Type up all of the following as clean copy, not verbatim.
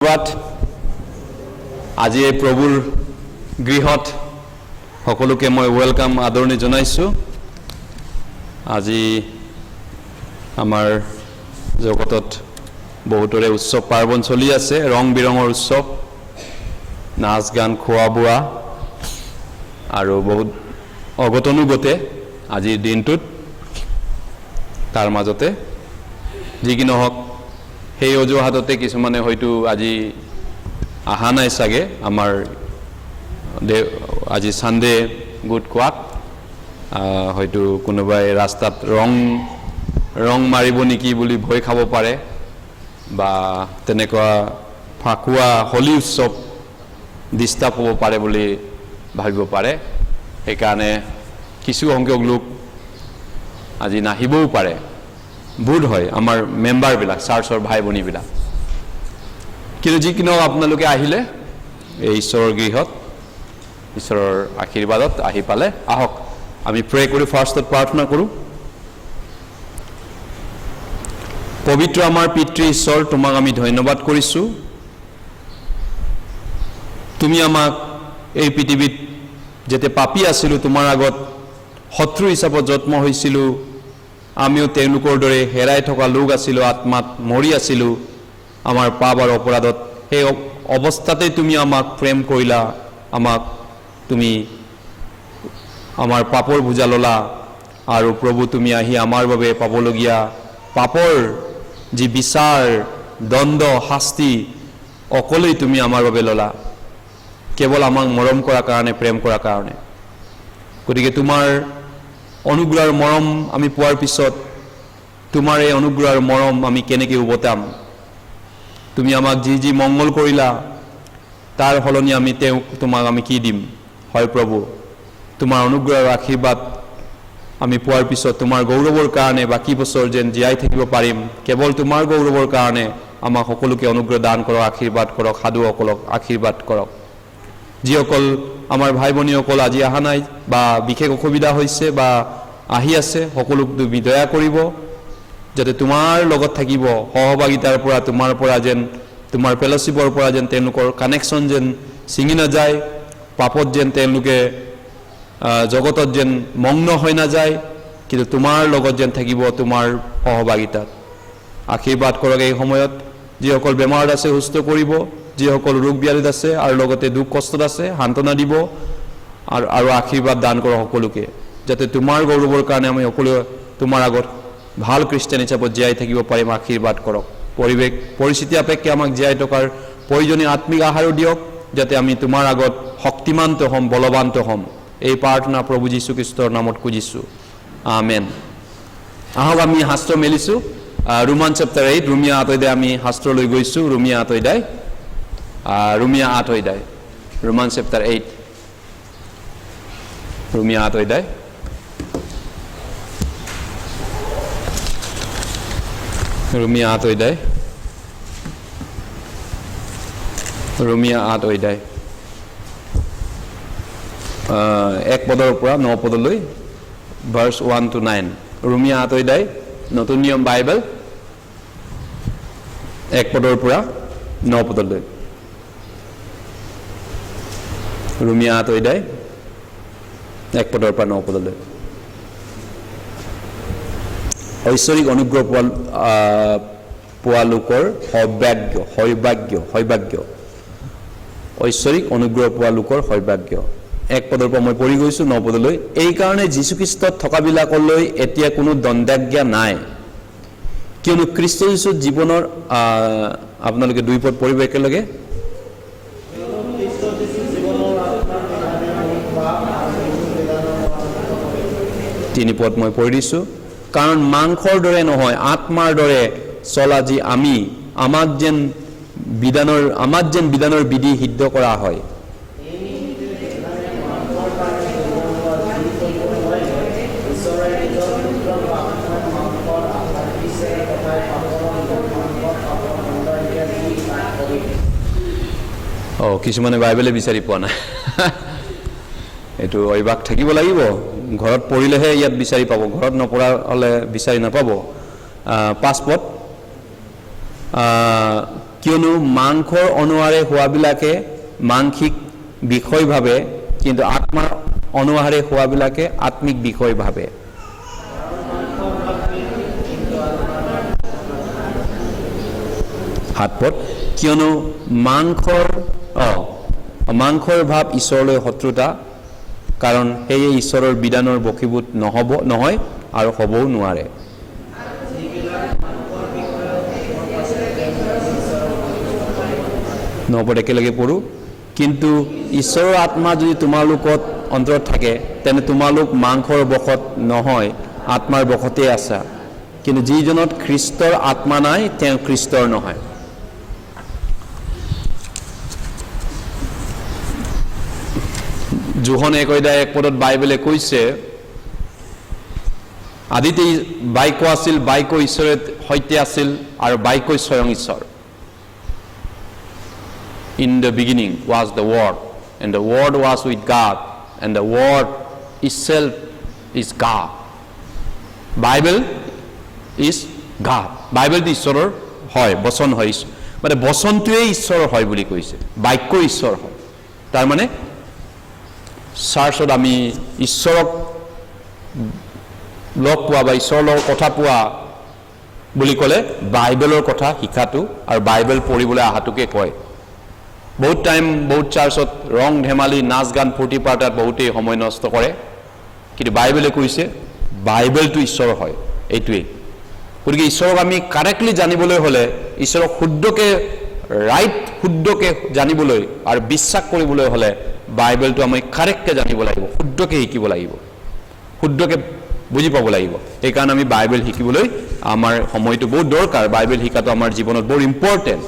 ধন্যবাদ। আজি এই প্ৰভুৰ গৃহত সকলোকে মই ওয়েলকাম আদৰণি জনাইছোঁ। আজি আমাৰ জগতত বহুতৰে উৎসৱ পাৰ্বণ চলি আছে, ৰং বিৰঙৰ উৎসৱ, নাচ গান খোৱা বোৱা আৰু বহুত অঘটনো ঘটে আজিৰ দিনটোত। তাৰ মাজতে যি কি নহওক সেই অজুহাততে কিছুমানে হয়তো আজি আহা নাই চাগে আমাৰ আজি সানডে গুড কোৱাত। হয়তো কোনোবাই ৰাস্তাত ৰং মাৰিব নেকি বুলি ভয় খাব পাৰে, বা তেনেকুৱা ফাকুৱা হোলী উৎসৱ ডিষ্টাৰ্ব হ'ব পাৰে বুলি ভাবিব পাৰে। সেইকাৰণে কিছু সংখ্যক লোক আজি নাহিবও পাৰে, বোধ হয় আমাৰ মেম্বাৰবিলাক, চাৰ্চৰ ভাই ভনীবিলাক। কিন্তু যি কি নহওক আপোনালোকে আহিলে এই ঈশ্বৰৰ গৃহত, ঈশ্বৰৰ আশীৰ্বাদত আহি পালে। আহক আমি প্ৰে কৰি ফাৰ্ষ্টত প্ৰাৰ্থনা কৰোঁ। পবিত্ৰ আমাৰ পিতৃ ঈশ্বৰ, তোমাক আমি ধন্যবাদ কৰিছোঁ। তুমি আমাক এই পৃথিৱীত যেতিয়া পাপী আছিলোঁ, তোমাৰ আগত শত্ৰু হিচাপত জন্ম হৈছিলোঁ, আমিও তেওঁলোকৰ দৰে হেৰাই থকা লোক আছিলোঁ, আত্মাত মৰি আছিলোঁ আমাৰ পাপ আৰু অপৰাধত। সেই অৱস্থাতে তুমি আমাক প্ৰেম কৰিলা, আমাক তুমি আমাৰ পাপৰ বোজা ল'লা, আৰু প্ৰভু তুমি আহি আমাৰ বাবে পাবলগীয়া পাপৰ যি বিচাৰ, দণ্ড, শাস্তি অকলেই তুমি আমাৰ বাবে ল'লা, কেৱল আমাক মৰম কৰাৰ কাৰণে, প্ৰেম কৰাৰ কাৰণে। গতিকে তোমাৰ অনুগ্ৰহৰ মৰম আমি পোৱাৰ পিছত তোমাৰ এই অনুগ্ৰহৰ মৰম আমি কেনেকৈ উভতাম? তুমি আমাক যি যি মংগল কৰিলা তাৰ সলনি আমি তোমাক আমি কি দিম? হয় প্ৰভু, তোমাৰ অনুগ্ৰহৰ আশীৰ্বাদ আমি পোৱাৰ পিছত তোমাৰ গৌৰৱৰ কাৰণে বাকী বছৰ যেন জীয়াই থাকিব পাৰিম, কেৱল তোমাৰ গৌৰৱৰ কাৰণে আমাক সকলোকে অনুগ্ৰহ দান কৰক, আশীৰ্বাদ কৰক, সাধুসকলক আশীৰ্বাদ কৰক। যিসকল আমাৰ ভাই ভনীসকল আজি অহা নাই বা বিশেষ অসুবিধা হৈছে বা আহি আছে, সকলোক তুমি দয়া কৰিব, যাতে তোমাৰ লগত থাকিব, সহভাগিতাৰ পৰা তোমাৰ পৰা যেন, তোমাৰ ফেলোশ্বিপৰ পৰা যেন তেওঁলোকৰ কানেকশ্যন যেন ছিঙি নাযায়, পাপত যেন তেওঁলোকে জগতত যেন মগ্ন হৈ নাযায়, কিন্তু তোমাৰ লগত যেন থাকিব, তোমাৰ সহভাগিতাত। আশীৰ্বাদ কৰক এই সময়ত। যিসকল বেমাৰত আছে সুস্থ কৰিব, যিসকল ৰোগ ব্যাধিত আছে আৰু লগতে দুখ কষ্টত আছে সান্তনা দিব, আৰু আশীৰ্বাদ দান কৰক সকলোকে, যাতে তোমাৰ গৌৰৱৰ কাৰণে আমি সকলোৱে তোমাৰ আগত ভাল খ্ৰীষ্টান হিচাপত জীয়াই থাকিব পাৰিম। আশীৰ্বাদ কৰক। পৰিৱেশ পৰিস্থিতি আপেক্ষে আমাক জীয়াই থকাৰ প্ৰয়োজনীয় আত্মিক আহাৰো দিয়ক, যাতে আমি তোমাৰ আগত শক্তিমান্ত হ'ম, বলৱান্ত হ'ম। এই প্ৰাৰ্থনা প্ৰভু যীশুখ্ৰীষ্টৰ নামত খুজিছোঁ, আমেন। আহক আমি শাস্ত্ৰ মেলিছোঁ। ৰোমান চেপ্টাৰ 8, ৰোমিয়া 8 অধ্যায় আমি শাস্ত্ৰলৈ গৈছোঁ। ৰোমিয়া 8 অধ্যায়, ৰোমিয়া 8 অধ্যায়, ৰোমান চেপ্টাৰ 8, ৰোমিয়া 8 অধ্যায়। ৰোমিয়া 8 অধ্যায়, ৰোমিয়া 8 অধ্যায় 1 পদৰ পৰা 9 পদলৈ, ভাৰ্ছ 1 to 9। ৰোমিয়া 8 অধ্যায়, নতুন নিয়ম বাইবেল, 1 পদৰ পৰা 9 পদলৈ। ৰোমিয়া 8 অধ্যায় 1 পদৰ পৰা 9 পদলৈ। ঐশ্বৰিক অনুগ্ৰহ পোৱা লোকৰ সৌভাগ্য, সৌভাগ্য, সৌভাগ্য। ঐশ্বৰিক অনুগ্ৰহ পোৱা লোকৰ সৌভাগ্য। 1 পদৰ পৰা মই পঢ়ি গৈছোঁ 9 পদলৈ। এইকাৰণে যীশুখ্ৰীষ্টত থকাবিলাকলৈ এতিয়া কোনো দণ্ডাজ্ঞা নাই, কিয়নো খ্ৰীষ্ট যীশুৰ জীৱনৰ, আপোনালোকে 2 পদ পঢ়িব একেলগে। তিনি পদ মই পঢ়ি দিছোঁ। কাৰণ মাংসৰ দৰে নহয়, আত্মাৰ দৰে চলা যি আমি, আমাক যেন বিধানৰ বিধি সিদ্ধ কৰা হয়। কিছুমানে বাইবেলে বিচাৰি পোৱা নাই। এইটো অভ্যাস থাকিব লাগিব, ঘৰত পঢ়িলেহে ইয়াত বিচাৰি পাব, ঘৰত নপঢ়া হ'লে বিচাৰি নাপাব। 5 পদ কিয়নো মাংসৰ অনুসাৰে হোৱাবিলাকে মাংসিক বিষয় ভাবে, কিন্তু আত্মাৰ অনুসাৰে হোৱাবিলাকে আত্মিক বিষয় ভাবে। হাতপদ কিয়নো মাংসৰ ভাৱ ঈশ্বৰলৈ শত্ৰুতা, কাৰণ সেয়ে ঈশ্বৰৰ বিধানৰ বশীভূত নহয় আৰু হ'বও নোৱাৰে। নপদ একেলগে পঢ়ো। কিন্তু ঈশ্বৰৰ আত্মা যদি তোমালোকত অন্তৰত থাকে, তেনে তোমালোক মাংসৰ বশত নহয়, আত্মাৰ বশতে আছা। কিন্তু যিজনত খ্ৰীষ্টৰ আত্মা নাই, তেওঁ খ্ৰীষ্টৰ নহয়। যোহন 1:1 বাইবেলে কৈছে, আদিতে বাক্য আছিল, বাক্য ঈশ্বৰৰ সৈতে আছিল আৰু বাক্যই স্বয়ং ঈশ্বৰ। In the beginning was the Word, and the Word was with God, and the Word itself is God. Bible is God. Bible is ঈশ্বৰৰ হয়, বচন হয়, মানে বচনটোৱে ঈশ্বৰৰ হয় বুলি কৈছে, বাক্য ঈশ্বৰ হয়। তাৰ মানে চাৰ্চত আমি ঈশ্বৰক লগ পোৱা বা ঈশ্বৰৰ লগত কথা পোৱা বুলি ক'লে বাইবেলৰ কথা শিকাটো আৰু বাইবেল পঢ়িবলৈ অহাটোকে কয়। বহুত টাইম বহুত চাৰ্চত ৰং ধেমালি নাচ গান ফূৰ্তি পাৰ্টাত বহুতেই সময় নষ্ট কৰে, কিন্তু বাইবেলে কৈছে বাইবেলটো ঈশ্বৰ হয়। এইটোৱেই গতিকে ঈশ্বৰক আমি কাৰেক্টলি জানিবলৈ হ'লে, ঈশ্বৰক শুদ্ধকে জানিবলৈ আৰু বিশ্বাস কৰিবলৈ হ'লে বাইবেলটো আমি কাৰেক্টকৈ জানিব লাগিব, শুদ্ধকৈ শিকিব লাগিব, শুদ্ধকৈ বুজি পাব লাগিব। সেইকাৰণে আমি বাইবেল শিকিবলৈ আমাৰ সময়টো বহুত দৰকাৰ। বাইবেল শিকাটো আমাৰ জীৱনত বৰ ইম্পৰ্টেণ্ট।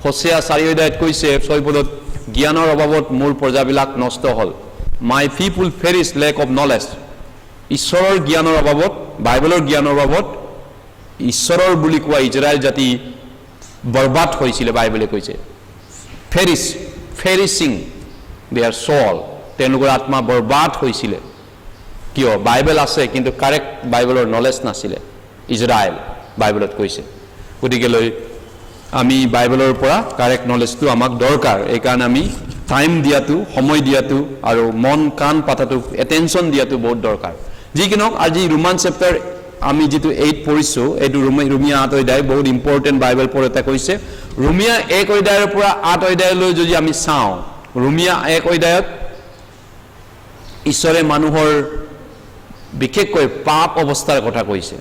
হোসেয়া 4:8 কৈছে, 6 পদত, জ্ঞানৰ অভাৱত মোৰ প্ৰজাবিলাক নষ্ট হ'ল। মাই পিপুল পেৰিছ লেক অফ নলেজ। ঈশ্বৰৰ জ্ঞানৰ অভাৱত, বাইবেলৰ জ্ঞানৰ অভাৱত ঈশ্বৰৰ বুলি কোৱা ইজৰাইল জাতি বৰবাদ হৈছিলে, বাইবেলে কৈছে। ফেৰিচিং দেয়াৰ চল, তেওঁলোকৰ আত্মা বৰবাদ হৈছিলে। কিয়? বাইবেল আছে কিন্তু কাৰেক্ট বাইবেলৰ নলেজ নাছিলে ইজৰাইল, বাইবেলত কৈছে। গতিকেলৈ আমি বাইবেলৰ পৰা কাৰেক্ট নলেজটো আমাক দৰকাৰ। এইকাৰণে আমি টাইম দিয়াটো, সময় দিয়াটো আৰু মন কাণ পাতাটো, এটেনশ্যন দিয়াটো বহুত দৰকাৰ। যি কি নহওক, আজি ৰোমান চেপ্টাৰ আমি যিটো 8 পঢ়িছোঁ, এইটো ৰোমিয়া 8 অধ্যায় বহুত ইম্পৰ্টেণ্ট বাইবেল পঢ়োঁতে কৈছে। ৰোমিয়া 1 অধ্যায়ৰ পৰা 8 অধ্যায়লৈ যদি আমি চাওঁ, ৰোমিয়া 1 অধ্যায়ত ঈশ্বৰে মানুহৰ বিশেষকৈ পাপ অৱস্থাৰ কথা কৈছে,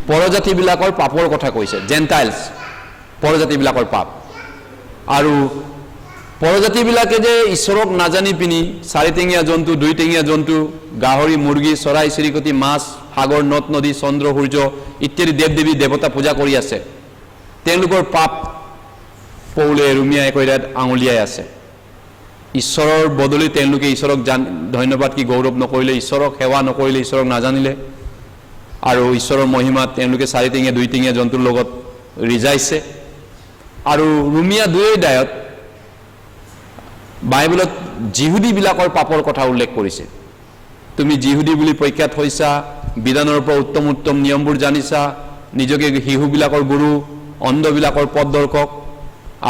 পৰজাতিবিলাকৰ পাপৰ কথা কৈছে, জেণ্টাইলছ পৰজাতিবিলাকৰ পাপ। আৰু পৰজাতিবিলাকে যে ঈশ্বৰক নাজানি পিনি 4 ঠেঙীয়া জন্তু, 2 ঠেঙীয়া জন্তু, গাহৰি, মুৰ্গী, চৰাই চিৰিকটি, মাছ, সাগৰ, নদ নদী, চন্দ্ৰ সূৰ্য ইত্যাদি দেৱ দেৱী দেৱতা পূজা কৰি আছে, তেওঁলোকৰ পাপ পৌলে ৰোমিয়া 1 অধ্যায়ত আঙুলিয়াই আছে। ঈশ্বৰৰ বদলি তেওঁলোকে ঈশ্বৰক ধন্যবাদ কি গৌৰৱ নকৰিলে, ঈশ্বৰক সেৱা নকৰিলে, ঈশ্বৰক নাজানিলে, আৰু ঈশ্বৰৰ মহিমাত তেওঁলোকে 4 ঠেঙীয়া 2 ঠেঙীয়া জন্তুৰ লগত ৰিজাইছে। আৰু ৰোমিয়া 2 অধ্যায়ত বাইবেলত যিহুদীবিলাকৰ পাপৰ কথা উল্লেখ কৰিছে। তুমি যিহুদী বুলি প্ৰখ্যাত হৈছা, বিধানৰ পৰা উত্তম উত্তম নিয়মবোৰ জানিছা, নিজকে শিশুবিলাকৰ গুৰু, অন্ধবিলাকৰ পথ দৰ্শক,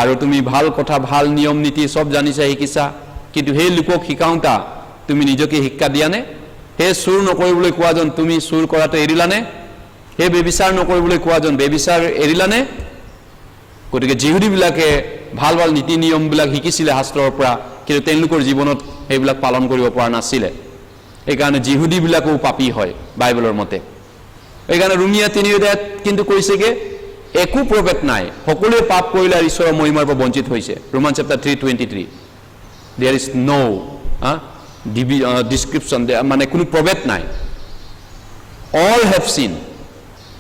আৰু তুমি ভাল কথা, ভাল নিয়ম নীতি চব জানিছা, শিকিছা, কিন্তু সেই লোকক শিকাওঁতা তুমি নিজকে শিক্ষা দিয়ানে? সেই চুৰ নকৰিবলৈ কোৱাজন তুমি চুৰ কৰাটো এৰিলানে? সেই বেবিচাৰ নকৰিবলৈ কোৱাজন বেবিচাৰ এৰিলানে? গতিকে যিহুদীবিলাকে ভাল ভাল নীতি নিয়মবিলাক শিকিছিলে শাস্ত্ৰৰ পৰা, কিন্তু তেওঁলোকৰ জীৱনত সেইবিলাক পালন কৰিব পৰা নাছিলে। এইকাৰণে যিহুদীবিলাকো পাপী হয় বাইবেলৰ মতে। এইকাৰণে ৰোমিয়া 3 অধ্যায়ত কিন্তু কৈছেগে একো প্ৰভেদ নাই, সকলোৱে পাপ কৰিলে আৰু ঈশ্বৰৰ মহিমাৰ পৰা বঞ্চিত হৈছে। Roman chapter 3:23 there is no' distinction, মানে কোনো প্ৰভেদ নাই। All have sin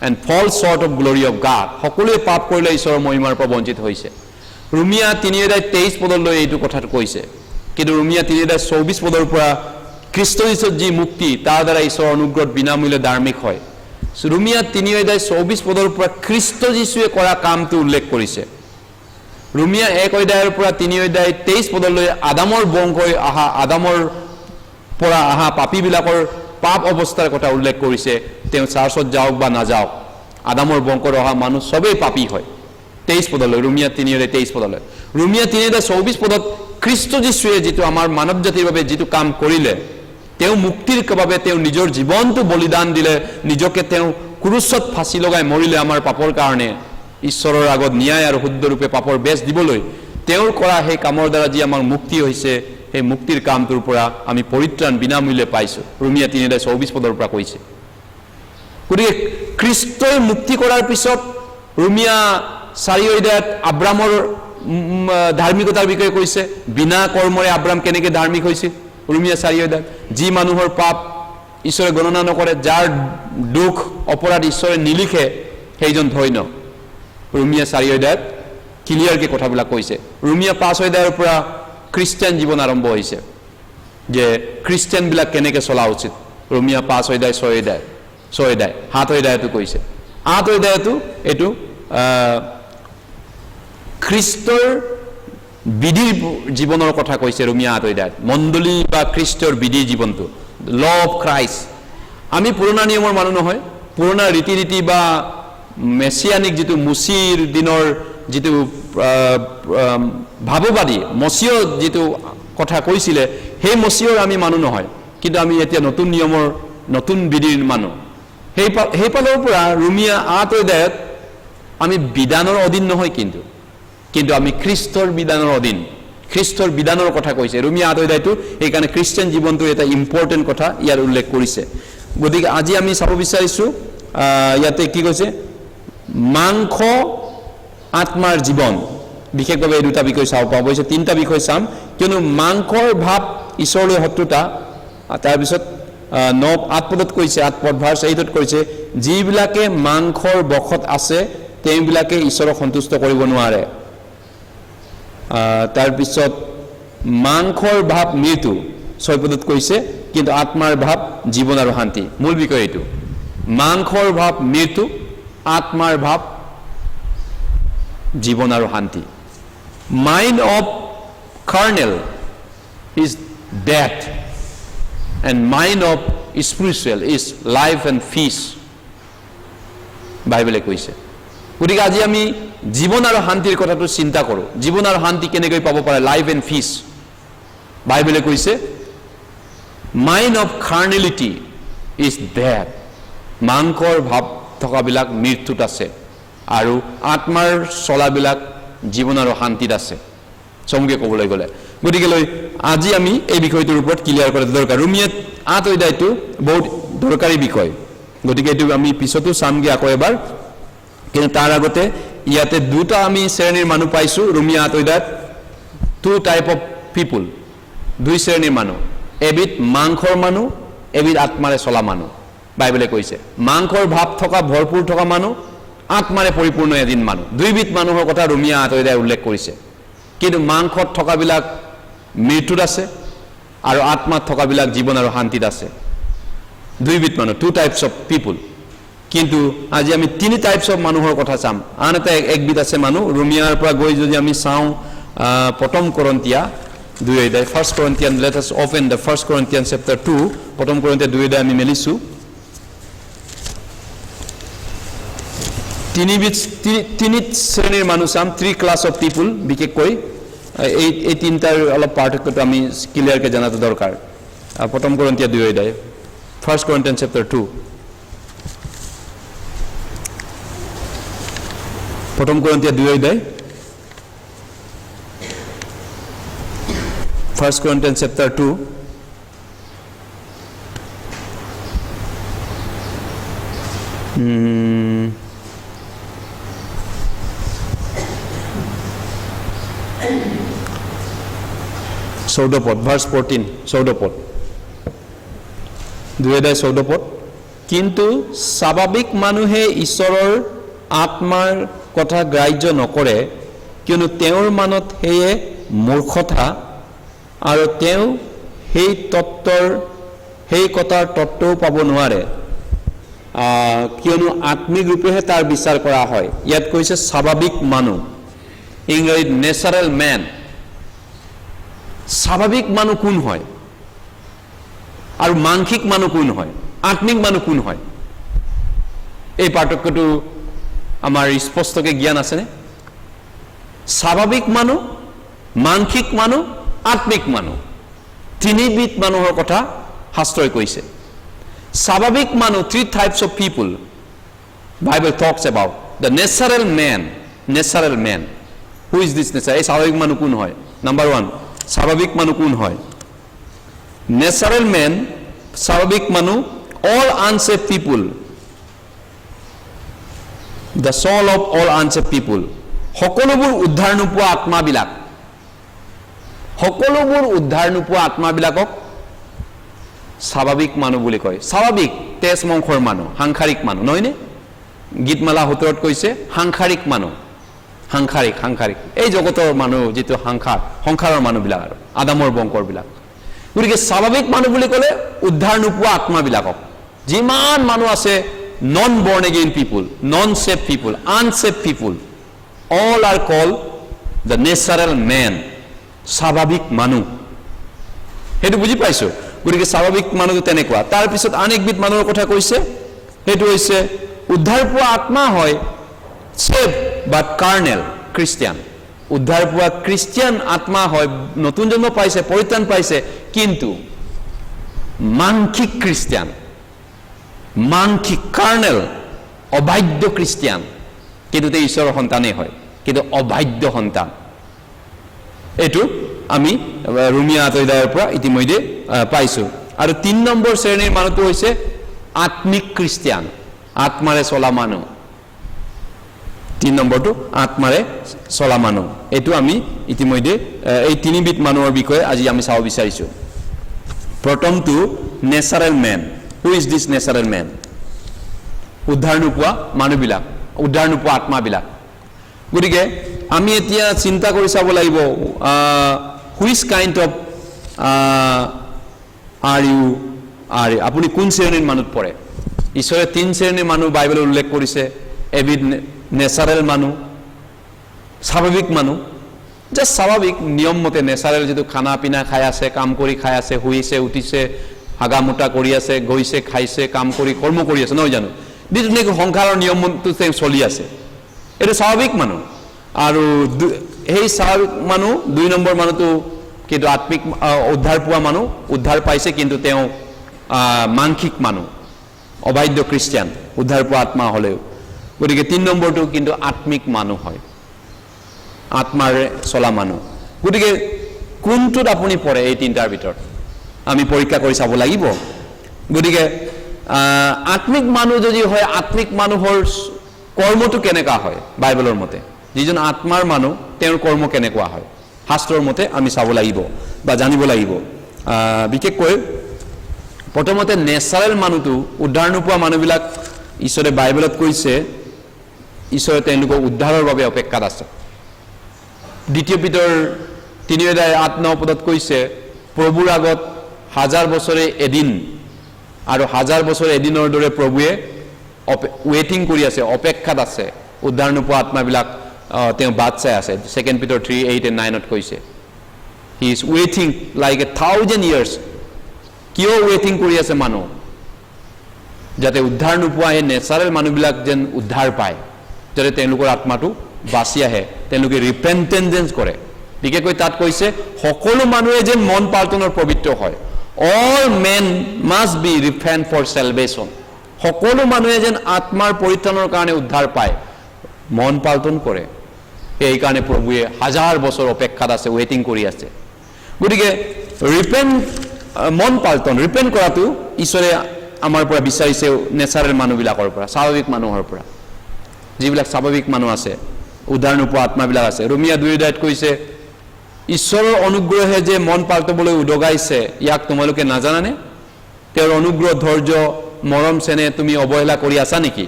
and fall short of glory of God, সকলোৱে পাপ কৰিলে ঈশ্বৰৰ মহিমাৰ পৰা বঞ্চিত হৈছে। ৰোমিয়া 3 অধ্যায় 23 পদলৈ এইটো কথাটো কৈছে, কিন্তু ৰোমিয়া 3 অধ্যায় 24 পদৰ পৰা খ্ৰীষ্ট যীশুত যি মুক্তি, তাৰ দ্বাৰা ঈশ্বৰৰ অনুগ্ৰহত বিনামূল্যে ধাৰ্মিক হয়। ৰোমিয়া 3 অধ্যায় 24 পদৰ পৰা খ্ৰীষ্ট যীশুৱে কৰা কামটো উল্লেখ কৰিছে। ৰোমিয়া 1 অধ্যায়ৰ পৰা 3 অধ্যায় 23 পদলৈ আদামৰ বংশই অহা, আদামৰ পৰা অহা পাপীবিলাকৰ পাপ অৱস্থাৰ কথা উল্লেখ কৰিছে। তেওঁ চাৰ্চত যাওক বা নাযাওক, আদামৰ বংশৰ অহা মানুহ চবেই পাপী হয়। 23 পদলৈ, ৰোমিয়া 3:23 পদলৈ। ৰোমিয়া 3:24 পদত খ্ৰীষ্ট যীশুৱে যিটো আমাৰ মানৱ জাতিৰ বাবে যিটো কাম কৰিলে, তেওঁ মুক্তিৰ বাবে তেওঁ নিজৰ জীৱনটো বলিদান দিলে, নিজকে তেওঁ ক্ৰুচত ফাঁচি লগাই মৰিলে আমাৰ পাপৰ কাৰণে, ঈশ্বৰৰ আগত ন্যায় আৰু শুদ্ধৰূপে পাপৰ বেচ দিবলৈ তেওঁৰ কৰা সেই কামৰ দ্বাৰা যি আমাৰ মুক্তি হৈছে, সেই মুক্তিৰ কামটোৰ পৰা আমি পৰিত্ৰাণ বিনামূল্যে পাইছোঁ। ৰোমিয়া 3:24 পদৰ পৰা কৈছে। গতিকে খ্ৰীষ্টই মুক্তি কৰাৰ পিছত ৰোমিয়া 4 অধ্যায়ত আব্ৰামৰ ধাৰ্মিকতাৰ বিষয়ে কৈছে, বিনা কৰ্মৰে আব্ৰাম কেনেকৈ ধাৰ্মিক হৈছিল। ৰোমিয়া 4 অধ্যায়ত যি মানুহৰ পাপ ঈশ্বৰে গণনা নকৰে, যাৰ দুখ অপৰাধ ঈশ্বৰে নিলিখে, সেইজন ধন্য। ৰোমিয়া 4 অধ্যায়ত ক্লিয়াৰকৈ কথাবিলাক কৈছে। ৰোমিয়া 5 অধ্যায়ৰ পৰা খ্ৰীষ্টিয়ান জীৱন আৰম্ভ হৈছে, যে খ্ৰীষ্টিয়ানবিলাক কেনেকৈ চলা উচিত। ৰোমিয়া 5 অধ্যায় 6 অধ্যায় 7 অধ্যায়তো কৈছে। 8 অধ্যায়তো এইটো খ্ৰীষ্টৰ বিধিৰ জীৱনৰ কথা কৈছে। ৰোমিয়া 8 অধ্যায়ত মণ্ডলী বা খ্ৰীষ্টৰ বিধিৰ জীৱনটো, ল অফ খ্ৰাইষ্ট। আমি পুৰণা নিয়মৰ মানুহ নহয়, পুৰণা ৰীতি নীতি বা মেছিয়ানিক যিটো মুচিৰ দিনৰ যিটো ভাৱবাদী মচিয় যিটো কথা কৈছিলে, সেই মচিয়ৰ আমি মানুহ নহয়, কিন্তু আমি এতিয়া নতুন নিয়মৰ নতুন বিধিৰ মানুহ। সেইফালৰ পৰা ৰোমিয়া 8 অধ্যায়ত আমি বিধানৰ অধীন নহয়, কিন্তু আমি খ্ৰীষ্টৰ বিধানৰ অধীন, খ্ৰীষ্টৰ বিধানৰ কথা কৈছে ৰোমিয়া 8 অধ্যায়টো। সেইকাৰণে খ্ৰীষ্টিয়ান জীৱনটোৰ এটা ইম্পৰ্টেণ্ট কথা ইয়াৰ উল্লেখ কৰিছে। গতিকে আজি আমি চাব বিচাৰিছোঁ ইয়াতে কি কৈছে, মাংস আত্মাৰ জীৱন। বিশেষভাৱে এই দুটা বিষয় চাব পাব, অৱশ্যে 3টা বিষয় চাম, কিয়নো মাংসৰ ভাৱ ঈশ্বৰলৈ শত্ৰুতা। তাৰপিছত 8 পদত কৈছে, 8 পদ ভাৰ্চ 8ত কৈছে, যিবিলাকে মাংসৰ বশত আছে তেওঁবিলাকে ঈশ্বৰক সন্তুষ্ট কৰিব নোৱাৰে। তাৰপিছত মাংসৰ ভাৱ মৃত্যু 6 পদত কৈছে, কিন্তু আত্মাৰ ভাৱ জীৱন আৰু শান্তি। মূল বিষয় এইটো, মাংসৰ ভাৱ মৃত্যু, আত্মাৰ ভাৱ জীৱন আৰু শান্তি। Mind of carnal is death and mind of spiritual is life and piece, বাইবেলে কৈছে। গতিকে আজি আমি জীৱন আৰু শান্তিৰ কথাটো চিন্তা কৰোঁ। জীৱন আৰু শান্তি কেনেকৈ পাব পাৰে, লাইফ এণ্ড পিচ। বাইবেলে কৈছে মাইণ্ড অফ কাৰ্নেলিটি ইজ ডেথ, মাংসৰ ভাৱ থকাবিলাক মৃত্যুত আছে, আৰু আত্মাৰ চলাবিলাক জীৱন আৰু শান্তিত আছে, চমুকে ক'বলৈ গ'লে। গতিকে আজি আমি এই বিষয়টোৰ ওপৰত ক্লিয়াৰ কৰাটো দৰকাৰ। ৰোমিয়া 8 অধ্যায়টো বহুত দৰকাৰী বিষয়, গতিকে এইটো আমি পিছতো চামগৈ আকৌ এবাৰ। কিন্তু তাৰ আগতে ইয়াতে দুটা আমি শ্ৰেণীৰ মানুহ পাইছোঁ। ৰোমিয়া 8 অধ্যায়ত 2 টাইপ অফ পিপুল, 2 শ্ৰেণীৰ মানুহ, এবিধ মাংসৰ মানুহ, এবিধ আত্মাৰে চলা মানুহ। বাইবেলে কৈছে মাংসৰ ভাৱ থকা ভৰপূৰ থকা মানুহ, আত্মাৰে পৰিপূৰ্ণ এদিন মানুহ। 2 বিধ মানুহৰ কথা ৰোমিয়া 8 অধ্যায় উল্লেখ কৰিছে। কিন্তু মাংসত থকাবিলাক মৃত্যুত আছে আৰু আত্মাত থকাবিলাক জীৱন আৰু শান্তিত আছে। 2 বিধ মানুহ, 2 টাইপছ অফ পিপুল। কিন্তু আজি আমি 3 টাইপছ অফ মানুহৰ কথা চাম। আন এটা একবিধ আছে মানুহ। ৰোমিয়াৰ পৰা গৈ যদি আমি চাওঁ প্ৰথম কৰিন্থিয়া 2 অধ্যায়, 1 Corinthians, let us open the 1 Corinthians chapter 2, প্ৰথম কৰিন্থিয়া 2 অধ্যায় আমি মেলিছোঁ। 3 শ্ৰেণীৰ মানুহ চাম, 3 ক্লাছ অফ পিপুল। বিশেষকৈ এই 3টাৰ অলপ পাৰ্থক্যটো আমি ক্লিয়াৰকৈ জনাটো দৰকাৰ। প্ৰথম কৰিন্থিয়া 2 অধ্যায়, 1 Corinthians chapter 2, প্ৰথম কৰিন্থিয়া 2 অধ্যায়, 1 Corinthians chapter 2, চৌদপদ, ভাৰ্চ 14, 14 পদ, 2 অধ্যায় 14 পদ। কিন্তু স্বাভাৱিক মানুহে ঈশ্বৰৰ আত্মাৰ কথা গ্ৰাহ্য নকৰে, কিয়নো তেওঁৰ মনত সেয়ে মূৰ্খতা, আৰু তেওঁ সেই কথাৰ তত্ত্বও পাব নোৱাৰে, কিয়নো আত্মিক ৰূপেহে তাৰ বিচাৰ কৰা হয়। ইয়াত কৈছে স্বাভাৱিক মানুহ, ইংৰাজীত নেচাৰেল মেন। স্বাভাৱিক মানুহ কোন হয় আৰু মানসিক মানুহ কোন হয়, আত্মিক মানুহ কোন হয়? এই পাৰ্থক্যটো আমাৰ স্পষ্টকৈ জ্ঞান আছেনে? স্বাভাৱিক মানুহ, মানসিক মানুহ, আত্মিক মানুহ, তিনিবিধ মানুহৰ কথা শাস্ত্ৰই কৈছে। স্বাভাৱিক মানুহ, 3 types of people Bible talks about. The natural man. Who is this natural? এই স্বাভাৱিক মানুহ কোন হয়? Number 1, স্বাভাৱিক মানুহ কোন হয়? Natural man, স্বাভাৱিক মানুহ, all unsaved people. The soul of all unsaved people. সকলোবোৰ উদ্ধাৰ নোপোৱা আত্মাবিলাক, সকলোবোৰ উদ্ধাৰ নোপোৱা আত্মাবিলাকক স্বাভাৱিক মানুহ বুলি কয়। স্বাভাৱিক তেজ মংসৰ মানুহ, সাংসাৰিক মানুহ, নহয়নে? গীতমালা 17ত কৈছে সাংসাৰিক মানুহ, সাংসাৰিক এই জগতৰ মানুহ, যিটো সংসাৰৰ মানুহবিলাক আৰু আদামৰ বংশৰবিলাক। গতিকে স্বাভাৱিক মানুহ বুলি ক'লে উদ্ধাৰ নোপোৱা আত্মাবিলাকক। যিমান মানুহ আছে নন বৰ্ণ again people, non save people, unsave people, all are called the natural man. স্বাভাৱিক মানুহ, সেইটো বুজি পাইছো। গতিকে স্বাভাৱিক মানুহটো তেনেকুৱা। তাৰপিছত আন একবিধ মানুহৰ কথা কৈছে, সেইটো হৈছে উদ্ধাৰ পোৱা আত্মা হয়, সেভ বাট কাৰ্নেল খ্ৰীষ্টিয়ান। উদ্ধাৰ পোৱা খ্ৰীষ্টিয়ান আত্মা হয়, নতুন জন্ম পাইছে, পৰিত্ৰাণ পাইছে, কিন্তু মানসিক খ্ৰীষ্টিয়ান, মানসিক কাৰ্নেল, অবাধ্য খ্ৰীষ্টিয়ান, কিন্তু তেওঁ ঈশ্বৰৰ সন্তানেই হয়, কিন্তু অবাধ্য সন্তান। এইটো আমি ৰোমিয়া 8 অধ্যায়ৰ পৰা ইতিমধ্যে পাইছোঁ। আৰু 3 নম্বৰ শ্ৰেণীৰ মানুহটো হৈছে আত্মিক খ্ৰীষ্টিয়ান, আত্মাৰে চলা মানুহ। 3 নম্বৰটো আত্মাৰে চলা মানুহ। এইটো আমি ইতিমধ্যে এই তিনিবিধ মানুহৰ বিষয়ে আজি আমি চাব বিচাৰিছোঁ। প্ৰথমটো natural man. Who is this natural man? উদ্ধাৰ নোপোৱা মানুহবিলাক, উদ্ধাৰ নোপোৱা আত্মাবিলাক। গতিকে আমি এতিয়া চিন্তা কৰি চাব লাগিব, which kind of are you, আপুনি কোন শ্ৰেণীৰ মানুহত পৰে? ঈশ্বৰে 3 শ্ৰেণীৰ মানুহ বাইবেলত উল্লেখ কৰিছে। এবিধ নেচাৰেল মানুহ, স্বাভাৱিক মানুহ, জাষ্ট স্বাভাৱিক নিয়ম মতে নেচাৰেল, যিটো খানা পিনা খাই আছে, কাম কৰি খাই আছে, শুইছে, উঠিছে, হাগা মোটা কৰি আছে, গৈছে, খাইছে, কাম কৰি কৰ্ম কৰি আছে, নহয় জানো? যিটো সংসাৰৰ নিয়মটো তেওঁ চলি আছে, এইটো স্বাভাৱিক মানুহ। আৰু সেই স্বাভাৱিক মানুহ 2 নম্বৰ মানুহটো কিন্তু আত্মিক উদ্ধাৰ পোৱা মানুহ, উদ্ধাৰ পাইছে, কিন্তু তেওঁ মানসিক মানুহ, অবাধ্য খ্ৰীষ্টিয়ান, উদ্ধাৰ পোৱা আত্মা হ'লেও। গতিকে 3 নম্বৰটো কিন্তু আত্মিক মানুহ হয়, আত্মাৰে চলা মানুহ। গতিকে কোনটোত আপুনি পৰে? এই 3টাৰ ভিতৰত আমি পৰীক্ষা কৰি চাব লাগিব। গতিকে আত্মিক মানুহ যদি হয়, আত্মিক মানুহৰ কৰ্মটো কেনেকুৱা হয় বাইবেলৰ মতে? যিজন আত্মাৰ মানুহ, তেওঁৰ কৰ্ম কেনেকুৱা হয় শাস্ত্ৰৰ মতে আমি চাব লাগিব বা জানিব লাগিব। বিশেষকৈ প্ৰথমতে নেচাৰেল মানুহটো, উদ্ধাৰ নোপোৱা মানুহবিলাক ঈশ্বৰে বাইবেলত কৈছে ঈশ্বৰে তেওঁলোকক উদ্ধাৰৰ বাবে অপেক্ষাত আছে। 2 পিতৰ 3 অধ্যায় 8-9 পদত কৈছে, প্ৰভুৰ আগত 1000 বছৰে এদিন, আৰু 1000 বছৰে এদিনৰ দৰে প্ৰভুৱে ৱেইটিং কৰি আছে, অপেক্ষাত আছে। উদ্ধাৰ নোপোৱা আত্মাবিলাক তেওঁ বাট চাই আছে। 2 পিতৰ 3:8-9 কৈছে, হি ইজ ৱেইটিং লাইক 1000 years। কিয় ৱেইটিং কৰি আছে মানুহ? যাতে উদ্ধাৰ নোপোৱা এই নেচাৰেল মানুহবিলাক যেন উদ্ধাৰ পায়, যাতে তেওঁলোকৰ আত্মাটো বাচি আহে, তেওঁলোকে ৰিপেণ্টেঞ্চ কৰে। বিশেষকৈ তাত কৈছে সকলো মানুহে যেন মন পাল্টনৰ পবিত্ৰ হয়। All men must be repent for salvation. সকলো মানুহে যেন আত্মাৰ পৰিত্ৰাণৰ কাৰণে উদ্ধাৰ পায়, মন পাল্টন কৰে। এইকাৰণে প্ৰভুৱে 1000 বছৰ অপেক্ষাত আছে, ৱেইটিং কৰি আছে। গতিকে মন পাল্টন, ৰিপেণ্ট কৰাটো ঈশ্বৰে আমাৰ পৰা বিচাৰিছে, নেচাৰেল মানুহবিলাকৰ পৰা, স্বাভাৱিক মানুহৰ পৰা। যিবিলাক স্বাভাৱিক মানুহ আছে, উদ্ধাৰ নোপোৱা আত্মাবিলাক আছে। ৰোমিয়া 2 অধ্যায়ত কৈছে, ঈশ্বৰৰ অনুগ্ৰহে যে মন পাল্টাবলৈ উদগাইছে, ইয়াক তোমালোকে নাজানানে? তেওঁৰ অনুগ্ৰহ, ধৈৰ্য, মৰম চেনেহ তুমি অৱহেলা কৰি আছা নেকি?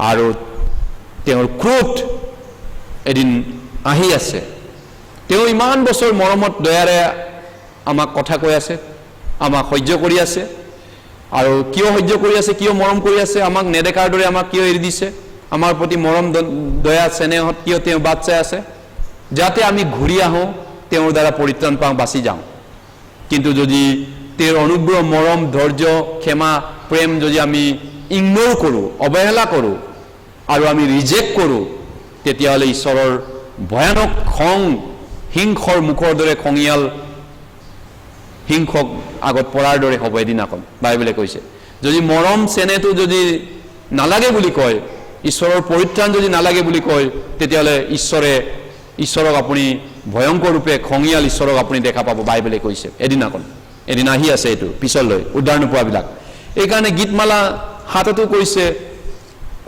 আৰু তেওঁৰ ক্ৰোধ এদিন আহি আছে। তেওঁ ইমান বছৰ মৰমত দয়াৰে আমাক কথা কৈ আছে, আমাক সহ্য কৰি আছে। আৰু কিয় সহ্য কৰি আছে, কিয় মৰম কৰি আছে? আমাক নেদেখাৰ দৰে আমাক কিয় এৰি দিছে? আমাৰ প্ৰতি মৰম দয়া চেনেহত কিয় তেওঁ বাট চাই আছে? যাতে আমি ঘূৰি আহোঁ, তেওঁৰ দ্বাৰা পৰিত্ৰাণ পাওঁ, বাচি যাওঁ। কিন্তু যদি তেওঁৰ অনুগ্ৰহ, মৰম, ধৈৰ্য, ক্ষমা, প্ৰেম যদি আমি ইগনোৰ কৰোঁ, অৱহেলা কৰোঁ, আৰু আমি ৰিজেক্ট কৰোঁ, তেতিয়াহ'লে ঈশ্বৰৰ ভয়ানক খং হিংসৰ মুখৰ দৰে খঙিয়াল হিংসক আগত পৰাৰ দৰে হ'ব এদিনাখন বাইবেলে কৈছে যদি মৰম চেনেহটো যদি নালাগে বুলি কয় ঈশ্বৰৰ পৰিত্ৰাণ যদি নালাগে বুলি কয় তেতিয়াহ'লে ঈশ্বৰক আপুনি ভয়ংকৰ ৰূপে খঙিয়াল ঈশ্বৰক আপুনি দেখা পাব বাইবেলে কৈছে এদিন আহি আছে এইটো পিছলৈ উদ্ধাৰ নোপোৱাবিলাক এইকাৰণে গীতমালা হাততো কৈছে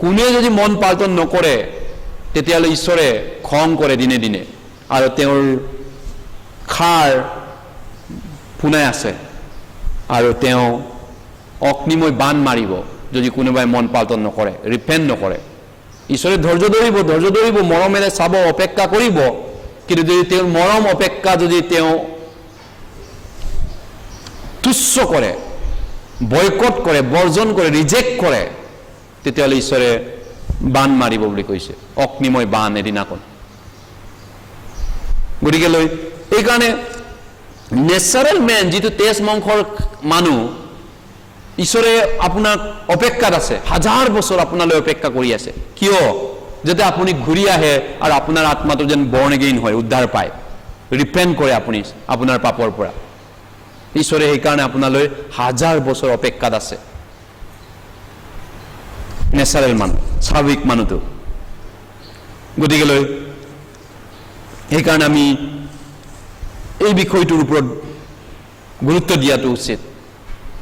কোনে যদি মন পাল্টন নকৰে তেতিয়াহ'লে ঈশ্বৰে খং কৰে দিনে দিনে আৰু তেওঁৰ খাৰ ফুনাই আছে আৰু তেওঁ অগ্নিময় বাণ মাৰিব যদি কোনোবাই মন পাল্টন নকৰে ৰিপেণ্ট নকৰে ঈশ্বৰে ধৈৰ্য ধৰিব মৰমেৰে চাব অপেক্ষা কৰিব কিন্তু যদি তেওঁৰ মৰম অপেক্ষা যদি তেওঁ তুচ্ছ কৰে বয়কট কৰে বৰ্জন কৰে ৰিজেক্ট কৰে তেতিয়াহ'লে ঈশ্বৰে বাণ মাৰিব বুলি কৈছে অগ্নিময় বাণ এদিনাখন গতিকে লৈ এইকাৰণে নেচাৰেল মেন যিটো তেজ মাংসৰ মানুহ ঈশ্বৰে আপোনাক অপেক্ষাত আছে হাজাৰ বছৰ আপোনালৈ অপেক্ষা কৰি আছে কিয় যাতে আপুনি ঘূৰি আহে আৰু আপোনাৰ আত্মাটো যেন বৰ্ণ এগেইন হয় উদ্ধাৰ পায় ৰিপেণ্ট কৰে আপুনি আপোনাৰ পাপৰ পৰা ঈশ্বৰে সেইকাৰণে আপোনালৈ হাজাৰ বছৰ অপেক্ষাত আছে নেচাৰেল মানুহ স্বাভাৱিক মানুহটো গতিকে লৈ সেইকাৰণে আমি এই বিষয়টোৰ ওপৰত গুৰুত্ব দিয়াটো উচিত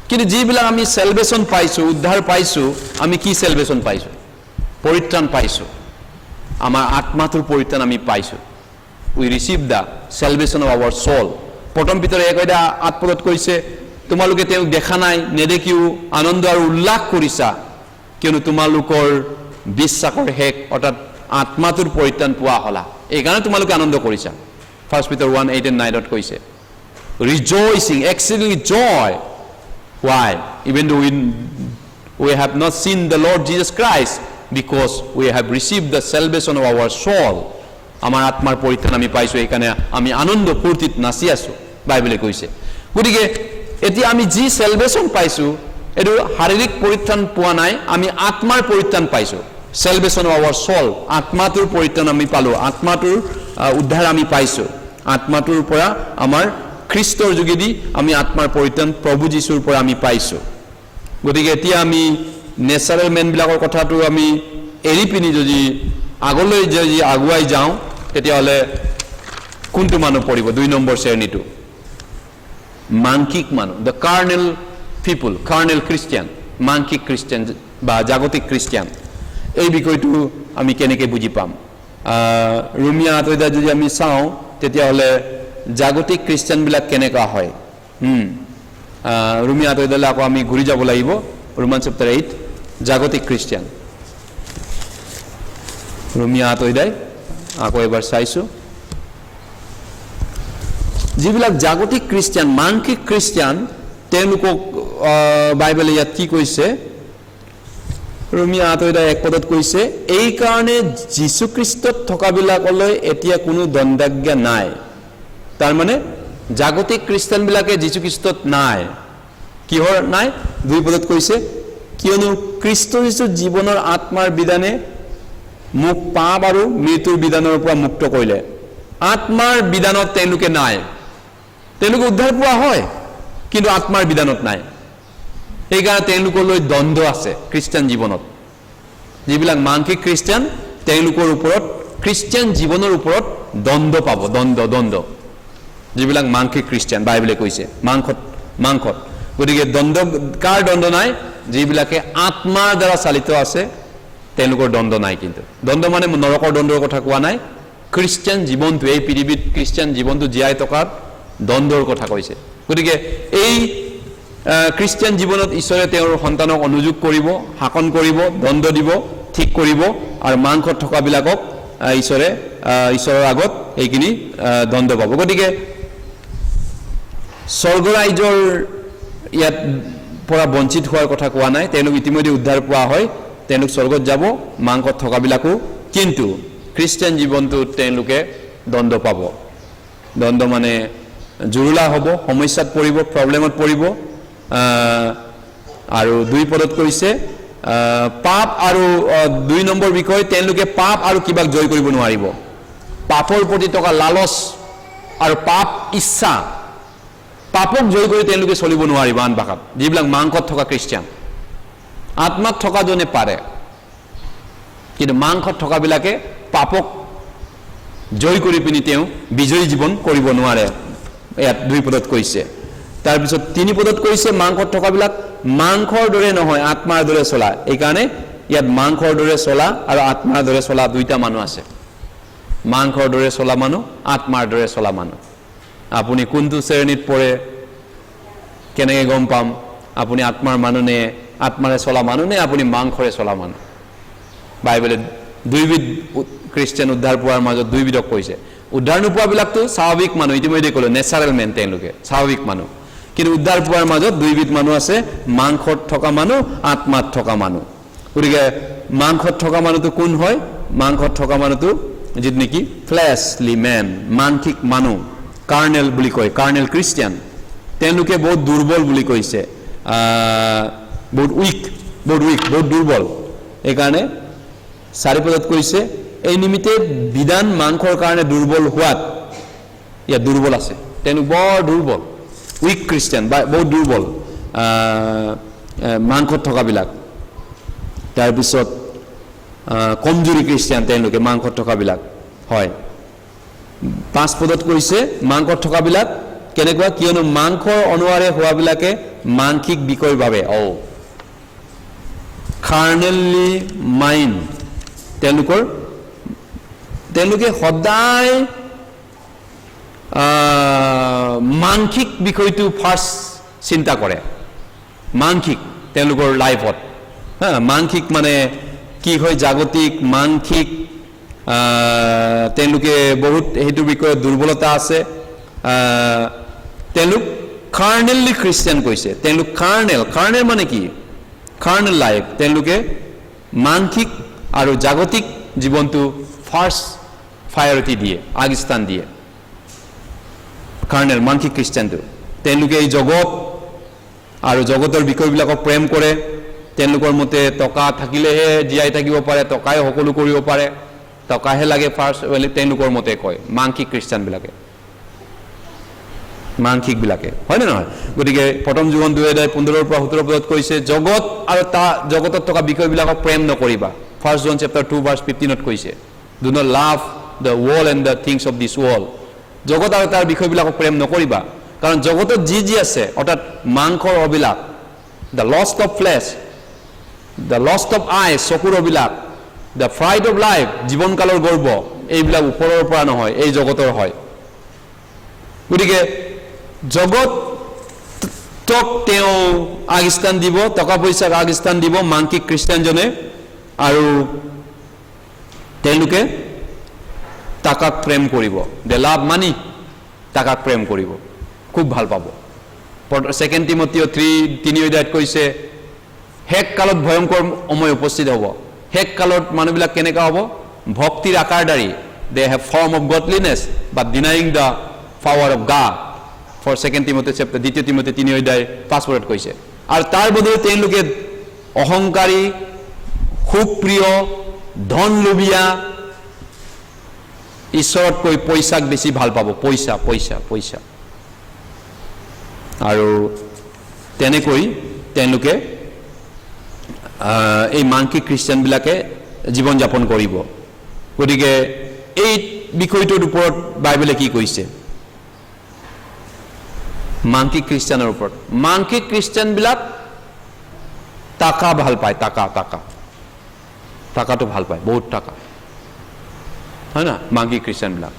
কিন্তু যিবিলাক আমি সেলভেশন পাইছো উদ্ধাৰ পাইছো আমি কি সেলভেশন পাইছো পৰিত্ৰাণ পাইছো আমাৰ আত্মাটোৰ পৰিত্ৰাণ আমি পাইছো we receive the salvation of our soul প্ৰথম পিতৰে 1:8 কৈছে তোমালোকে তেওঁক দেখা নাই নেদেখিও আনন্দ আৰু উল্লাস কৰিছা কিয়নো তোমালোকৰ বিশ্বাসৰ হেক অৰ্থাৎ আত্মাটোৰ পৰিত্ৰাণ পোৱা হলা এইকাৰণে তোমালোকে আনন্দ কৰিছা 1 Peter 1:8-9 কৈছে rejoicing exceeding joy why even though we have not seen the Lord Jesus Christ because we have received the salvation of our soul আমাৰ আত্মাৰ পৰিত্ৰাণ আমি পাইছো এইকাৰণে আমি আনন্দ ফূৰ্তিত নাচি আছো বাইবেলে কৈছে গতিকে এতিয়া আমি যি salvation পাইছো এটো শাৰীৰিক পৰিত্ৰাণ পোৱা নাই আমি আত্মাৰ পৰিত্ৰাণ পাইছো salvation of our soul আত্মাটোৰ পৰিত্ৰাণ আমি পালো আত্মাটোৰ উদ্ধাৰ আমি পাইছো আত্মাটোৰ পৰা আমাৰ খ্ৰীষ্টৰ যোগেদি আমি আত্মাৰ পৰিত্ৰাণ প্ৰভু যীশুৰ পৰা আমি পাইছো গতিকে এতিয়া আমি নেচাৰেল মেন বিলাকৰ কথাটো আমি এৰি পিনি যদি আগলৈ যদি আগুৱাই যাওঁ তেতিয়াহ'লে কোনটো মানুহ পৰিব 2 নম্বৰ শ্ৰেণীটো মাংকিক মানুহ the carnal people carnal Christian মাংকিক খ্ৰীষ্টিয়ান বা জাগতিক খ্ৰীষ্টিয়ান এই বিষয়টো আমি কেনেকৈ বুজি পাম ৰোমিয়া 8 যদি আমি চাওঁ তেতিয়াহ'লে জাগতিক খ্ৰীষ্টিয়ান বিলাক কেনেকা হয় ৰোমিয়া 8 আকৌ আমি ঘূৰি যাব লাগিব ৰোমান চেপ্টাৰ 8 জাগতিক খ্ৰীষ্টিয়ান ৰোমিয়া 8 আকৌ এবাৰ চাইছো যিবিলাক জাগতিক খ্ৰীষ্টিয়ান মাংকিক খ্ৰীষ্টিয়ান তেওঁলোকক বাইবেলে ইয়াত কি কৈছে ৰোমিয়া 8:1 কৈছে এই কাৰণে যীশু খ্ৰীষ্টত থকাবিলাকলৈ এতিয়া কোনো দণ্ডাজ্ঞা নাই তাৰ মানে জাগতিক খ্ৰীষ্টিয়ান বিলাকে যীশু খ্ৰীষ্টত নাই কিহৰ নাই 2 কৈছে কিয়নো খ্ৰীষ্ট যীশু জীৱনৰ আত্মাৰ বিধানে মুখ পাপ আৰু মৃত্যুৰ বিধানৰ পৰা মুক্ত কৰিলে আত্মাৰ বিধানত তেওঁলোকে নাই তেওঁলোকে উদ্ধাৰ পোৱা হয় কিন্তু আত্মাৰ বিধানত নাই এইকাৰণে তেওঁলোকলৈ দ্বন্দ্ব আছে খ্ৰীষ্টিয়ান জীৱনত যিবিলাক মাংকিক খ্ৰীষ্টিয়ান তেওঁলোকৰ ওপৰত খ্ৰীষ্টিয়ান জীৱনৰ ওপৰত দ্বন্দ্ব পাব দ্বন্দ্ব যিবিলাক মাংকিক খ্ৰীষ্টিয়ান বাইবেলে কৈছে মাংসত গতিকে কাৰ দ্বন্দ্ব নাই যিবিলাকে আত্মাৰ দ্বাৰা চালিত আছে তেওঁলোকৰ দ্বন্দ্ব নাই কিন্তু দ্বন্দ্ব মানে নৰকৰ দ্বন্দ্বৰ কথা কোৱা নাই খ্ৰীষ্টিয়ান জীৱনটো এই পৃথিৱীত খ্ৰীষ্টিয়ান জীৱনটো জীয়াই থকাৰ দ্বন্দ্বৰ কথা কৈছে গতিকে এই খ্ৰীষ্টিয়ান জীৱনত ঈশ্বৰে তেওঁৰ সন্তানক অনুযোগ কৰিব শাসন কৰিব দ্বন্দ্ব দিব ঠিক কৰিব আৰু মাংসত থকাবিলাকক ঈশ্বৰৰ আগত এইখিনি দ্বন্দ্ব পাব গতিকে স্বৰ্গৰাজ্যৰ ইয়াত পৰা বঞ্চিত হোৱাৰ কথা কোৱা নাই তেওঁলোক ইতিমধ্যে উদ্ধাৰ পোৱা হয় তেওঁলোক স্বৰ্গত যাব মাংসত থকাবিলাকো কিন্তু খ্ৰীষ্টিয়ান জীৱনটোত তেওঁলোকে দ্বন্দ্ব পাব দ্বন্দ্ব মানে জুৰুলা হ'ব সমস্যাত পৰিব প্ৰব্লেমত পৰিব আৰু 2 কৈছে পাপ আৰু 2 নম্বৰ বিষয় তেওঁলোকে পাপ আৰু কিবাক জয় কৰিব নোৱাৰিব পাপৰ প্ৰতি থকা লালচ আৰু পাপ ইচ্ছা পাপক জয় কৰি তেওঁলোকে চলিব নোৱাৰিব আন ভাষাত যিবিলাক মাংসত থকা খ্ৰীষ্টিয়ান আত্মাত থকা জনে পাৰে কিন্তু মাংসত থকাবিলাকে পাপক জয় কৰি পিনি তেওঁ বিজয়ী জীৱন কৰিব নোৱাৰে ইয়াত 2 পদত কৈছে তাৰপিছত 3 পদত কৈছে মাংসত থকাবিলাক মাংসৰ দৰে নহয় আত্মাৰ দৰে চলা এই কাৰণে ইয়াত মাংসৰ দৰে চলা আৰু আত্মাৰ দৰে চলা দুইটা মানুহ আছে মাংসৰ দৰে চলা মানুহ আত্মাৰ দৰে চলা মানুহ আপুনি কোনটো শ্ৰেণীত পৰে কেনেকৈ গম পাম আপুনি আত্মাৰ মানুহ নে আত্মাৰে চলা মানুহ নে আপুনি মাংসৰে চলা মানুহ বাইবেলে দুইবিধ খ্ৰীষ্টিয়ান উদ্ধাৰ পোৱাৰ মাজত দুইবিধক কৈছে উদ্ধাৰ নোপোৱাবিলাকতো স্বাভাৱিক মানুহ ইতিমধ্যে ক'লো নেচাৰেল মেন তেওঁলোকে স্বাভাৱিক মানুহ কিন্তু উদ্ধাৰ পোৱাৰ মাজত দুইবিধ মানুহ আছে মাংসত থকা মানুহ আত্মাত থকা মানুহ গতিকে মাংসত থকা মানুহটো কোন হয় মাংসত থকা মানুহটো যিটো নেকি ফ্লেশলি মেন মানসিক মানুহ কাৰ্নেল বুলি কয় কাৰ্নেল খ্ৰীষ্টিয়ান তেওঁলোকে বহুত দুৰ্বল বুলি কৈছে বহুত উইক বহুত দুৰ্বল এইকাৰণে 4 পদত কৈছে এই নিমিত্তে বিধান মাংসৰ কাৰণে দুৰ্বল হোৱাত ইয়াত দুৰ্বল আছে তেওঁলোক বৰ দুৰ্বল উইক খ্ৰীষ্টিয়ান বা বহুত দুৰ্বল মাংসত থকাবিলাক তাৰপিছত কমজুৰি খ্ৰীষ্টিয়ান তেওঁলোকে মাংসত থকাবিলাক হয় 5 পদত কৈছে মাংসত থকাবিলাক কেনেকুৱা কিয়নো মাংসৰ অনুসাৰে হোৱাবিলাকে মানসিক বিষয়ৰ বাবে কাৰ্নেলি মাইণ্ড তেওঁলোকে সদায় মানসিক বিষয়টো ফাৰ্ষ্ট চিন্তা কৰে মানসিক তেওঁলোকৰ লাইফত মানসিক মানে কি হয় জাগতিক মানসিক তেওঁলোকে বহুত সেইটো বিষয়ে দুৰ্বলতা আছে তেওঁলোক কাৰ্নেলি খ্ৰীষ্টিয়ান কৈছে তেওঁলোক কাৰ্নেল মানে কি কাৰ্নেল লাইফ তেওঁলোকে মানসিক আৰু জাগতিক জীৱনটো ফাৰ্ষ্ট প্ৰায়ৰিটি দিয়ে আগস্থান দিয়ে কাৰ্নেল মানসিক খ্ৰীষ্টিয়ানটো তেওঁলোকে এই জগত আৰু জগতৰ বিষয়বিলাকক প্ৰেম কৰে তেওঁলোকৰ মতে টকা থাকিলেহে জীয়াই থাকিব পাৰে টকাই সকলো কৰিব পাৰে টকাহে লাগে ফাৰ্ষ্ট তেওঁলোকৰ মতে কয় মানসিক খ্ৰীষ্টিয়ানবিলাকে মানসিকবিলাকে হয় নে নহয় গতিকে প্ৰথম যোহন 2:15 পৰা 17 পদত কৈছে জগত আৰু জগতত থকা বিষয়বিলাকক প্ৰেম নকৰিবা ফাৰ্ষ্ট জন চেপ্টাৰ 2 ভাৰ্ছ 15ত কৈছে do not love the world and the things of this world জগত আৰু তাৰ বিষয়বিলাকক প্ৰেম নকৰিবা কাৰণ জগতত যি আছে অৰ্থাৎ মাংসৰ অভিলাষ the lust of flesh the lust of eye চকুৰ অভিলাষ দ্য ফ্ৰাইড অফ লাইফ জীৱনকালৰ গৰ্ব এইবিলাক ওপৰৰ পৰা নহয় এই জগতৰ হয় গতিকে জগতক তেওঁ আগস্থান দিব টকা পইচাক আগস্থান দিব মানসিক খ্ৰীষ্টিয়ানজনে আৰু তেওঁলোকে টাকাক প্ৰেম কৰিব দে লাভ মানি টাকাক প্ৰেম কৰিব খুব ভাল পাব 2 টিমথিয় 3:3 কৈছে শেষ কালত ভয়ংকৰ সময় উপস্থিত হ'ব শেষ কালত মানুহবিলাক কেনেকুৱা হ'ব ভক্তিৰ আকাৰদাৰী they have form of godliness but denying the power of God for 2 Timothy chapter 2 Timothy 3:5 পদত কৈছে আৰু তাৰ বদলে তেওঁলোকে অহংকাৰী সুপ্ৰিয় ধন লোভীয়া ঈশ্বৰতকৈ পইচাক বেছি ভাল পাব পইচা পইচা পইচা আৰু তেনেকৈ তেওঁলোকে এই মানসিক খ্ৰীষ্টিয়ানবিলাকে জীৱন যাপন কৰিব গতিকে এই বিষয়টোৰ ওপৰত বাইবেলে কি কৈছে মানসিক খ্ৰীষ্টিয়ানৰ ওপৰত মানসিক খ্ৰীষ্টিয়ানবিলাক টাকা ভাল পায় টাকাটো ভাল পায় বহুত টাকা হয় না মানসিক খ্ৰীষ্টিয়ানবিলাক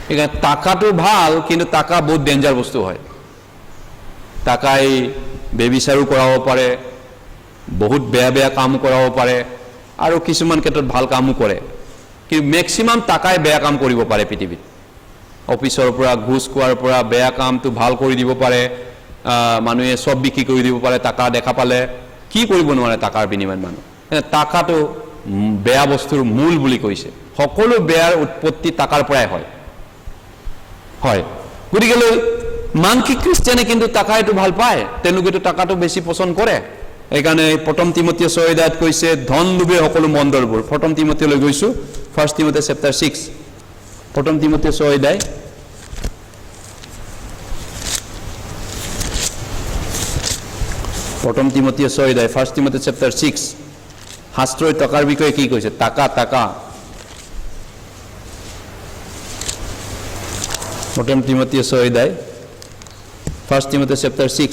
সেইকাৰণে টাকাটো ভাল কিন্তু টাকা বহুত ডেঞ্জাৰ বস্তু হয় টাকাই বেবিচাৰো কৰাব পাৰে বহুত বেয়া কাম কৰাব পাৰে আৰু কিছুমান ক্ষেত্ৰত ভাল কামো কৰে কিন্তু মেক্সিমাম টাকাই বেয়া কাম কৰিব পাৰে পৃথিৱীত অফিচৰ পৰা ঘুষ খোৱাৰ পৰা বেয়া কামটো ভাল কৰি দিব পাৰে মানুহে সব বিক্ৰী কৰি দিব পাৰে টাকা দেখা পালে কি কৰিব নোৱাৰে টাকাৰ বিনিময়ত মানুহ টাকাটো বেয়া বস্তুৰ মূল বুলি কৈছে সকলো বেয়াৰ উৎপত্তি টাকাৰ পৰাই হয় গতিকে মানসিক খ্ৰীষ্টিয়ানে কিন্তু টাকাটো ভাল পায় তেওঁলোকেতো টাকাটো বেছি পছন্দ কৰে এইকাৰণে প্ৰথম তিমথিয় 6 অধ্যায়ত কৈছে ধন লোভে সকলো মন্দৰবোৰ। প্ৰথম তিমথিয়লৈ গৈছোঁ, 1 Timothy chapter 6, প্ৰথম তিমথিয় 6 অধ্যায়। প্ৰথম তিমথিয় 6 অধ্যায় 1 Timothy chapter 6। শাস্ত্ৰই টকাৰ বিষয়ে কি কৈছে? টাকা টাকা। প্ৰথম তিমথিয় 6 অধ্যায় 1 Timothy chapter 6,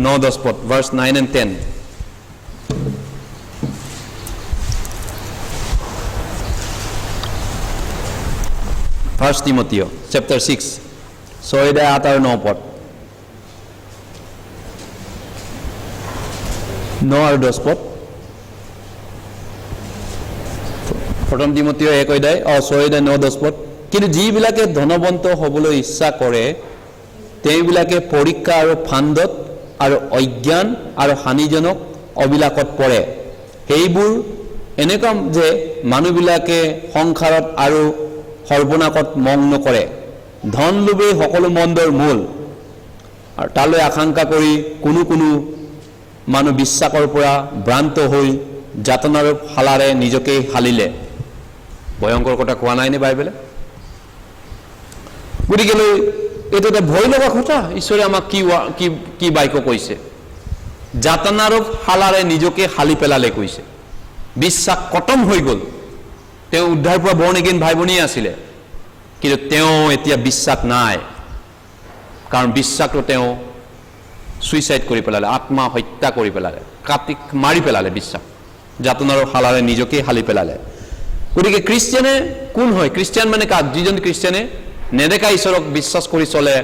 9-10 পদ, verse 9 and 10। First Timothy chapter 6, 6 অধ্যায় 8 আৰু 9 পদ, 9 আৰু 10 পদ। প্ৰথম তিমথিয় 1 অধ্যায় 6 অধ্যায় 9-10 পদ। কিন্তু যিবিলাকে ধনৱন্ত হ'বলৈ ইচ্ছা কৰে তেওঁবিলাকে পৰীক্ষা আৰু ফান্দত আৰু অজ্ঞান আৰু হানিজনক অবিলাকত পৰে। সেইবোৰ এনেকুৱা যে মানুহবিলাকে সংসাৰত আৰু সৰ্বনাশত মগ্ন কৰে। ধন লোভেই সকলো মন্দৰ মূল, আৰু তালৈ আকাংক্ষা কৰি কোনো কোনো মানুহ বিশ্বাসৰ পৰা ভ্ৰান্ত হৈ যাতনাৰ শালাৰে নিজকে হালিলে। ভয়ংকৰ কথা কোৱা নাইনে বাইবেলে? গতিকেলৈ এইটো এটা ভয় লগা কথা। ঈশ্বৰে আমাক কি বাক্য কৈছে? যাতনাৰ শালাৰে নিজকে হালি পেলালে কৈছে। বিশ্বাস খতম হৈ গ'ল। তেওঁ উদ্ধাৰ পৰা বৰ্ণ এগেইন ভাই ভনীয়ে আছিলে, কিন্তু তেওঁ এতিয়া বিশ্বাস নাই, কাৰণ বিশ্বাসটো তেওঁ ছুইচাইড কৰি পেলালে, আত্মা হত্যা কৰি পেলালে, কাটি মাৰি পেলালে। বিশ্বাস যাতনাৰ শালাৰে নিজকে হালি পেলালে। গতিকে খ্ৰীষ্টিয়ানে কোন হয়? খ্ৰীষ্টিয়ান মানে কাক? যিজন খ্ৰীষ্টিয়ানে নেদেখা ঈশ্বৰক বিশ্বাস কৰি চলে,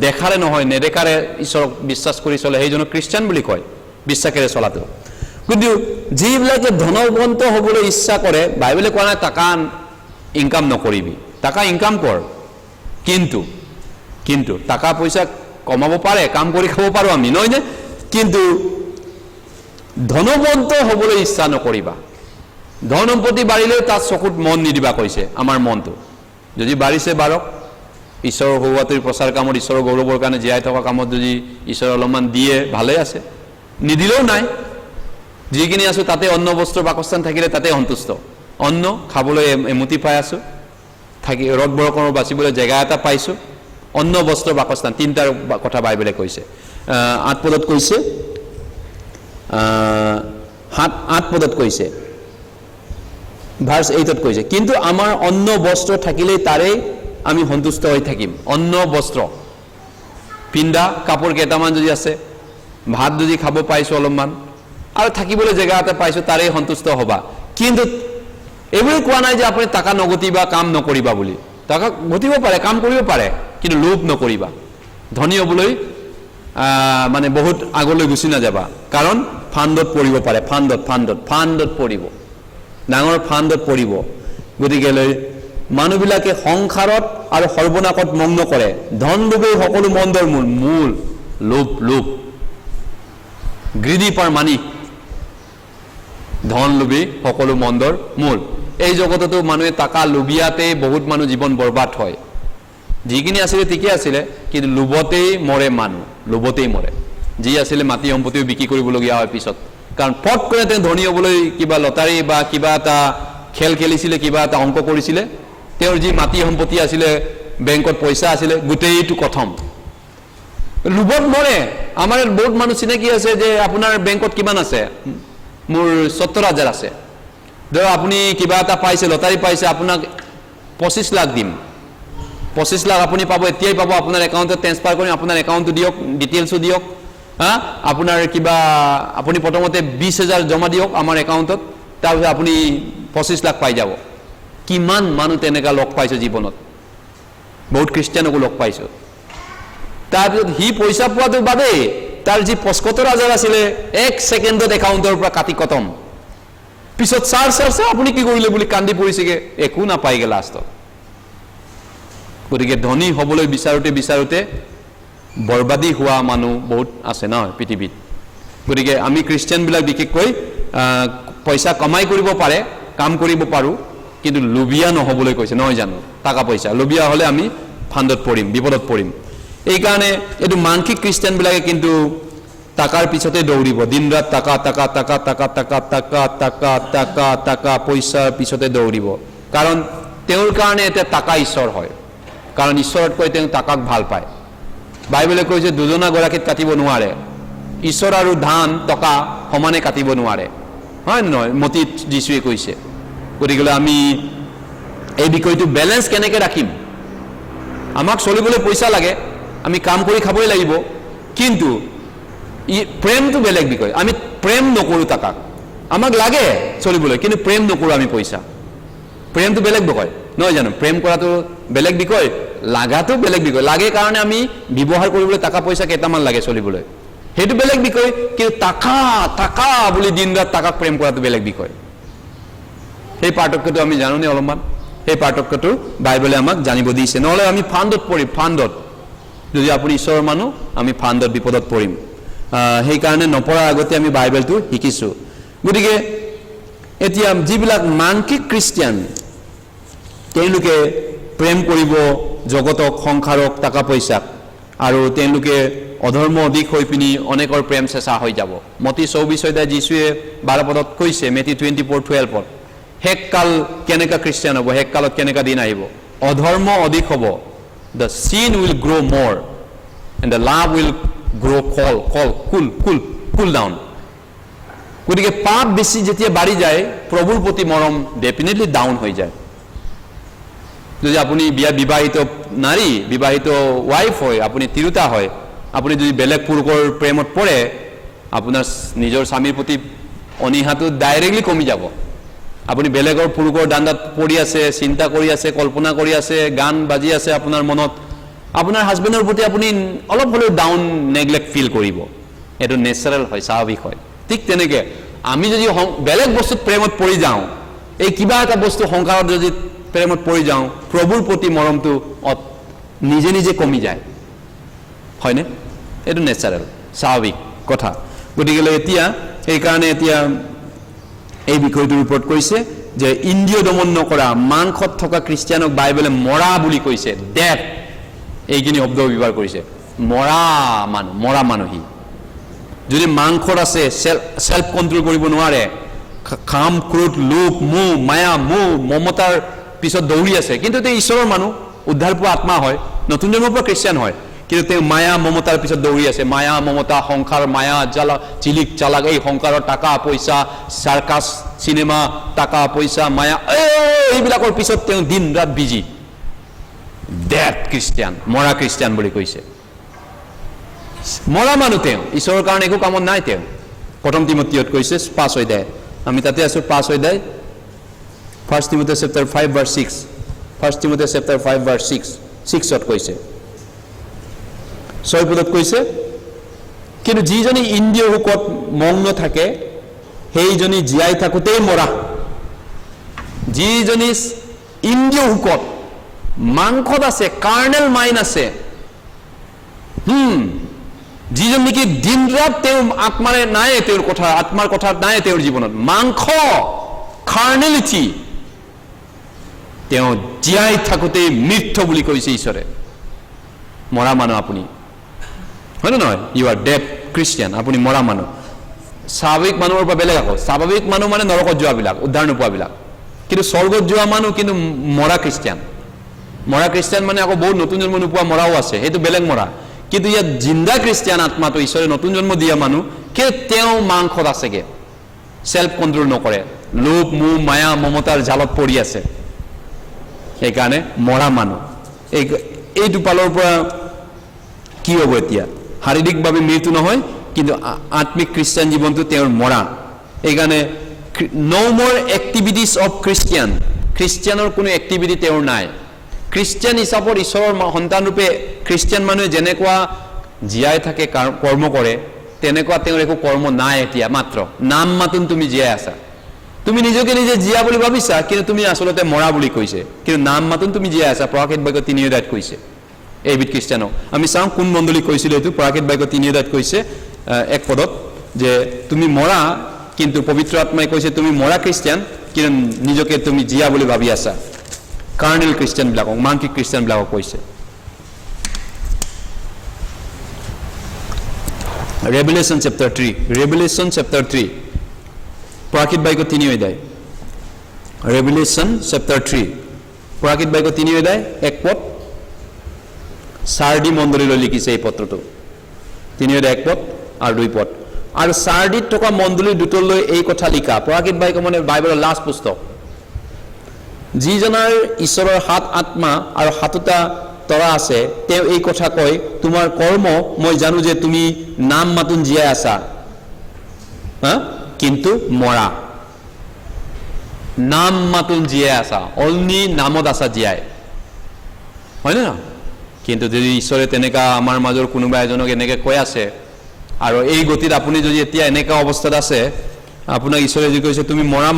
দেখাৰে নহয় নেদেখাৰে ঈশ্বৰক বিশ্বাস কৰি চলে, সেইজনক খ্ৰীষ্টিয়ান বুলি কয়, বিশ্বাসেৰে চলাটো। কিন্তু যিবিলাকে ধনৱন্ত হ'বলৈ ইচ্ছা কৰে, বাইবেলে কোৱা নাই টাকা ইনকাম নকৰিবি, টাকা ইনকাম কৰ, কিন্তু টাকা পইচা কমাব পাৰে, কাম কৰি খাব পাৰোঁ আমি, নহয় নে? কিন্তু ধনৱন্ত হ'বলৈ ইচ্ছা নকৰিবা। ধন সম্পত্তি বাঢ়িলেও তাত চকুত মন নিদিবা কৈছে। আমাৰ মনটো যদি বাঢ়িছে বাঢ়ক, ঈশ্বৰৰ সৌৱাতিৰ প্ৰচাৰ কামত, ঈশ্বৰৰ গৌৰৱৰ কাৰণে জীয়াই থকা কামত যদি ঈশ্বৰে অলপমান দিয়ে ভালেই আছে, নিদিলেও নাই। যিখিনি আছোঁ তাতে অন্ন বস্ত্ৰ বাসস্থান থাকিলে তাতে সন্তুষ্ট। অন্ন খাবলৈ এমুঠি পাই আছোঁ, থাকি ৰদ বৰষুণৰ বাচিবলৈ জেগা এটা পাইছোঁ, অন্ন বস্ত্ৰ বাসস্থান, তিনিটাৰ কথা বাইবেলে কৈছে। 8 পদত কৈছে, 8 পদত কৈছে, ভাৰ্চ 8ত কৈছে, কিন্তু আমাৰ অন্ন বস্ত্ৰ থাকিলেই তাৰেই আমি সন্তুষ্ট হৈ থাকিম। অন্ন বস্ত্ৰ, পিন্ধা কাপোৰ কেইটামান যদি আছে, ভাত যদি খাব পাইছোঁ অলপমান, আৰু থাকিবলৈ জেগা এটা পাইছোঁ, তাৰেই সন্তুষ্ট হ'বা। কিন্তু এইবোৰে কোৱা নাই যে আপুনি টাকা নঘটিবা, কাম নকৰিবা বুলি। টাকা ঘটিব পাৰে, কাম কৰিব পাৰে, কিন্তু লোভ নকৰিবা। ধনী হ'বলৈ মানে বহুত আগলৈ গুচি নাযাবা, কাৰণ ফান্দত পৰিব পাৰে, ফান্দত পৰিব, ডাঙৰ ফান্দত পৰিব। গতিকেলৈ মানুহবিলাকে সংসাৰত আৰু সৰ্বনাশত মগ্ন কৰে। ধন লোভেই সকলো মন্দৰ মূল। লোভ, গ্ৰিডি পাৰ মানি। ধন লোভেই সকলো মন্দৰ মূল। এই জগততো মানুহে টাকা লোভিয়াতেই বহুত মানুহ জীৱন বৰবাদ হয়। যিখিনি আছিলে ঠিকে আছিলে, কিন্তু লোভতেই মৰে মানুহ, লোভতেই মৰে। যি আছিলে মাটি সম্পত্তিও বিক্ৰী কৰিবলগীয়া হয় পিছত, কাৰণ পট কৰে তেওঁ ধনী হ'বলৈ কিবা লটাৰী বা কিবা এটা খেল খেলিছিলে, কিবা এটা অংক কৰিছিলে, তেওঁৰ যি মাটি সম্পত্তি আছিলে, বেংকত পইচা আছিলে, গোটেইটো খতম। লোভত মৰে। আমাৰ বহুত মানুহ চিনাকি আছে যে আপোনাৰ বেংকত কিমান আছে? মোৰ 70,000 আছে। ধৰক আপুনি কিবা এটা পাইছে, লটাৰী পাইছে, আপোনাক 25 লাখ দিম, 25 লাখ আপুনি পাব, এতিয়াই পাব, আপোনাৰ একাউণ্টত ট্ৰেন্সফাৰ কৰিম, আপোনাৰ একাউণ্টটো দিয়ক, ডিটেইলছো দিয়ক, আপোনাৰ কিবা আপুনি প্ৰথমতে 20,000 জমা দিয়ক আমাৰ একাউণ্টত, তাৰপিছত আপুনি 25 লাখ পাই যাব। কিমান মানুহ তেনেকুৱা লগ পাইছোঁ জীৱনত, বহুত খ্ৰীষ্টিয়ানকো লগ পাইছোঁ। তাৰপিছত সি পইচা পোৱাটো বাদেই, তাৰ যি 75,000 আছিলে 1 ছেকেণ্ডত একাউণ্টৰ পৰা কাটি খতম। পিছত ছাৰ আপুনি কি কৰিলে বুলি কান্দি পৰিছেগৈ, একো নাপায়গৈ লাষ্টত। গতিকে ধনী হ'বলৈ বিচাৰোঁতে বৰবাদী হোৱা মানুহ বহুত আছে ন পৃথিৱীত। গতিকে আমি খ্ৰীষ্টিয়ানবিলাক বিশেষকৈ পইচা কমাই কৰিব পাৰে, কাম কৰিব পাৰোঁ, কিন্তু লোভীয়া নহ'বলৈ কৈছে, নহয় জানো? টাকা পইচা লোভীয়া হ'লে আমি ফান্দত পৰিম, বিপদত পৰিম। এইকাৰণে এইটো মানসিক খ্ৰীষ্টিয়ানবিলাকে কিন্তু টাকাৰ পিছতে দৌৰিব দিন ৰাত টাকা টাকা টাকা টাকা টাকা টাকা টাকা টাকা টাকা পইচাৰ পিছতে দৌৰিব কাৰণ তেওঁৰ কাৰণে এটা টাকা ঈশ্বৰ হয় কাৰণ ঈশ্বৰতকৈ তেওঁ টাকাক ভাল পায় বাইবেলে কৈছে দুজনা গৰাকীত কাটিব নোৱাৰে ঈশ্বৰ আৰু ধান টকা সমানে কাটিব নোৱাৰে হয় নহয় মতিত যিশুৱে কৈছে গতিকে আমি এই বিষয়টো বেলেন্স কেনেকৈ ৰাখিম আমাক চলিবলৈ পইচা লাগে আমি কাম কৰি খাবই লাগিব কিন্তু প্ৰেমটো বেলেগ বিষয় আমি প্ৰেম নকৰোঁ টাকাক আমাক লাগে চলিবলৈ কিন্তু প্ৰেম নকৰোঁ আমি পইচা প্ৰেমটো বেলেগ বিষয় নহয় জানো প্ৰেম কৰাটো বেলেগ বিষয় লাগাটো বেলেগ বিষয় লাগে কাৰণে আমি ব্যৱহাৰ কৰিবলৈ টাকা পইচা কেইটামান লাগে চলিবলৈ সেইটো বেলেগ বিষয় কিন্তু টাকা টাকা বুলি দিন ৰাত টাকাক প্ৰেম কৰাটো বেলেগ বিষয় সেই পাৰ্থক্যটো আমি জানোনে অলপমান সেই পাৰ্থক্যটো বাইবেলে আমাক জানিব দিছে নহ'লে আমি ফান্দত পৰিম ফান্দত যদি আপুনি ঈশ্বৰৰ মানুহ আমি ফান্দত বিপদত পৰিম সেইকাৰণে নপৰাৰ আগতে আমি বাইবেলটো শিকিছোঁ গতিকে এতিয়া যিবিলাক মানসিক খ্ৰীষ্টিয়ান তেওঁলোকে প্ৰেম কৰিব জগতক সংসাৰক টকা পইচাক আৰু তেওঁলোকে অধৰ্ম অধিক হৈ পিনি অনেকৰ প্ৰেম চেঁচা হৈ যাব মতি 24 যিশুৱে 12 পদত কৈছে মেথি 24:12 শেষকাল কেনেকা খ্ৰীষ্টিয়ান হ'ব শেষকালত কেনেকা দিন আহিব অধৰ্ম অধিক হ'ব the sin will grow more and the love will grow cool down গতিকে পাপ বেছি যেতিয়া বাঢ়ি যায় প্ৰভুৰ প্ৰতি মৰম ডেফিনেটলি ডাউন হৈ যায় যদি আপুনি বিবাহিত নাৰী বিবাহিত ৱাইফ হয় আপুনি তিৰোতা হয় আপুনি যদি বেলেগ পুৰুষৰ প্ৰেমত পৰে আপোনাৰ নিজৰ স্বামীৰ প্ৰতি অনিহাটো ডাইৰেক্টলি কমি যাব আপুনি বেলেগৰ পুৰুষৰ দাণ্ডাত পৰি আছে চিন্তা কৰি আছে কল্পনা কৰি আছে গান বাজি আছে আপোনাৰ মনত আপোনাৰ হাজবেণ্ডৰ প্ৰতি আপুনি অলপ হ'লেও ডাউন নেগলেক্ট ফিল কৰিব এইটো নেচাৰেল হয় স্বাভাৱিক হয় ঠিক তেনেকৈ আমি যদি বেলেগ বস্তুত প্ৰেমত পৰি যাওঁ এই কিবা এটা বস্তু সংসাৰত যদি প্ৰেমত পৰি যাওঁ প্ৰভুৰ প্ৰতি মৰমটো নিজে নিজে কমি যায় হয়নে এইটো নেচাৰেল স্বাভাৱিক কথা গতিকে এতিয়া সেইকাৰণে এতিয়া এই বিষয়টোৰ ওপৰত কৈছে যে ইন্দ্ৰিয় দমন নকৰা মাংসত থকা খ্ৰীষ্টিয়ানক বাইবেলে মৰা বুলি কৈছে ডেথ এইখিনি শব্দ ব্যৱহাৰ কৰিছে মৰা মানুহী যদি মাংসত আছে সেলফ কন্ট্ৰোল কৰিব নোৱাৰে কাম ক্ৰোধ লোভ মোহ মায়া মোহ মমতাৰ পিছত দৌৰি আছে কিন্তু তেওঁ ঈশ্বৰৰ মানুহ উদ্ধাৰ পোৱা আত্মা হয় নতুন জন্মৰ পৰা খ্ৰীষ্টিয়ান হয় কিন্তু তেওঁ মায়া মমতাৰ পিছত দৌৰি আছে মায়া মমতা সংসাৰ মায়া জালা চিলিক চালাক এই সংসাৰৰ টাকা পইচা চাৰ্কাছ চিনেমা টাকা পইচা মায়া এইবিলাকৰ পিছত তেওঁ দিন ৰাত বিজি ডেড খ্ৰীষ্টিয়ান মৰা খ্ৰীষ্টিয়ান বুলি কৈছে মৰা মানুহ তেওঁ ঈশ্বৰৰ কাৰণে একো কামত নাই তেওঁ প্ৰথম তিমথিয়ত কৈছে 5 অধ্যায় আমি তাতে আছো 5 অধ্যায় 1 Timothy chapter 5 verse 6 1 Timothy chapter 5 verse 6ত কৈছে 6 পদত কৈছে কিন্তু যিজনী ইন্দ্ৰিয় সুখত মগ্ন থাকে সেইজনী জীয়াই থাকোতেই মৰা যিজনী ইন্দ্ৰিয় সুখত মাংসত আছে কাৰ্নেল মাইণ্ড আছে যিজন নেকি দিন ৰাত তেওঁ আত্মাৰে নাই তেওঁৰ কথা আত্মাৰ কথা নাই তেওঁৰ জীৱনত মাংস কাৰ্নেলিটি তেওঁ জীয়াই থাকোতেই মৃত্যু বুলি কৈছে ঈশ্বৰে মৰা মানুহ আপুনি হয় নহয় ইউ আৰ ডেড খ্ৰীষ্টিয়ান আপুনি মৰা মানুহ স্বাভাৱিক মানুহৰ পৰা বেলেগ আকৌ স্বাভাৱিক মানুহ মানে নৰকত যোৱাবিলাক উদ্ধাৰ নোপোৱাবিলাক কিন্তু স্বৰ্গত যোৱা মানুহ কিন্তু মৰা খ্ৰীষ্টিয়ান মানে আকৌ বহুত নতুন জন্ম নোপোৱা মৰাও আছে সেইটো বেলেগ মৰা কিন্তু ইয়াত জিন্দা খ্ৰীষ্টিয়ান আত্মাটো ঈশ্বৰে নতুন জন্ম দিয়া মানুহ কিন্তু তেওঁ মাংসত আছেগে সেলফ কন্ট্ৰোল নকৰে লোভ মোহ মায়া মমতাৰ জালত পৰি আছে সেইকাৰণে মৰা মানুহ এইটো পালৰ পৰা কি হ'ব এতিয়া শাৰীৰিকভাৱে মৃত্যু নহয় কিন্তু আত্মিক খ্ৰীষ্টিয়ান জীৱনটো তেওঁৰ মৰা এইকাৰণে নো মোৰ এক্টিভিটিজ অফ খ্ৰীষ্টিয়ানৰ কোনো এক্টিভিটি তেওঁৰ নাই খ্ৰীষ্টিয়ান হিচাপত ঈশ্বৰৰ সন্তান ৰূপে খ্ৰীষ্টিয়ান মানুহে যেনেকুৱা জীয়াই থাকে কৰ্ম কৰে তেনেকুৱা তেওঁৰ একো কৰ্ম নাই এতিয়া মাত্ৰ নাম মাতুন তুমি জীয়াই আছা তুমি নিজকে নিজে জীয়া বুলি ভাবিছা কিন্তু তুমি আসলতে মৰা বুলি কৈছে কিন্তু নাম মাতুন তুমি জীয়াই আছা প্ৰকাশিত বাক্য 3 অধ্যায়ত কৈছে এইবিধ খ্ৰীষ্টিয়ানক আমি চাওঁ কোন মণ্ডলী কৈছিল এইটো প্ৰকাশিত বাক্য 3 অধ্যায়ত কৈছে এক পদত যে তুমি মৰা কিন্তু পবিত্ৰ আত্মাই কৈছে তুমি মৰা খ্ৰীষ্টিয়ান কিন্তু নিজকে তুমি জীয়া বুলি ভাবি আছা কাৰ্নেল খ্ৰীষ্টিয়ানবিলাকক মানসিক খ্ৰীষ্টিয়ানবিলাকক কৈছে Revelation chapter 3. Revelation chapter 3. Prakit Baiko 3 অধ্যায়. Revelation chapter 3. Prakit Baiko 3 অধ্যায় 1 পদ. সার্ডি মণ্ডলীলৈ লিখিছে এই পত্ৰটো. 3 অধ্যায় 1 পদ আৰু 2 পদ. আৰু সাৰ্ডিত থকা মণ্ডলী দুটলৈ এই কথা লিখা. Prakit Baiko মানে বাইবেলৰ লাষ্ট পুস্তক. যিজনৰ ঈশ্বৰৰ হাত আত্মা আৰু হাতটা তৰা আছে তেওঁ এই কথা কয় তোমাৰ কৰ্ম মই জানো যে তুমি নাম মাতুন জীয়াই আছা কিন্তু মৰা নাম মাতুন জীয়াই আছা অনলি নামত আছা জীয়াই হয় না কিন্তু যদি ঈশ্বৰে তেনেকা আমাৰ মাজৰ কোনোবা এজনক এনেকে কৈ আছে আৰু এই গতিত আপুনি যদি এতিয়া এনেকা অৱস্থাত আছে আপোনাক ঈশ্বৰে যি কৈছে তুমি মৰা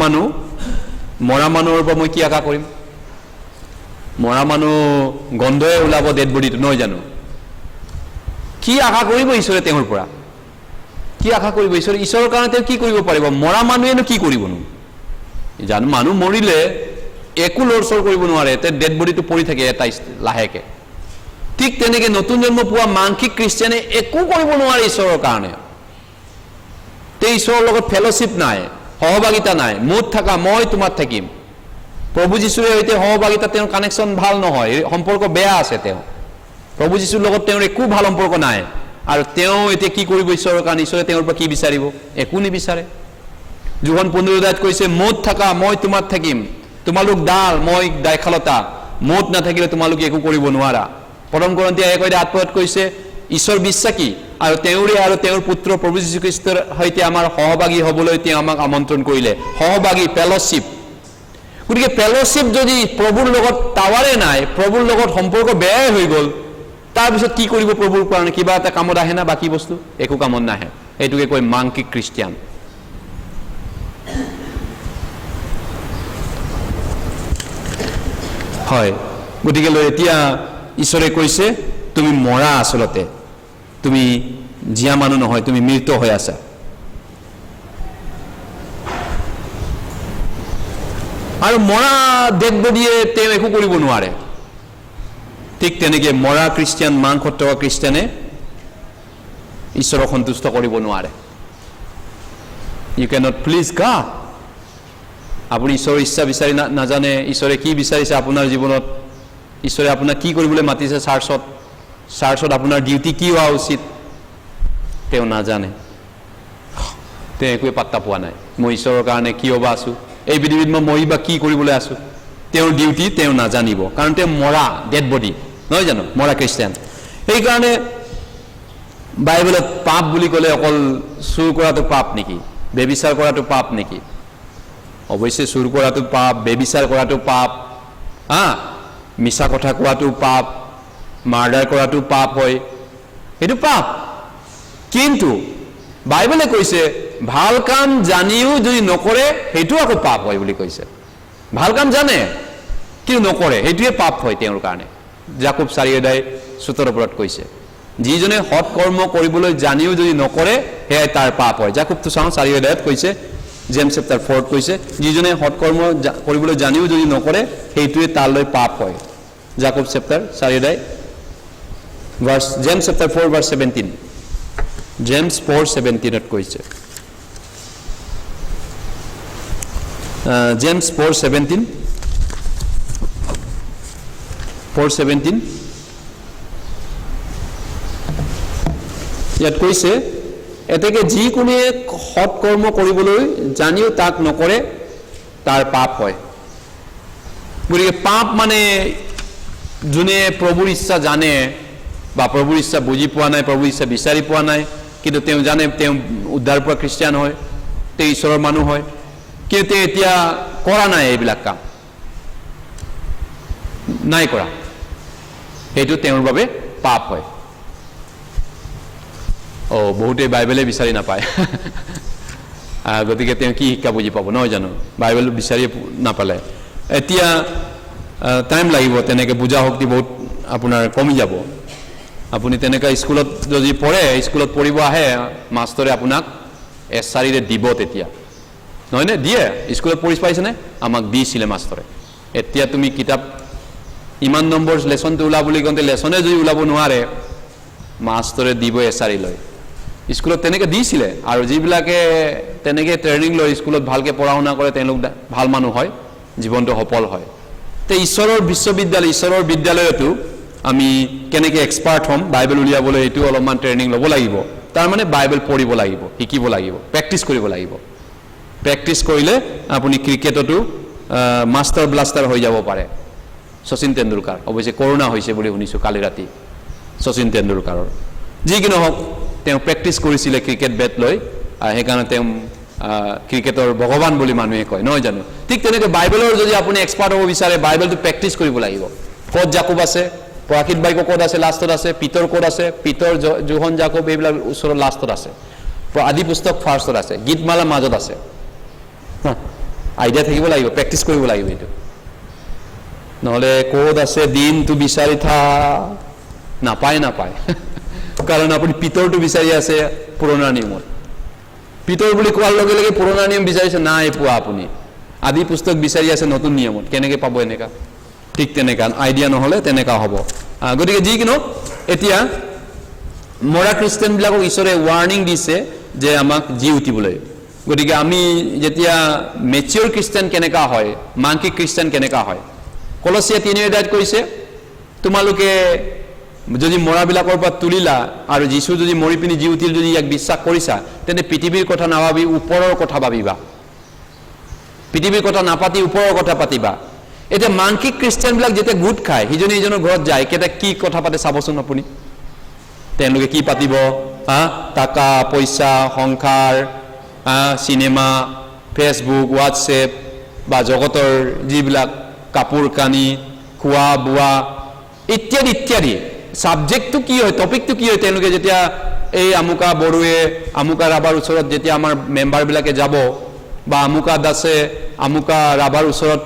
মানুহৰ পৰা মই কি আশা কৰিম মৰা মানুহ গন্ধই ওলাব ডেড বডিটো নহয় জানো কি আশা কৰিব ঈশ্বৰে তেওঁৰ পৰা কি আশা কৰিব ঈশ্বৰৰ কাৰণে তেওঁ কি কৰিব পাৰিব মৰা মানুহেনো কি কৰিবনো জানো মানুহ মৰিলে একো লৰচৰ কৰিব নোৱাৰে তে ডেড বডিটো পৰি থাকে এটা লাহেকে ঠিক তেনেকে নতুন জন্ম পোৱা মানসিক খ্ৰীষ্টিয়ানে একো কৰিব নোৱাৰে ঈশ্বৰৰ কাৰণে তে ঈশ্বৰৰ লগত ফেলোশ্বিপ নাই সহভাগিতা নাই মুঠ থাকা মই তোমাত থাকিম প্ৰভু যীশুৰ সৈতে সহভাগিতা তেওঁৰ কানেকশ্যন ভাল নহয় সম্পৰ্ক বেয়া আছে তেওঁ প্ৰভু যীশুৰ লগত তেওঁৰ একো ভাল সম্পৰ্ক নাই আৰু তেওঁ এতিয়া কি কৰিব ঈশ্বৰৰ কাৰণে ঈশ্বৰে তেওঁৰ পৰা কি বিচাৰিব একো নিবিচাৰে যোহন 15 কৈছে মুঠ থাকা মই তোমাত থাকিম তোমালোক ডাল মই দাইখালতা মুঠ নাথাকিলে তোমালোক একো কৰিব নোৱাৰা পৰম গ্ৰন্থিয়া 1:8 কৈছে ঈশ্বৰ বিশ্বাসী আৰু তেওঁৰে আৰু তেওঁৰ পুত্ৰ প্ৰভু যীশু খ্ৰীষ্টৰ সৈতে আমাৰ সহভাগী হ'বলৈ তেওঁ আমাক আমন্ত্ৰণ কৰিলে সহভাগী ফেলোশ্বিপ গতিকে ফেলোশ্বিপ যদি প্ৰভুৰ লগত টাৱাৰে নাই প্ৰভুৰ লগত সম্পৰ্ক বেয়াই হৈ গ'ল তাৰপিছত কি কৰিব প্ৰভুৰ কাৰণে কিবা এটা কামত আহে না বাকী বস্তু একো কামত নাহে এইটোকে কয় মানসিক খ্ৰীষ্টিয়ান হয় গতিকে এতিয়া ঈশ্বৰে কৈছে তুমি মৰা আচলতে তুমি জীয়া মানুহ নহয় তুমি মৃত হৈ আছা আৰু মৰা ডেড বডিয়ে তেওঁ একো কৰিব নোৱাৰে ঠিক তেনেকে মৰা খ্ৰীষ্টিয়ান মাংসত থকা খ্ৰীষ্টিয়ানে ঈশ্বৰক সন্তুষ্ট কৰিব নোৱাৰে you can not please God আপুনি ঈশ্বৰৰ ইচ্ছা বিচাৰি নাজানে ঈশ্বৰে কি বিচাৰিছে আপোনাৰ জীৱনত ঈশ্বৰে আপোনাক কি কৰিবলৈ মাতিছে চাৰ্চত আপোনাৰ ডিউটি কি হোৱা উচিত তেওঁ নাজানে তেওঁ একোৱে পাত্তা পোৱা নাই মই ঈশ্বৰৰ কাৰণে কি হ'ব আছো এই পৃথিৱীত মই বা কি কৰিবলৈ আছো তেওঁৰ ডিউটি তেওঁ নাজানিব কাৰণ তেওঁ মৰা ডেড বডি নহয় জানো মৰা খ্ৰীষ্টিয়ান সেইকাৰণে বাইবেলত পাপ বুলি ক'লে অকল চুৰ কৰাটো পাপ নেকি বেবিচাৰ কৰাটো পাপ নেকি অৱশ্যে চুৰ কৰাটো পাপ বেবিচাৰ কৰাটো পাপ মিছা কথা কোৱাটো পাপ মাৰ্ডাৰ কৰাটো পাপ হয় এইটো পাপ কিন্তু বাইবেলে কৈছে ভাল কাম জানিও যদি নকৰে সেইটো আকৌ পাপ হয় বুলি কৈছে ভাল কাম জানে কিন্তু নকৰে সেইটোৱে পাপ হয় তেওঁৰ কাৰণে যাকোব 4:17 কৈছে যিজনে সৎ কৰ্ম কৰিবলৈ জানিও যদি নকৰে সেয়াই তাৰ পাপ হয় যাকোবটো চাওঁ 4:10 কৈছে জেমছ চেপ্টাৰ 4 কৈছে যিজনে সৎ কৰ্ম কৰিবলৈ জানিও যদি নকৰে সেইটোৱে তাৰলৈ পাপ হয় যাকোব chapter 4:10 verse James chapter 4 verse 17 James 4:17 কৈছে জেমছ 4:17 ইয়াত কৈছে এতেকে যিকোনে সৎ কৰ্ম কৰিবলৈ জানিও তাক নকৰে তাৰ পাপ হয় গতিকে পাপ মানে যোনে প্ৰভুৰ ইচ্ছা জানে বা প্ৰভুৰ ইচ্ছা বুজি পোৱা নাই প্ৰভুৰ ইচ্ছা বিচাৰি পোৱা নাই কিন্তু তেওঁ জানে তেওঁ উদ্ধাৰ পোৱা খ্ৰীষ্টিয়ান হয় তেওঁ ঈশ্বৰৰ মানুহ হয় কিন্তু এতিয়া কৰা নাই এইবিলাক কাম নাই কৰা সেইটো তেওঁৰ বাবে পাপ হয় বহুতে বাইবেলে বিচাৰি নাপায় গতিকে তেওঁ কি শিক্ষা বুজি পাব নহয় জানো বাইবেল বিচাৰি নাপালে এতিয়া টাইম লাগিব তেনেকে বুজা শক্তি বহুত আপোনাৰ কমি যাব আপুনি তেনেকা স্কুলত যদি পঢ়ে স্কুলত পঢ়িব আহে মাষ্টৰে আপোনাক এছাৰিৰে দিব তেতিয়া নহয় নে দিয়ে স্কুলত পঢ়ি পাইছেনে আমাক দিছিলে মাষ্টৰে এতিয়া তুমি কিতাপ ইমান নম্বৰ লেসনটো ওলা বুলি কওঁতে লেসনে যদি ওলাব নোৱাৰে মাষ্টৰে দিব এছাৰি লৈ স্কুলত তেনেকৈ দিছিলে আৰু যিবিলাকে তেনেকৈ ট্ৰেইনিং লৈ স্কুলত ভালকৈ পঢ়া শুনা কৰে তেওঁলোক ভাল মানুহ হয়, জীৱনটো সফল হয়। তে ঈশ্বৰৰ বিশ্ববিদ্যালয়, ঈশ্বৰৰ বিদ্যালয়তো আমি কেনেকৈ এক্সপাৰ্ট হ'ম বাইবেল উলিয়াবলৈ, এইটো অলপমান ট্ৰেইনিং ল'ব লাগিব। তাৰমানে বাইবেল পঢ়িব লাগিব, শিকিব লাগিব, প্ৰেক্টিছ কৰিব লাগিব। প্ৰেক্টিছ কৰিলে আপুনি ক্ৰিকেটতো মাষ্টাৰ ব্লাষ্টাৰ হৈ যাব পাৰে। শচীন তেণ্ডুলকাৰ, অৱশ্যে কৰোণা হৈছে বুলি শুনিছোঁ কালি ৰাতি শচীন তেণ্ডুলকাৰৰ। যি কি নহওক, তেওঁ প্ৰেক্টিছ কৰিছিলে ক্ৰিকেট বেট লৈ, সেইকাৰণে তেওঁ ক্ৰিকেটৰ ভগৱান বুলি মানুহে কয়, নহয় জানো? ঠিক তেনেকৈ বাইবেলৰ যদি আপুনি এক্সপাৰ্ট হ'ব বিচাৰে, বাইবেলটো প্ৰেক্টিছ কৰিব লাগিব। ক'ত জাকোব আছে, প্ৰকৃত বাক্য ক'ত আছে, লাষ্টত আছে। পিতৰ ক'ত আছে, পিতৰ, জোহন, জাকোব এইবিলাক ওচৰত লাষ্টত আছে। আদি পুস্তক ফাৰ্ষ্টত আছে, গীতমালা মাজত আছে। আইডিয়া থাকিব লাগিব, প্ৰেক্টিছ কৰিব লাগিব এইটো। নহ'লে ক'ত আছে দিনটো বিচাৰি নাপায় কাৰণ আপুনি পিতৰটো বিচাৰি আছে পুৰণা নিয়মত। পিতৰ বুলি কোৱাৰ লগে লগে পুৰণা নিয়ম বিচাৰিছে, নাই পোৱা আপুনি। আদি পুস্তক বিচাৰি আছে নতুন নিয়মত, কেনেকৈ পাব এনেকা? ঠিক তেনেকা আইডিয়া নহ'লে তেনেকা হ'ব। গতিকে যি কি নহওক, এতিয়া মৰা খ্ৰীষ্টানবিলাকক ঈশ্বৰে ৱাৰ্ণিং দিছে যে আমাক জি উঠিবলৈ। গতিকে আমি যেতিয়া মেচিয়ৰ খ্ৰীষ্টান কেনেকা হয়, মাংকিক খ্ৰীষ্টান কেনেকা হয়, কলচীয়া 3:2 কৈছে, তোমালোকে যদি মৰাবিলাকৰ পৰা তুলিলা আৰু যীশু যদি মৰি পিনি জি উঠিল যদি ইয়াক বিশ্বাস কৰিছা, তেন্তে পৃথিৱীৰ কথা নাভাবি ওপৰৰ কথা ভাবিবা। পৃথিৱীৰ কথা নাপাতি ওপৰৰ কথা পাতিবা। এতিয়া মাংকিক খ্ৰীষ্টানবিলাক যেতিয়া গোট খায়, সিজনে ইজনৰ ঘৰত যায়, কেতিয়া কি কথা পাতে চাবচোন আপুনি। তেওঁলোকে কি পাতিব? টকা পইচা, সংসাৰ, চিনেমা, ফেচবুক, হোৱাটছএপ বা জগতৰ যিবিলাক কাপোৰ কানি, খোৱা বোৱা ইত্যাদি ইত্যাদি। ছাবজেক্টটো কি হয়, টপিকটো কি হয়, তেওঁলোকে যেতিয়া এই আমুকা বড়োৱে আমুকা ৰাভাৰ ওচৰত যেতিয়া আমাৰ মেম্বাৰবিলাকে যাব, বা আমুকা দাসে আমুকা ৰাভাৰ ওচৰত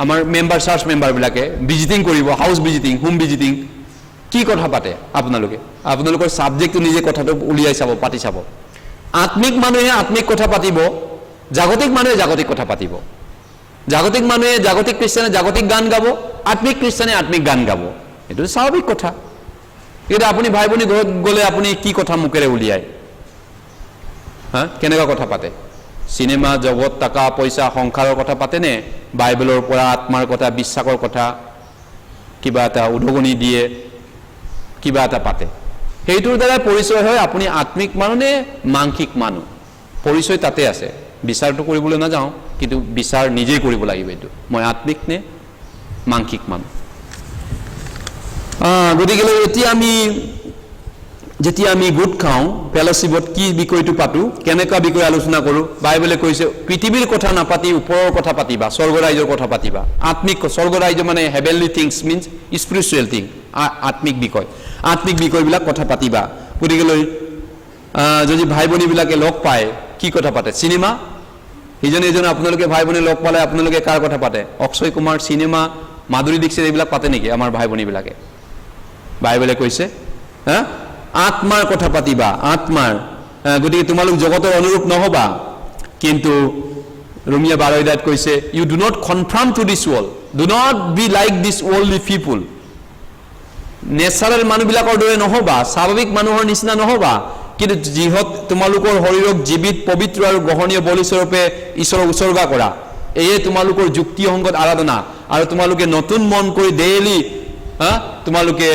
আমাৰ মেম্বাৰ, চাৰ্চ মেম্বাৰবিলাকে ভিজিটিং কৰিব, হাউচ ভিজিটিং, হোম ভিজিটিং, কি কথা পাতে আপোনালোকৰ ছাবজেক্টটো নিজে কথাটো উলিয়াই চাব, পাতি চাব। আত্মিক মানুহে আত্মিক কথা পাতিব, জাগতিক মানুহে জাগতিক কথা পাতিব। জাগতিক মানুহে, জাগতিক খ্ৰীষ্টানে জাগতিক গান গাব, আত্মিক খ্ৰীষ্টানে আত্মিক গান গাব। এইটো স্বাভাৱিক কথা। কিন্তু আপুনি ভাই ভনী ঘৰত গ'লে আপুনি কি কথা মুখেৰে উলিয়ায়? কেনেকুৱা কথা পাতে? চিনেমা জগত, টকা পইচা, সংসাৰৰ কথা পাতেনে? বাইবেলৰ পৰা আত্মাৰ কথা, বিশ্বাসৰ কথা কিবা এটা উদগনি দিয়ে, কিবা এটা পাতে। সেইটোৰ দ্বাৰা পৰিচয় হয় আপুনি আত্মিক মানুহ নে মাংসিক মানুহ। পৰিচয় তাতে আছে। বিচাৰটো কৰিবলৈ নাযাওঁ, কিন্তু বিচাৰ নিজেই কৰিব লাগিব এইটো, মই আত্মিক নে মাংসিক মানুহ। গতিকে যেতিয়া আমি গোট খাওঁ, ফেলোশ্বিপত কি বিষয়টো পাতোঁ, কেনেকুৱা বিষয় আলোচনা কৰোঁ? বাইবেলে কৈছে পৃথিৱীৰ কথা নাপাতি ওপৰৰ কথা পাতিবা, স্বৰ্গ ৰাজ্যৰ কথা পাতিবা। আত্মিক স্বৰ্গ ৰাজ্য মানে heavenly things, means spiritual thing, আত্মিক বিষয়, আত্মিক বিষয়বিলাক কথা পাতিবা। গতিকে যদি ভাই ভনীবিলাকে লগ পায়, কি কথা পাতে? চিনেমা। ইজনে ইজনে আপোনালোকে ভাই ভনী লগ পালে আপোনালোকে কাৰ কথা পাতে? অক্ষয় কুমাৰ, চিনেমা, মাধুৰী দীক্ষিত এইবিলাক পাতে নেকি আমাৰ ভাই ভনীবিলাকে? বাইবেলে কৈছে আত্মাৰ কথা পাতিবা, আত্মাৰ। গতিকে তোমালোক জগতৰ অনুৰূপ নহবা, কিন্তু ৰোমিয়া 12:8 কৈছে you do not conform to this world, do not be like this worldly people. Natural মানুহবিলাকৰ দৰে নহবা, স্বাভাৱিক মানুহৰ নিচিনা নহবা, কিন্তু যিহত তোমালোকৰ শৰীৰক জীৱিত, পবিত্ৰ আৰু গ্ৰহণীয় বলিস্বৰূপে ঈশ্বৰক উৎসৰ্গা কৰা, এয়ে তোমালোকৰ যুক্তিসংগত আৰাধনা। আৰু তোমালোকে নতুন মন কৰি ডেইলি তোমালোকে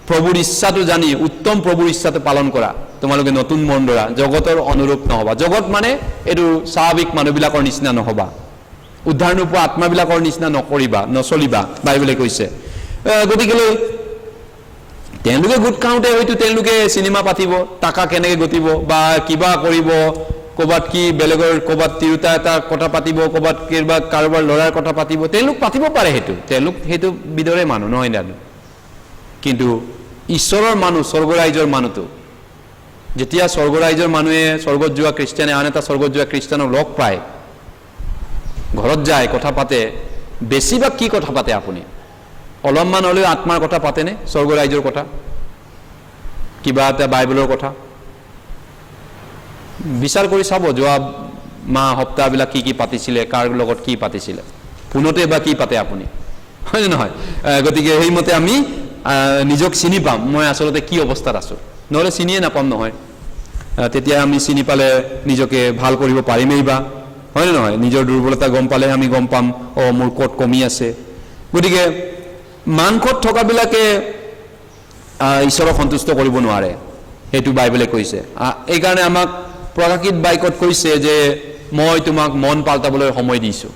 প্ৰভুৰ ইচ্ছাটো জানি, উত্তম প্ৰভুৰ ইচ্ছাটো পালন কৰা। তোমালোকে নতুন মন ধৰা, জগতৰ অনুৰূপ নহবা। জগত মানে এইটো স্বাভাৱিক মানুহবিলাকৰ নিচিনা নহবা, উদ্ধাৰ নোপোৱা আত্মাবিলাকৰ নিচিনা নচলিবা, বাইবেলে কৈছে। গতিকে তেওঁলোকে গোট খাওঁতে হয়তো তেওঁলোকে চিনেমা পাতিব, টকা কেনেকৈ ঘটিব বা কিবা কৰিব, ক'ৰবাত কি বেলেগৰ ক'ৰবাত তিৰোতা এটা কথা পাতিব, ক'ৰবাত কাৰোবাৰ ল'ৰাৰ কথা পাতিব, তেওঁলোক পাতিব পাৰে। তেওঁলোক সেইটো বিধৰে মানুহ নহয় জানো? কিন্তু ঈশ্বৰৰ মানুহ, স্বৰ্গ ৰাজ্যৰ মানুহটো, যেতিয়া স্বৰ্গ ৰাজ্যৰ মানুহে, স্বৰ্গত যোৱা খ্ৰীষ্টানে আন এটা স্বৰ্গত যোৱা খ্ৰীষ্টানক লগ পায়, ঘৰত যায়, কথা পাতে, বেছিভাগ কি কথা পাতে আপুনি? অলপমান হ'লেও আত্মাৰ কথা পাতেনে? স্বৰ্গ ৰাজ্যৰ কথা, কিবা এটা বাইবেলৰ কথা বিচাৰ কৰি চাব। যোৱা মাহ সপ্তাহবিলাক কি পাতিছিলে, কাৰ লগত কি পাতিছিলে, ফোনতে বা কি পাতে আপুনি, হয়নে নহয়? গতিকে সেইমতে আমি নিজক চিনি পাম, মই আচলতে কি অৱস্থাত আছোঁ, নহ'লে চিনিয়ে নাপাম নহয়। তেতিয়া আমি চিনি পালে নিজকে ভাল কৰিব পাৰিমেই বা হয় নে নহয় নিজৰ দুৰ্বলতা গম পালে আমি গম পাম মোৰ ক'ত কমি আছে গতিকে মাংসত থকাবিলাকে ঈশ্বৰক সন্তুষ্ট কৰিব নোৱাৰে সেইটো বাইবেলে কৈছে এই কাৰণে আমাক প্ৰকাশিত বাক্যত কৈছে যে মই তোমাক মন পাল্টাবলৈ সময় দিছো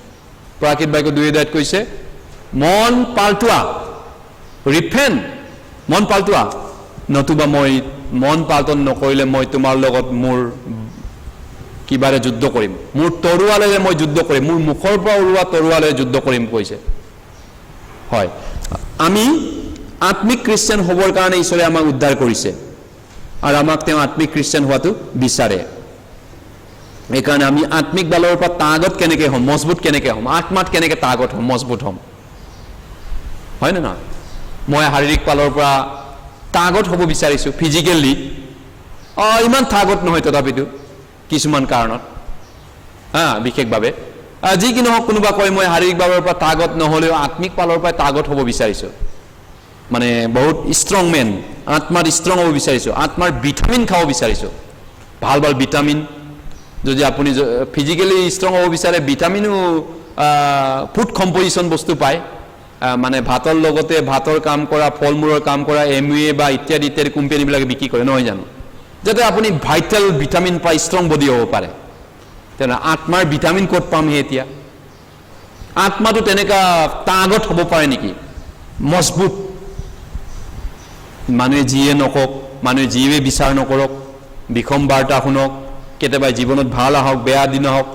প্ৰকাশিত বাক্য 2:2 কৈছে মন পাল্টোৱা ৰিপেন্ট মন পাল্টোৱা নতুবা মই মন পাল্টন নকৰিলে মই তোমাৰ লগত মোৰ কিবাৰে যুদ্ধ কৰিম মোৰ তৰোৱালেৰে মই যুদ্ধ কৰিম মোৰ মুখৰ পৰা ওলোৱা তৰোৱালেৰে যুদ্ধ কৰিম কৈছে হয় আমি আত্মিক খ্ৰীষ্টিয়ান হ'বৰ কাৰণে ঈশ্বৰে আমাক উদ্ধাৰ কৰিছে আৰু আমাক তেওঁ আত্মিক খ্ৰীষ্টিয়ান হোৱাটো বিচাৰে এই কাৰণে আমি আত্মিক বালৰ পৰা তাগত কেনেকৈ হ'ম মজবুত কেনেকৈ হ'ম আত্মাত কেনেকৈ তাগত হ'ম মজবুত হ'ম হয় না নহয় মই শাৰীৰিক পালৰ পৰা তাগত হ'ব বিচাৰিছোঁ ফিজিকেলি ইমান তাগত নহয় তথাপিতো কিছুমান কাৰণত বিশেষভাৱে যি কি নহওক কোনোবা কয় মই শাৰীৰিক বালৰ পৰা তাগত নহ'লেও আত্মিক পালৰ পৰা তাগত হ'ব বিচাৰিছোঁ মানে বহুত ষ্ট্ৰং মেন আত্মাৰ ষ্ট্ৰং হ'ব বিচাৰিছোঁ আত্মাৰ ভিটামিন খাব বিচাৰিছোঁ ভাল ভাল ভিটামিন যদি আপুনি ফিজিকেলি ষ্ট্ৰং হ'ব বিচাৰে ভিটামিনো ফুড কম্পজিশ্যন বস্তু পায় মানে ভাতৰ লগতে ভাতৰ কাম কৰা ফল মূলৰ কাম কৰা এমৱে বা ইত্যাদি ইত্যাদি কোম্পানীবিলাকে বিক্ৰী কৰে নহয় জানো যাতে আপুনি ভাইটেল ভিটামিন পাই ষ্ট্ৰং বডি হ'ব পাৰে তেনে আত্মাৰ ভিটামিন ক'ত পাম এতিয়া আত্মাটো তেনেকুৱা তাগত হ'ব পাৰে নেকি মজবুত মানুহে যিয়ে নকওক মানুহে যিয়ে বিচাৰ নকৰক বিষম বাৰ্তা শুনক কেতিয়াবা জীৱনত ভাল আহক বেয়া দিন আহক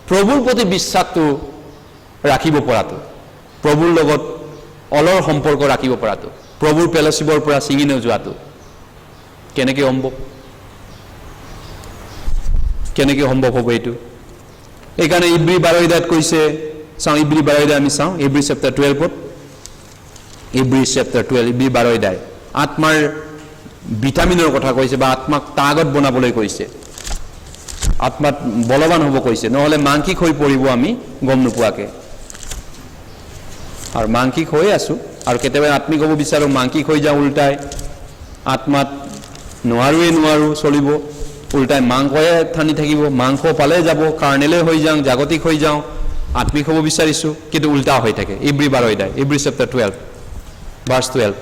প্ৰভুৰ প্ৰতি বিশ্বাসটো ৰাখিব পৰাটো প্ৰভুৰ লগত অলৰ সম্পৰ্ক ৰাখিব পৰাটো প্ৰভুৰ ফেলোশ্বিপৰ পৰা ছিঙি নোযোৱাটো কেনেকৈ সম্ভৱ হ'ব এইটো এইকাৰণে ইব্ৰী 12 কৈছে চাওঁ ইব্ৰী 12 আমি চাওঁ ইব্ৰী চেপ্টাৰ 12 ইব্ৰী চেপ্টাৰ 12 ইব্ৰী 12 আত্মাৰ ভিটামিনৰ কথা কৈছে বা আত্মাক তাগত বনাবলৈ কৈছে আত্মাত বলৱান হ'ব কৈছে নহ'লে মাংসিক হৈ পৰিব আমি গম নোপোৱাকৈ আৰু মাংসিক হৈ আছোঁ আৰু কেতিয়াবা আত্মিক হ'ব বিচাৰোঁ মাংসিক হৈ যাওঁ উল্টাই আত্মাত নোৱাৰোঁ চলিব উল্টাই মাংসহে ঠানি থাকিব মাংস পালে যাব কাৰ্নেলে হৈ যাওঁ জাগতিক হৈ যাওঁ আত্মিক হ'ব বিচাৰিছোঁ কিন্তু উল্টা হৈ থাকে ইব্ৰী 12 ইব্ৰী চেপ্টাৰ 12 ভাৰ্চ 12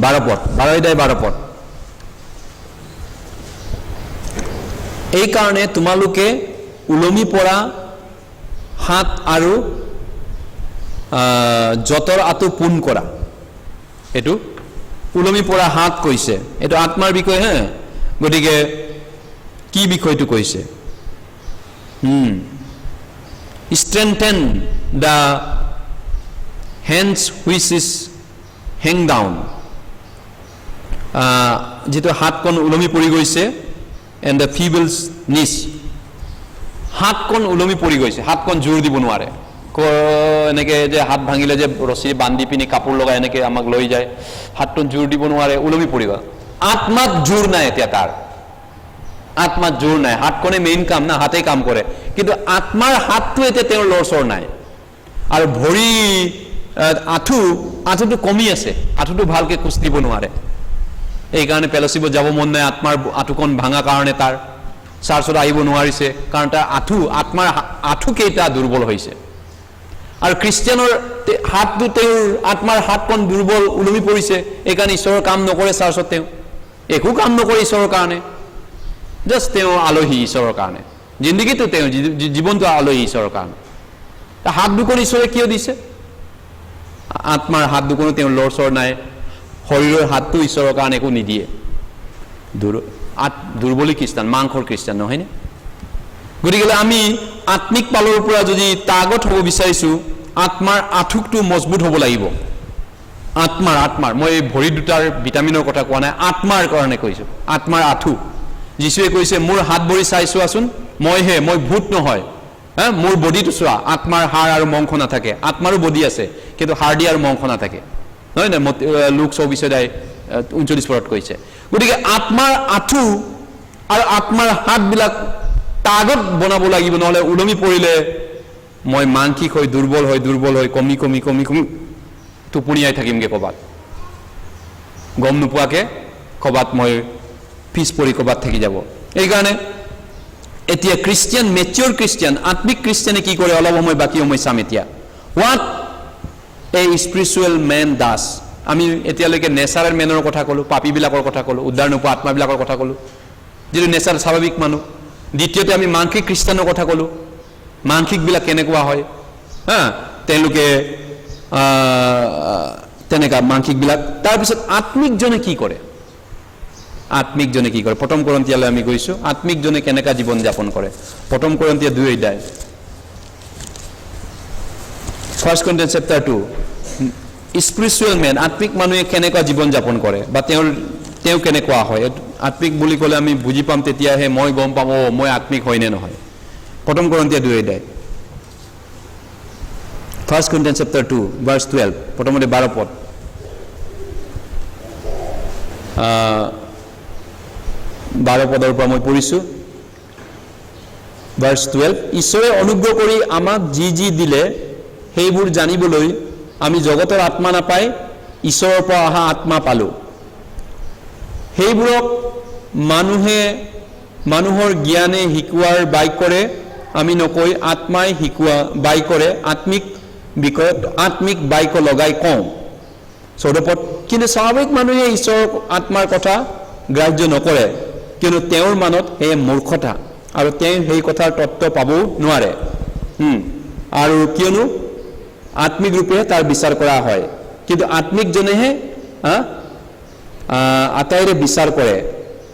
12 পদ এই কাৰণে তোমালোকে ওলমি পৰা হাত আৰু যতৰ আঁতু পোন কৰা এইটো ওলমি পৰা হাত কৈছে এইটো আত্মাৰ বিষয় হে গতিকে কি বিষয়টো কৈছে strengthen the hands which is hang down যেটো হাতখন ওলমি পৰি গৈছে and the feeble knees হাতখন ওলমি পৰি গৈছে হাতখন জোৰ দিব নোৱাৰে এনেকে যে হাত ভাঙিলে যে ৰছী বান্ধি পিনি কাপোৰ লগাই এনেকে আমাক লৈ যায় হাতখন জোৰ দিব নোৱাৰে ওলমি পৰিব আত্মাত জোৰ নাই এতিয়া তাৰ আত্মাত জোৰ নাই হাতখনে মেইন কাম না হাতে কাম কৰে কিন্তু আত্মাৰ হাতটো এতিয়া তেওঁৰ লৰচৰ নাই আৰু ভৰি আঁঠুটো কমি আছে আঁঠুটো ভালকে কুচ দিব নোৱাৰে এই কাৰণে ফেলোশ্বিপত যাব মন নাই আত্মাৰ আঁঠুখন ভাঙা কাৰণে তাৰ চাৰ্চত আহিব নোৱাৰিছে কাৰণ তাৰ আত্মাৰ আঁঠু কেইটা দুৰ্বল হৈছে আৰু খ্ৰীষ্টিয়ানৰ হাতটো তেওঁৰ আত্মাৰ হাতখন দুৰ্বল ওলমি পৰিছে এই কাৰণে ঈশ্বৰৰ কাম নকৰে চাৰ্চত তেওঁ একো কাম নকৰে ঈশ্বৰৰ কাৰণে জাষ্ট তেওঁ আলহী ঈশ্বৰৰ কাৰণে জিন্দগীটো তেওঁ জীৱনটো আলহী ঈশ্বৰৰ কাৰণে হাত দুখন ঈশ্বৰে কিয় দিছে আত্মাৰ হাত দুখনো তেওঁ লৰচৰ নাই শৰীৰৰ হাতটো ঈশ্বৰৰ কাৰণে একো নিদিয়ে দুৰ্বলী খ্ৰীষ্টান মাংসৰ খ্ৰীষ্টান নহয়নে গতিকে আমি আত্মিক পালৰ পৰা যদি তাগত হ'ব বিচাৰিছোঁ আত্মাৰ আঁঠুকটো মজবুত হ'ব লাগিব আত্মাৰ মই ভৰি দুটাৰ ভিটামিনৰ কথা কোৱা নাই আত্মাৰ কাৰণে কৈছোঁ আত্মাৰ আঁঠু যীশুৱে কৈছে মোৰ হাত ভৰি চাই চোৱাচোন মই ভূত নহয় মোৰ বডিটো চোৱা আত্মাৰ হাড় আৰু মাংস নাথাকে আত্মাৰো বডি আছে কিন্তু হাড়দি আৰু মাংস নাথাকে নহয় নে লোক 24:39 পৰত কৈছে গতিকে আত্মাৰ আঁঠু আৰু আত্মাৰ হাতবিলাক তাগত বনাব লাগিব নহ'লে ওলমি পৰিলে মই মানসিক হৈ দুৰ্বল হৈ কমি টোপনিয়াই থাকিমগৈ ক'বাত গম নোপোৱাকৈ ক'বাত মই পিছ পৰি ক'ৰবাত থাকি যাব। এইকাৰণে এতিয়া খ্ৰীষ্টিয়ান, মেচিয়ৰ খ্ৰীষ্টিয়ান, আত্মিক খ্ৰীষ্টিয়ানে কি কৰে অলপ সময় বাকী সময় চাম এতিয়া। What a spiritual man does. আমি এতিয়ালৈকে নেচাৰেল মেনৰ কথা ক'লোঁ, পাপীবিলাকৰ কথা ক'লোঁ, উদ্ধাৰ নোপোৱা আত্মাবিলাকৰ কথা ক'লোঁ, যিটো নেচাৰেল স্বাভাৱিক মানুহ। দ্বিতীয়তে আমি মানসিক খ্ৰীষ্টানৰ কথা ক'লোঁ, মানসিকবিলাক কেনেকুৱা হয়, তেওঁলোকে তেনেকুৱা মানসিকবিলাক। তাৰপিছত আত্মিকজনে কি কৰে, আত্মিকজনে কি কৰে। প্ৰথম কৰন্থিয়ালৈ আমি গৈছোঁ, আত্মিকজনে কেনেকুৱা জীৱন যাপন কৰে। প্ৰথম কৰন্থিয়া 2 অধ্যায়, 1 Corinthians chapter 2। স্পিৰিচুৱেল মেন, আত্মিক মানুহে কেনেকুৱা জীৱন যাপন কৰে বা তেওঁ কেনেকুৱা হয়। আত্মিক বুলি ক'লে আমি বুজি পাম, তেতিয়াহে মই গম পাম মই আত্মিক হয় নে নহয়। প্ৰথম কৰন্থিয়া 2 অধ্যায় 1 Corinthians chapter 2 verse 12, প্ৰথমতে 12 পদ। 12 পদৰ পৰা মই পঢ়িছোঁ। verse 12, ঈশ্বৰে অনুগ্ৰহ কৰি আমাক যি যি দিলে সেইবোৰ জানিবলৈ আমি জগতৰ আত্মা নাপাই ঈশ্বৰৰ পৰা অহা আত্মা পালোঁ। সেইবোৰক মানুহৰ জ্ঞানে শিকোৱাৰ বাক্যৰে আমি নকৈ আত্মাই শিকোৱা বাক্যৰে আত্মিক বাক্য লগাই কওঁ। 14 পদ, কিন্তু স্বাভাৱিক মানুহে ঈশ্বৰৰ আত্মাৰ কথা গ্ৰাহ্য নকৰে, কিয়নো তেওঁৰ মনত সেয়ে মূৰ্খতা আৰু তেওঁ সেই কথাৰ তত্ত্ব পাবও নোৱাৰে। আৰু কিয়নো আত্মিক ৰূপে তাৰ বিচাৰ কৰা হয়, কিন্তু আত্মিকজনেহে আটাইৰে বিচাৰ কৰে,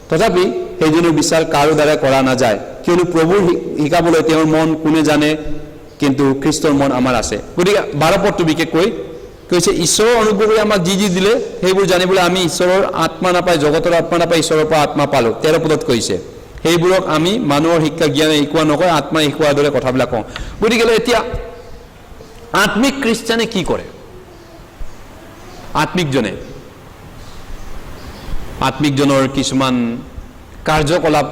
তথাপি সেইজনৰ বিচাৰ কাৰো দ্বাৰা কৰা নাযায়, কিয়নো প্ৰভুৰ শিকাবলৈ তেওঁৰ মন কোনে জানে, কিন্তু খ্ৰীষ্টৰ মন আমাৰ আছে। গতিকে 12 পদটো বিশেষকৈ কৈছে, ঈশ্বৰৰ অনুগ্ৰহ কৰি আমাক যি যি দিলে সেইবোৰ জানিবলৈ আমি ঈশ্বৰৰ আত্মা নাপাই জগতৰ আত্মা নাপাই ঈশ্বৰৰ পৰা আত্মা পালোঁ। 13 পদত কৈছে, সেইবোৰক আমি মানুহৰ শিক্ষা জ্ঞানে শিকোৱা নকয়, আত্মাই শিকোৱাৰ দৰে কথাবিলাক কওঁ। গতিকে এতিয়া আত্মিক খ্ৰীষ্টানে কি কৰে, আত্মিকজনৰ কিছুমান কাৰ্যকলাপ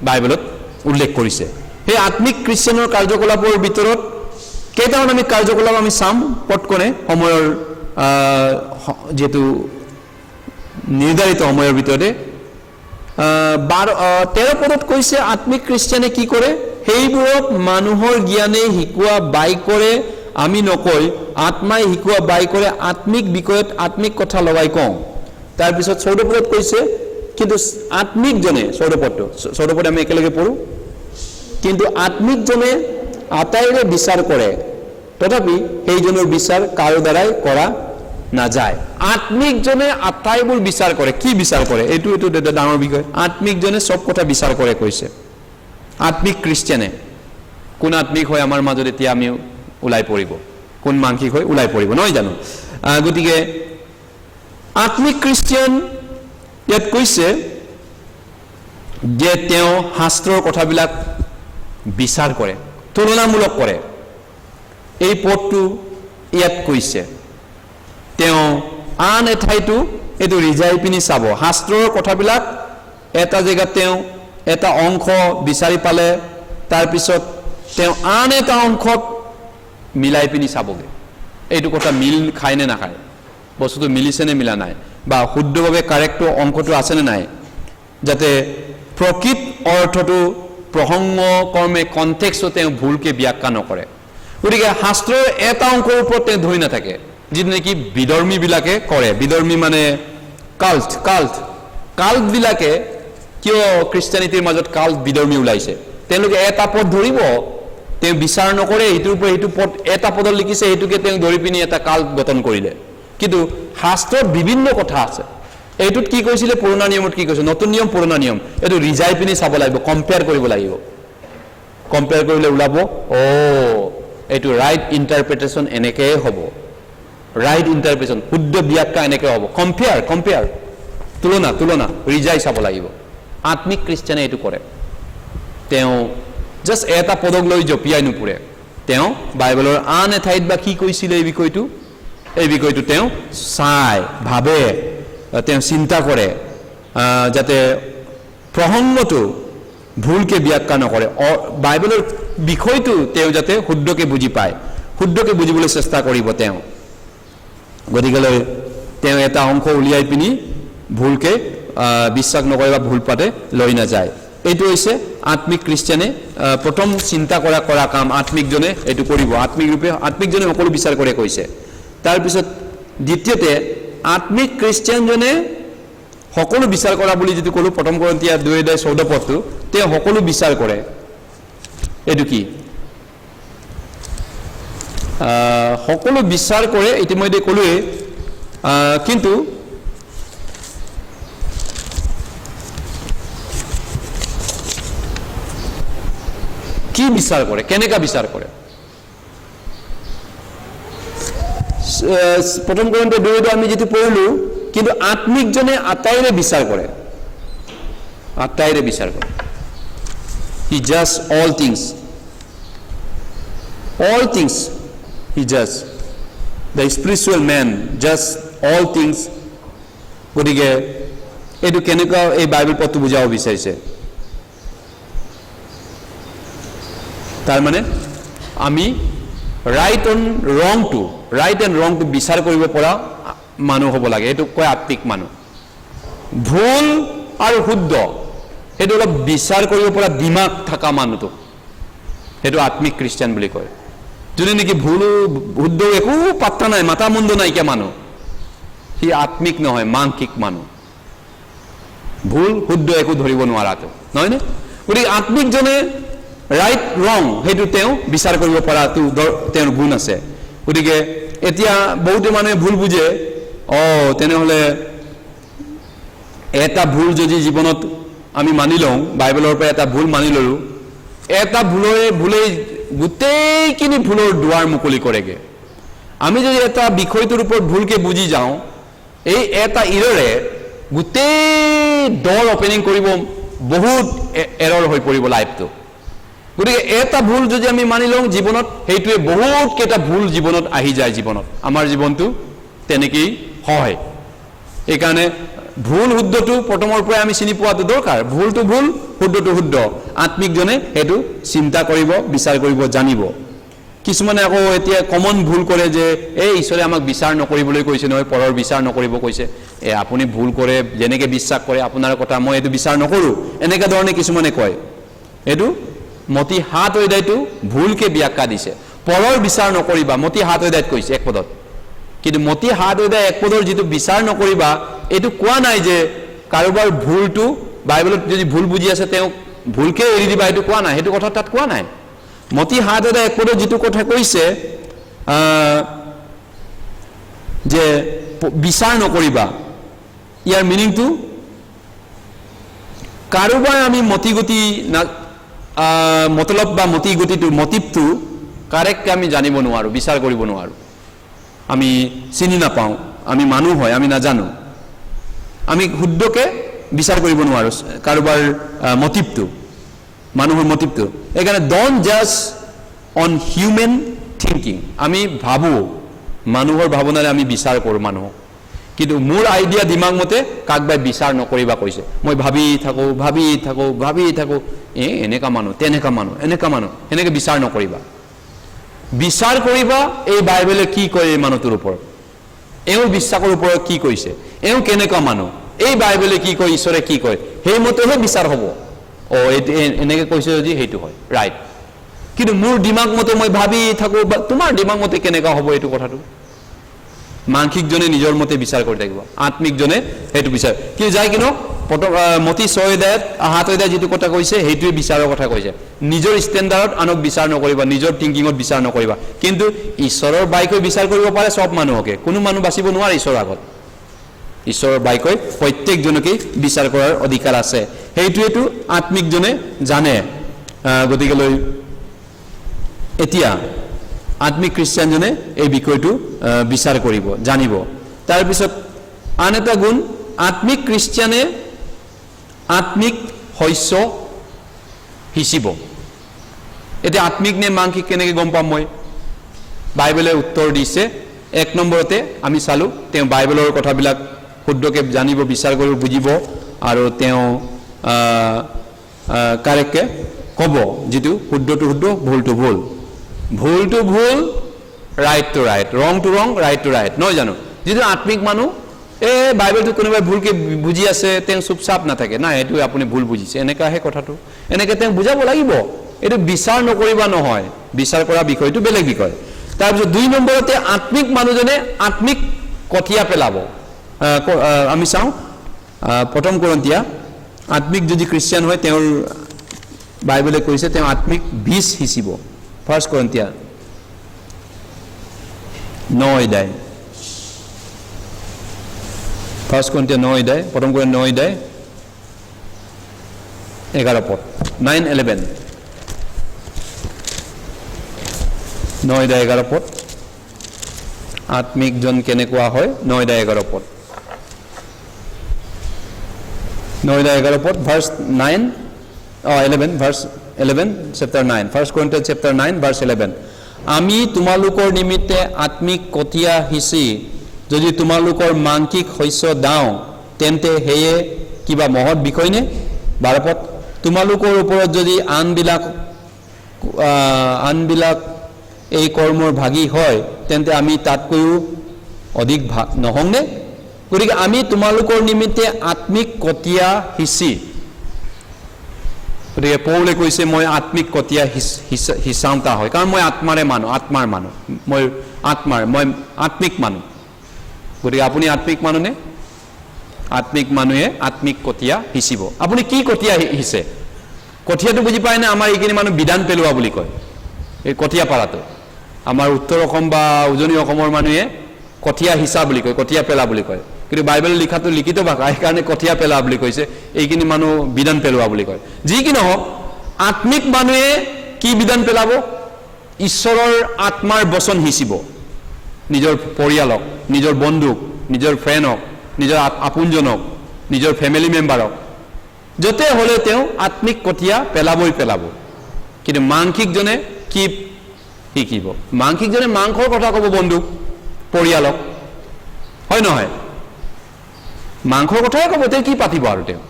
বাইবেলত উল্লেখ কৰিছে। সেই আত্মিক খ্ৰীষ্টানৰ কাৰ্যকলাপৰ ভিতৰত কেইটামান আমি কাৰ্যকলাপ আমি চাম পটকনে, সময়ৰ যিহেতু নিৰ্ধাৰিত সময়ৰ ভিতৰতে। 13 পদত কৈছে আত্মিক খ্ৰীষ্টানে কি কৰে, সেইবোৰক মানুহৰ জ্ঞানে শিকোৱা বাক্যৰে আমি নকৈ আত্মাই শিকোৱা বাক্যৰে আত্মিক বিষয়ত আত্মিক কথা লগাই কওঁ। তাৰপিছত 14 পদত কৈছে, কিন্তু আত্মিকজনে, 14 পদ আমি একেলগে পঢ়োঁ, কিন্তু আত্মিকজনে আটাইৰে বিচাৰ কৰে, তথাপি সেইজনৰ বিচাৰ কাৰো দ্বাৰাই কৰা নাযায়। আত্মিকজনে আটাইবোৰ বিচাৰ কৰে। কি বিচাৰ কৰে? এইটো এটা ডাঙৰ বিষয়। আত্মিকজনে চব কথা বিচাৰ কৰে কৈছে। আত্মিক খ্ৰীষ্টিয়ানে, কোন আত্মিক হয় আমাৰ মাজত এতিয়া আমি ওলাই পৰিব, কোন মানসিক হয় ওলাই পৰিব, নহয় জানো? গতিকে আত্মিক খ্ৰীষ্টিয়ান ইয়াত কৈছে যে তেওঁ শাস্ত্ৰৰ কথাবিলাক বিচাৰ কৰে, তুলনামূলক কৰে। এই পদটো ইয়াত কৈছে, তেওঁ আন এঠাইতো এইটো ৰিজাই পিনি চাব। শাস্ত্ৰৰ কথাবিলাক এটা জেগাত তেওঁ এটা অংশ বিচাৰি পালে, তাৰপিছত তেওঁ আন এটা অংশত মিলাই পিনি চাবগৈ, এইটো কথা মিল খায় নে নাখায়, বস্তুটো মিলিছে নে মিলা নাই, বা শুদ্ধভাৱে কাৰেক্ট অংশটো আছেনে নাই, যাতে প্ৰকৃত অৰ্থটো প্ৰসংগ কৰ্মে কনটেক্সটো তেওঁ ভুলকৈ ব্যাখ্যা নকৰে। গতিকে শাস্ত্ৰৰ এটা অংশৰ ওপৰত তেওঁ ধৰি নাথাকে, যিটো নেকি বিধৰ্মীবিলাকে কৰে। বিধৰ্মী মানে কাল্টবিলাকে কিয় খ্ৰীষ্টানিটিৰ মাজত কাল্ট বিধৰ্মী ওলাইছে? তেওঁলোকে এটা পদ ধৰিব, তেওঁ বিচাৰ নকৰে, সেইটোৰ পৰা সেইটো পদ এটা পদত লিখিছে, সেইটোকে তেওঁ ধৰি পিনি এটা কাল্ট গঠন কৰিলে। কিন্তু শাস্ত্ৰত বিভিন্ন কথা আছে। এইটোত কি কৈছিলে, পুৰণা নিয়মত কি কৈছে, নতুন নিয়ম পুৰণা নিয়ম, এইটো ৰিজাই পিনি চাব লাগিব, কম্পেয়াৰ কৰিব লাগিব। কম্পেয়াৰ কৰিলে ওলাব এইটো ৰাইট ইণ্টাৰপ্ৰিটেশ্যন এনেকৈয়ে হ'ব, ৰাইট ইণ্টাৰপ্ৰিটেশ্যন শুদ্ধ ব্যাখ্যা এনেকৈ হ'ব। কম্পেয়াৰ তুলনা ৰিজাই চাব লাগিব। আত্মিক খ্ৰীষ্টানে এইটো কৰে। তেওঁ জাষ্ট এটা পদক লৈ জঁপিয়াই নুপুৰে, তেওঁ বাইবেলৰ আন এঠাইত বা কি কৈছিলে এই বিষয়টো তেওঁ চাই ভাবে, তেওঁ চিন্তা কৰে, যাতে প্ৰসংগটো ভুলকৈ ব্যাখ্যা নকৰে, বাইবেলৰ বিষয়টো তেওঁ যাতে শুদ্ধকৈ বুজি পায়, শুদ্ধকৈ বুজিবলৈ চেষ্টা কৰিব তেওঁ। গতিকেলৈ তেওঁ এটা অংশ উলিয়াই পিনি ভুলকৈ বিশ্বাস নকৰে বা ভুল পাতে লৈ নাযায় এইটো হৈছে আত্মিক খ্ৰীষ্টিয়ানে প্ৰথম চিন্তা কৰা কাম আত্মিকজনে এইটো কৰিব আত্মিকজনে সকলো বিচাৰ কৰে কৈছে তাৰ পিছত দ্বিতীয়তে আত্মিক খ্ৰীষ্টিয়ানজনে সকলো বিচাৰ কৰা বুলি যেটো কলো প্ৰথম কৰিন্থিয়া 2:14 পদটো তে সকলো বিচাৰ কৰে এটো কি সকলো বিচাৰ কৰে ইতিমধ্যে কলোৱে কিন্তু কি বিচাৰ কৰে কেনেকা বিচাৰ কৰে প্ৰথম কৰিন্থিয়া 2 আমি যেটো পঢ়িলো কিন্তু আত্মিকজনে আটাইৰে বিচাৰ কৰে he does all things he does the spiritual man does all things গতিকে এটো কেনেকা এই বাইবেল পদটো বুজাব বিচাৰিছে তাৰ মানে আমি right and wrong to বিচাৰ কৰিব পৰা মানুহ হ'ব লাগে এটো কয় আত্মিক মানুহ ভুল আৰু শুদ্ধ এটো অলপ বিচাৰ কৰিব পৰা দিমাগ থকা মানুহটো এটো আত্মিক খ্ৰীষ্টিয়ান বুলি কয় যোনে নেকি ভুল শুদ্ধ একো পাত্তা নাই মাথা মুণ্ড নাই কি মানুহ হি আত্মিক নহয় মানসিক মানুহ ভুল শুদ্ধ একো ধৰিব নোৱাৰাটো নহয় নে গতিকে আত্মিকজনে ৰাইট ৰং হেতু তেওঁ বিচাৰ কৰিব পৰাটো তেওঁৰ গুণ আছে গতিকে এতিয়া বহুতে মানুহে ভুল বুজে তেনেহলে এটা ভুল যদি জীৱনত আমি মানি লওঁ বাইবেলৰ পৰা এটা ভুল মানি ললো এটা ভুলে গোটেইখিনি ভুলৰ দুৱাৰ মুকলি কৰেগে আমি যদি এটা বিষয়টোৰ ওপৰত ভুলকে বুজি যাওঁ এই এটা ইৰৰে গোটেই ডৰ ওপেনিং কৰিব বহুত এৰৰ হৈ পৰিব লাইফটো গতিকে এটা ভুল যদি আমি মানি লওঁ জীৱনত হেইটোৱে বহুত কেটা ভুল জীৱনত আহি যায় জীৱনত আমাৰ জীৱনটো তেনেকেই হয় এই কাৰণে ভুল শুদ্ধটো প্ৰথমৰ পৰা আমি চিনি পোৱাটো দৰকাৰ ভুলটো ভুল শুদ্ধটো শুদ্ধ আত্মিকজনে হেতু চিন্তা কৰিব বিচাৰ কৰিব জানিব কিছুমানে আকৌ এতিয়া কমন ভুল কৰে যে এই ঈশ্বৰে আমাক বিচাৰ নকৰিবলৈ কৈছে নহয় পৰৰ বিচাৰ নকৰিব কৈছে আপুনি ভুল কৰে যেনেকে বিশ্বাস কৰে আপোনাৰ কথা মই এটো বিচাৰ নকৰো এনেকা ধৰণে কিছুমানে কয় এটো মতি হাত অধ্যায়টো ভুলকে ব্যাখ্যা দিছে পৰৰ বিচাৰ নকৰিবা মতি হাত অধ্যায়ত কৈছে এক পদত কিন্তু মতি হাত অধ্যায় এক পদৰ যেটো বিচাৰ নকৰিবা এটো কোৱা নাই যে কাৰোবাৰ ভুলটো বাইবেলত যদি ভুল বুজি আছে তেওঁ ভুলকে এৰি দিবা এটো কোৱা নাই হেতু কথা তাত কোৱা নাই মতি হাত অধ্যায় এক পদৰ যেটো কথা কৈছে যে বিচাৰ নকৰিবা ইয়াৰ মিনিংটো কাৰোবাৰ আমি মতিগতি মতলব বা মতিগতিটো মটিভটো কাৰেক্ট আমি জানিব নোৱাৰো বিচাৰ কৰিব নোৱাৰো আমি চিনি নাপাওঁ আমি মানুহ হয় আমি নাজানো আমি শুদ্ধকে বিচাৰ কৰিব নোৱাৰো কাৰোবাৰ মটিভটো মানুহৰ মটিভটো একাৰণে ডন্ট জাজ অন হিউম্যান থিংকিং আমি ভাবো মানুহৰ ভাৱনাৰে আমি বিচাৰ কৰো মানুহক কিন্তু মোৰ আইডিয়া দিমাগ মতে কাকবাই বিচাৰ নকৰিবা কৈছে মই ভাবি থাকো এনেকা মানুহ তেনেকা মানুহ এনেকা মানুহ এনেকে বিচাৰ নকৰিবা বিচাৰ কৰিবা এই বাইবেলে কি কয় এই মানুহটোৰ ওপৰত এও বিশ্বাসৰ ওপৰত কি কৈছে এও কেনেকা মানুহ এই বাইবেলে কি কয় ঈশ্বৰে কি কয় সেই মতেহে বিচাৰ হ'ব এনেকে কৈছে যদি হেতু হয় ৰাইট কিন্তু মোৰ দিমাগ মতে মই ভাবি থাকো তোমাৰ দিমাগ মতে কেনেকা হ'ব এইটো কথাটো মানসিকজনে নিজৰ মতে বিচাৰ কৰি থাকিব আত্মিকজনে হেতু বিচাৰ কি যায় কিনো মতি 6 অধ্যায়ত হাত অধ্যায় যেটো কথা কৈছে হেতুৱে বিচাৰৰ কথা কৈছে নিজৰ ষ্টেণ্ডাৰ্ডত আনক বিচাৰ নকৰিবা নিজৰ থিংকিংত বিচাৰ নকৰিবা কিন্তু ঈশ্বৰৰ বাইকৈ বিচাৰ কৰিব পাৰে সব মানুহকে কোনো মানুহ বাচিব নোৱাৰে ঈশ্বৰৰ আগত ঈশ্বৰৰ বাইকৈ প্ৰত্যেকজনকে বিচাৰ কৰাৰ অধিকাৰ আছে হেতুৱেটো আত্মিকজনে জানে গতিকে লৈ এতিয়া আত্মিক খ্ৰীষ্টিয়ানজনে এই বিষয়টো বিচাৰ কৰিব জানিব তাৰ পিছত আন এটা গুণ আত্মিক খ্ৰীষ্টিয়ানে আত্মিক শস্য হিচিব এতিয়া আত্মিক নে মানসিক কেনেকৈ গম পাম মই বাইবেলে উত্তৰ দিছে এক নম্বৰতে আমি চালো তেওঁ বাইবেলৰ কথাবিলাক শুদ্ধকে জানিব বিচাৰ কৰিব বুজিব আৰু তেওঁ কাৰেক্টকে ক'ব যেটো শুদ্ধটো শুদ্ধ ভুলটো ভুল ভুলটো ভুল ৰাইট টু ৰাইট ৰং টু ৰং ৰাইট টু ৰাইট নহয় জানো যেটো আত্মিক মানুহ বাইবেলটো কোনোবাই ভুলকৈ বুজি আছে তেওঁ চুপচাপ নাথাকে নাই এইটো আপুনি ভুল বুজিছে এনেকুৱাহে কথাটো এনেকৈ তেওঁ বুজাব লাগিব এইটো বিচাৰ নকৰিবা নহয় বিচাৰ কৰা বিষয়টো বেলেগ বিষয় তাৰপিছত 2 নম্বৰতে আত্মিক মানুহজনে আত্মিক কঠিয়া পেলাব আমি চাওঁ প্ৰথম কৰিন্থিয়া আত্মিক যদি খ্ৰীষ্টিয়ান হয় তেওঁৰ বাইবেলে কৈছে তেওঁ আত্মিক বীজ সিঁচিব 1 কৰিন্থিয়া 9 অধ্যায় 1 কৰিন্থিয়া 9 অধ্যায় প্ৰথম কৰিন্থিয়া 9 অধ্যায় 11 পদ 9:11 9 অধ্যায় 11 পদ আত্মিকজন কেনেকুৱা হয় 9 অধ্যায় 11 পদ 9 অধ্যায় 11 পদ ভাৰ্স 9 11 ভাৰ্স 11 chapter 9 1 Corinthians chapter 9 verse 11 আমি তোমালোকৰ নিমিত্তে আত্মিক কঠিয়া হিচি যদি তোমালোকৰ মাংকিক শস্য দাও তেন্তে হেয়ে কিবা মহৎ বিষয় নে 12 পদ তোমালোকৰ ওপৰত যদি আনবিলাক এই কৰ্মৰ ভাগী হয় তেন্তে আমি তাতকৈও অধিক নহংনে গতিকে আমি তোমালোকৰ নিমিত্তে আত্মিক কঠিয়া হিচি গতিকে পৌলে কৈছে মই আত্মিক কঠিয়া হিচাওঁতা হয় কাৰণ মই আত্মাৰ মানুহ মই আত্মিক মানুহ গতিকে আপুনি আত্মিক মানুহে আত্মিক মানুহে আত্মিক কঠিয়া হিচিব আপুনি কি কঠিয়া হিচে কঠিয়াটো বুজি পায় না আমাৰ এইখিনি মানুহ বিধান পেলোৱা বুলি কয় এই কঠিয়া পাৰাটো আমাৰ উত্তৰ অসম বা উজনি অসমৰ মানুহে কঠিয়া হিচা বুলি কয় কঠিয়া পেলা বুলি কয় কিন্তু বাইবেল লিখাটো লিখিত ভাষা সেইকাৰণে কঠিয়া পেলা বুলি কৈছে এইখিনি মানুহ বিধান পেলোৱা বুলি কয় যি কি নহওক আত্মিক মানুহে কি বিধান পেলাব ঈশ্বৰৰ আত্মাৰ বচন হিচিব নিজৰ পৰিয়ালক নিজৰ বন্ধুক নিজৰ ফ্ৰেণ্ডক নিজৰ আপোনজনক নিজৰ ফেমিলি মেম্বাৰক যতে হলে তেওঁ আত্মিক কঠিয়া পেলাব কিন্তু মাংসিকজনে কি শিকিব মাংসিকজনে মাংসৰ কথা ক'ব বন্ধুক পৰিয়ালক হয় নহয় মাংসৰ কথাই ক'ব তেওঁ কি পাতিব আৰু তেওঁ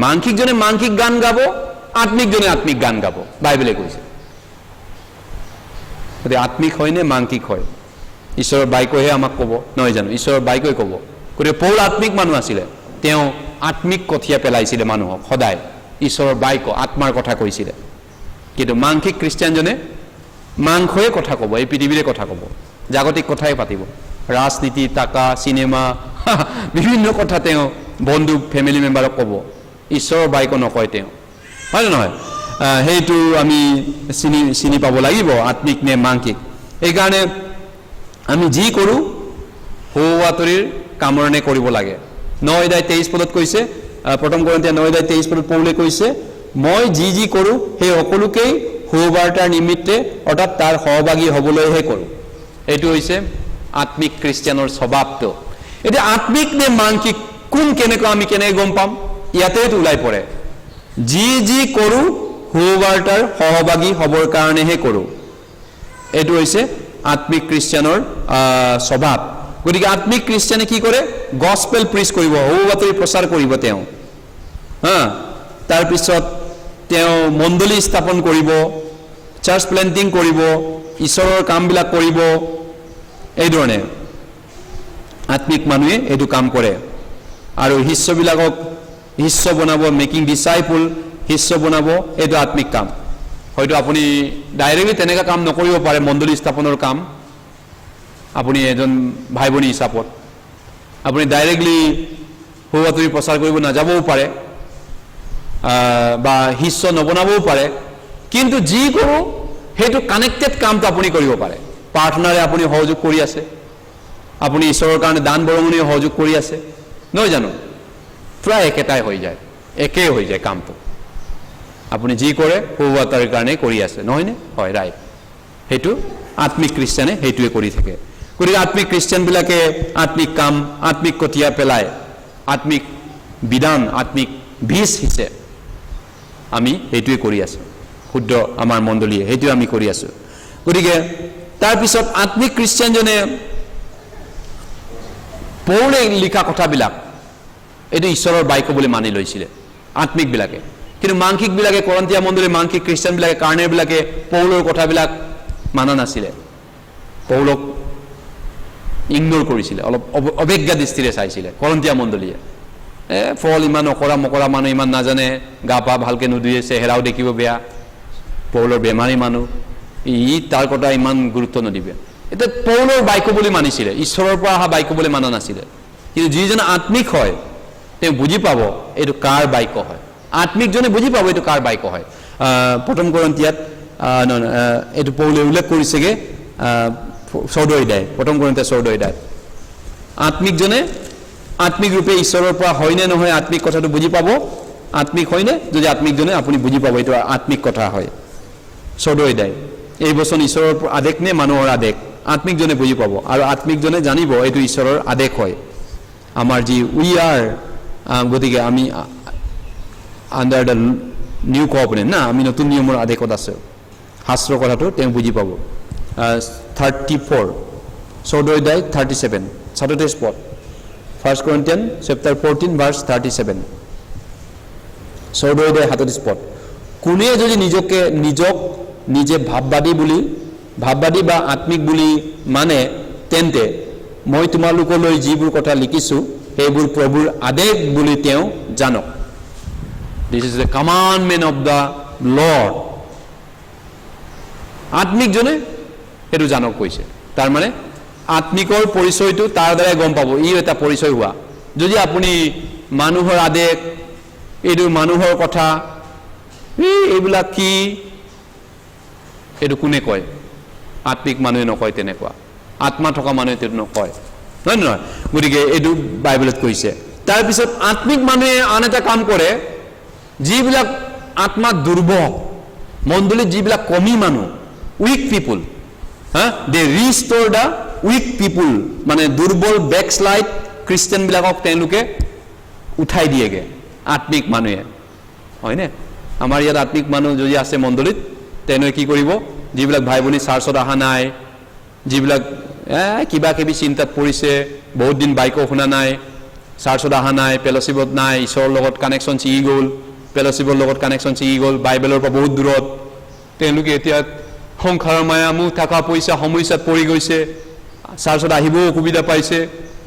মাংসিকজনে মাংসিক গান গাব আত্মিকজনে আত্মিক গান গাব বাইবেলে কৈছে গতিকে আত্মিক হয় নে মাংসিক হয় ঈশ্বৰৰ বাক্যহে আমাক ক'ব নহয় জানো ঈশ্বৰৰ বাক্যই ক'ব গতিকে পৌল আত্মিক মানুহ আছিলে তেওঁ আত্মিক কঠিয়া পেলাইছিলে মানুহক সদায় ঈশ্বৰৰ বাক্য আত্মাৰ কথা কৈছিলে কিন্তু মাংসিক খ্ৰীষ্টিয়ানজনে মাংসয়ে কথা ক'ব এই পৃথিৱীৰে কথা ক'ব জাগতিক কথাই পাতিব ৰাজনীতি টাকা চিনেমা বিভিন্ন কথা তেওঁ বন্ধু ফেমিলি মেম্বাৰক ক'ব ঈশ্বৰৰ বাক্য নকয় তেওঁ হয় নে নহয় সেইটো আমি চিনি পাব লাগিব আত্মিক নে মাংসিক এইকাৰণে আমি যি কৰোঁ সৌৱাতৰিৰ কামৰণে কৰিব লাগে 9 অধ্যায় 23 পদত কৈছে প্ৰথম কৰিন্থিয়া 9 অধ্যায় 23 পদত পৌলে কৈছে মই যি কৰোঁ সেই সকলোকেই সুবাৰ্তাৰ নিমিত্তে অৰ্থাৎ তাৰ সহভাগী হ'বলৈহে কৰোঁ এইটো হৈছে আত্মিক খ্ৰীষ্টিয়ানৰ স্বভাৱটো এতিয়া আত্মিক নে মাংসিক কোন কেনেকুৱা আমি কেনেকৈ গম পাম ইয়াতেতো ওলাই পৰে যি কৰোঁ সুবাৰ্তাৰ সহভাগী হ'বৰ কাৰণেহে কৰোঁ এইটো হৈছে আত্মিক খ্ৰীষ্টিয়ানৰ স্বভাৱ গতিকে আত্মিক খ্ৰীষ্টিয়ানে কি কৰে গস্পেল প্ৰিচ কৰিব সুবাৰ্তা প্ৰচাৰ কৰিব তেওঁ তাৰপিছত তেওঁ মণ্ডলী স্থাপন কৰিব চাৰ্চ প্লেণ্টিং কৰিব ঈশ্বৰৰ কামবিলাক কৰিব এই ধৰণে আত্মিক মানুহে এইটো কাম কৰে আৰু শিষ্যবিলাকক শিষ্য বনাব মেকিং ডিচাইপল শিষ্য বনাব এইটো আত্মিক কাম হয়তো আপুনি ডাইৰেক্টলি তেনেকুৱা কাম নকৰিব পাৰে মণ্ডলী স্থাপনৰ কাম আপুনি এজন ভাই ভনী হিচাপত আপুনি ডাইৰেক্টলি সুবাৰ্তা প্ৰচাৰ কৰিব নাযাবও পাৰে বা শিষ্য নবনাবও পাৰে কিন্তু যি কৰোঁ সেইটো কানেক্টেড কামটো আপুনি কৰিব পাৰে প্ৰাৰ্থনাৰে আপুনি সহযোগ কৰি আছে আপুনি ঈশ্বৰৰ কাৰণে দান বৰঙণি সহযোগ কৰি আছে নহয় জানো প্ৰায় একেটাই হৈ যায় একেই হৈ যায় কামটো আপুনি যি কৰে সুবাৰ্তাৰ কাৰণে কৰি আছে নহয়নে হয় ৰাইট সেইটো আত্মিক খ্ৰীষ্টিয়ানে সেইটোৱে কৰি থাকে গতিকে আত্মিক খ্ৰীষ্টিয়ানবিলাকে আত্মিক কাম আত্মিক কঠিয়া পেলায় আত্মিক বিধান আত্মিক বীজ হিচে আমি সেইটোৱে কৰি আছোঁ শুদ্ধ আমাৰ মণ্ডলীয়ে সেইটোৱে আমি কৰি আছোঁ গতিকে তাৰপিছত আত্মিক খ্ৰীষ্টিয়ানজনে পৌলে লিখা কথাবিলাক এইটো ঈশ্বৰৰ বাক্য বুলি মানি লৈছিলে আত্মিকবিলাকে কিন্তু মাংসিকবিলাকে কৰিন্থিয়া মণ্ডলীৰ মাংসিক খ্ৰীষ্টিয়ানবিলাকে কাৰ্ণেৰবিলাকে পৌলৰ কথাবিলাক মানা নাছিলে পৌলক ইগনোৰ কৰিছিলে, অলপ অৱজ্ঞা দৃষ্টিৰে চাইছিলে কৰন্তীয়া মণ্ডলীয়ে। ফল ইমান অকৰা মকৰা মানুহ, ইমান নাজানে, গা পা ভালকৈ নুধুৱে, চেহেৰাও দেখিব বেয়া, পৌলৰ বেমাৰী মানুহ, তাৰ কথা ইমান গুৰুত্ব নিদিবে। এতিয়া পৌলৰ বাক্য বুলি মানিছিলে, ঈশ্বৰৰ পৰা অহা বাক্য বুলি মানা নাছিলে। কিন্তু যিজন আত্মিক হয় তেওঁ বুজি পাব এইটো কাৰ বাক্য হয়, আত্মিকজনে বুজি পাব এইটো কাৰ বাক্য হয়। প্ৰথম কৰন্তীয়াত এইটো পৌলে উল্লেখ কৰিছেগৈ 14 অধ্যায়, প্ৰথম কৰন্তীয়া 14 অধ্যায়। আত্মিকজনে আত্মিক ৰূপে ঈশ্বৰৰ পৰা হয়নে নহয় আত্মিক কথাটো বুজি পাব। আত্মিক হয়নে, যদি আত্মিকজনে আপুনি বুজি পাব এইটো আত্মিক কথা হয়। 14 অধ্যায়, এই বচন ঈশ্বৰৰ আদেশ নে মানুহৰ আদেশ, আত্মিকজনে বুজি পাব। আৰু আত্মিকজনে জানিব এইটো ঈশ্বৰৰ আদেশ হয়। আমাৰ যি উই আৰ, গতিকে আমি আণ্ডাৰ দ্য নিউ কভেনেণ্ট না, আমি নতুন নিয়মৰ আদেশত আছে, শাস্ত্ৰৰ কথাটো তেওঁ বুজি পাব। 34 14 অধ্যায় 37 37 পদ, 1 Corinthians chapter 14 verse 37, 14 অধ্যায় 37 পদ। কোনে যদি নিজক নিজে ভাৱবাদী বা আত্মিক বুলি মানে, তেন্তে মই তোমালোকলৈ যিবোৰ কথা লিখিছোঁ সেইবোৰ প্ৰভুৰ আদেশ বুলি তেওঁ জানক। This is the commandment of the Lord. আত্মিকজনে সেইটো জানক কৈছে। তাৰমানে আত্মিকৰ পৰিচয়টো তাৰ দ্বাৰাই গম পাব, ই এটা পৰিচয় হোৱা। যদি আপুনি মানুহৰ আদেশ, এইটো মানুহৰ কথা, এইবিলাক কি, এইটো কোনে কয়? আত্মিক মানুহে নকয় তেনেকুৱা, আত্মা থকা মানুহে সেইটো নকয়, নহয় নহয়। গতিকে এইটো বাইবেলত কৈছে। তাৰপিছত আত্মিক মানুহে আন এটা কাম কৰে, যিবিলাক আত্মাত দুৰ্বল, মণ্ডলীত যিবিলাক কমি মানুহ, weak people, they restore the weak people, মানে দুৰ্বল বেকশ্লাইড খ্ৰীষ্টিয়ানবিলাকক তেওঁলোকে উঠাই দিয়েগৈ আত্মিক মানুহে, হয়নে? আমাৰ ইয়াত আত্মিক মানুহ যদি আছে মণ্ডলীত, তেওঁলোকে কি কৰিব? যিবিলাক ভাই ভনী চাৰ্চত অহা নাই, যিবিলাক কিবা কিবি চিন্তাত পৰিছে, বহুত দিন বাইকো শুনা নাই, চাৰ্চত অহা নাই, ফেল'শ্বিপত নাই, ঈশ্বৰৰ লগত কানেকশ্যন ছিগি গ'ল, ফেল'শ্বিপৰ লগত কানেকশ্যন ছিগি গ'ল, বাইবেলৰ পৰা বহুত দূৰত, তেওঁলোকে এতিয়া সংসাৰৰ মায়া, মুখ থকা পইচা সমস্যাত পৰি গৈছে, চাৰ্চত আহিবও অসুবিধা পাইছে,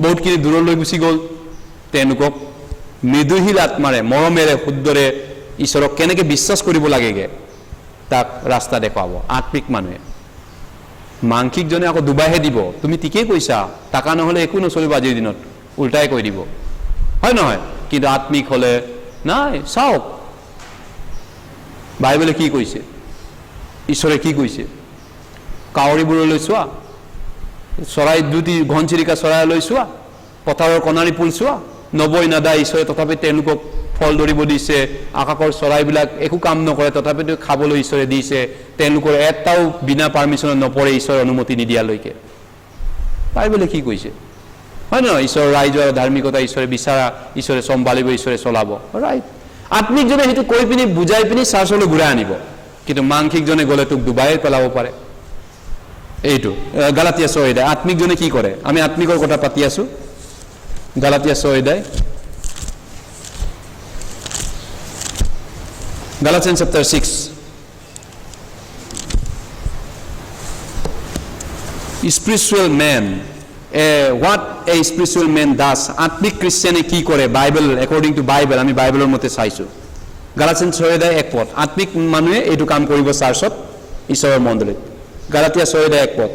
বহুতখিনি দূৰলৈ গুচি গ'ল। তেওঁলোকক মৃদুশীল আত্মাৰে, মৰমেৰে, শুদ্ধৰে ঈশ্বৰক কেনেকৈ বিশ্বাস কৰিব লাগেগৈ তাক ৰাস্তা দেখুৱাব আত্মিক মানুহে। মাংসিকজনে আকৌ ডুবাইহে দিব, তুমি ঠিকেই কৈছা, টাকা নহ'লে একো নচলিব আজিৰ দিনত, উল্টাই কৈ দিব, হয় নহয়? কিন্তু আত্মিক হ'লে নাই, চাওক বাইবেলে কি কৈছে, ঈশ্বৰে কি কৈছে। কাউৰীবোৰলৈ চোৱা, চৰাই দুটি ঘনচিৰিকা চৰাইলৈ চোৱা, পথাৰৰ কণাৰী ফুল চোৱা, নবৈ নাদা ঈশ্বৰে তথাপি তেওঁলোকক ফল ধৰিব দিছে। আকাশৰ চৰাইবিলাক একো কাম নকৰে, তথাপিতো খাবলৈ ঈশ্বৰে দিছে। তেওঁলোকৰ এটাও বিনা পাৰ্মিশ্যনত নপৰে, ঈশ্বৰৰ অনুমতি নিদিয়ালৈকে। বাইবেলে কি কৈছে, হয় নহয়? ঈশ্বৰৰ ৰাইজৰ ধাৰ্মিকতা ঈশ্বৰে বিচাৰা, ঈশ্বৰে চম্ভালিব, ঈশ্বৰে চলাব, ৰাইট। আত্মিকজনে সেইটো কৈ পিনি বুজাই পিনি চাৰ্চলৈ ঘূৰাই আনিব, কিন্তু মানসিকজনে গ'লে তোক ডুবাই পেলাব পাৰে। এইটো গালাতিয়া 6 অধ্যায়। আত্মিকজনে কি কৰে? আমি আত্মিকৰ কথা পাতি আছো। গালাতিয়া 6 অধ্যায়, Galatians chapter 6. Spiritual man, what a spiritual man does. আত্মিক খ্ৰীষ্টিয়ানে কি কৰে? বাইবেল, according to Bible, আমি বাইবেলৰ মতে চাইছো। Galatians 6 অধ্যায় 1 পদ। আত্মিক মানুহে এইটো কাম কৰিব চাৰ্চত, ঈশ্বৰৰ মণ্ডলীত। গালাতিয়া 6 অধ্যায় 1 পদ।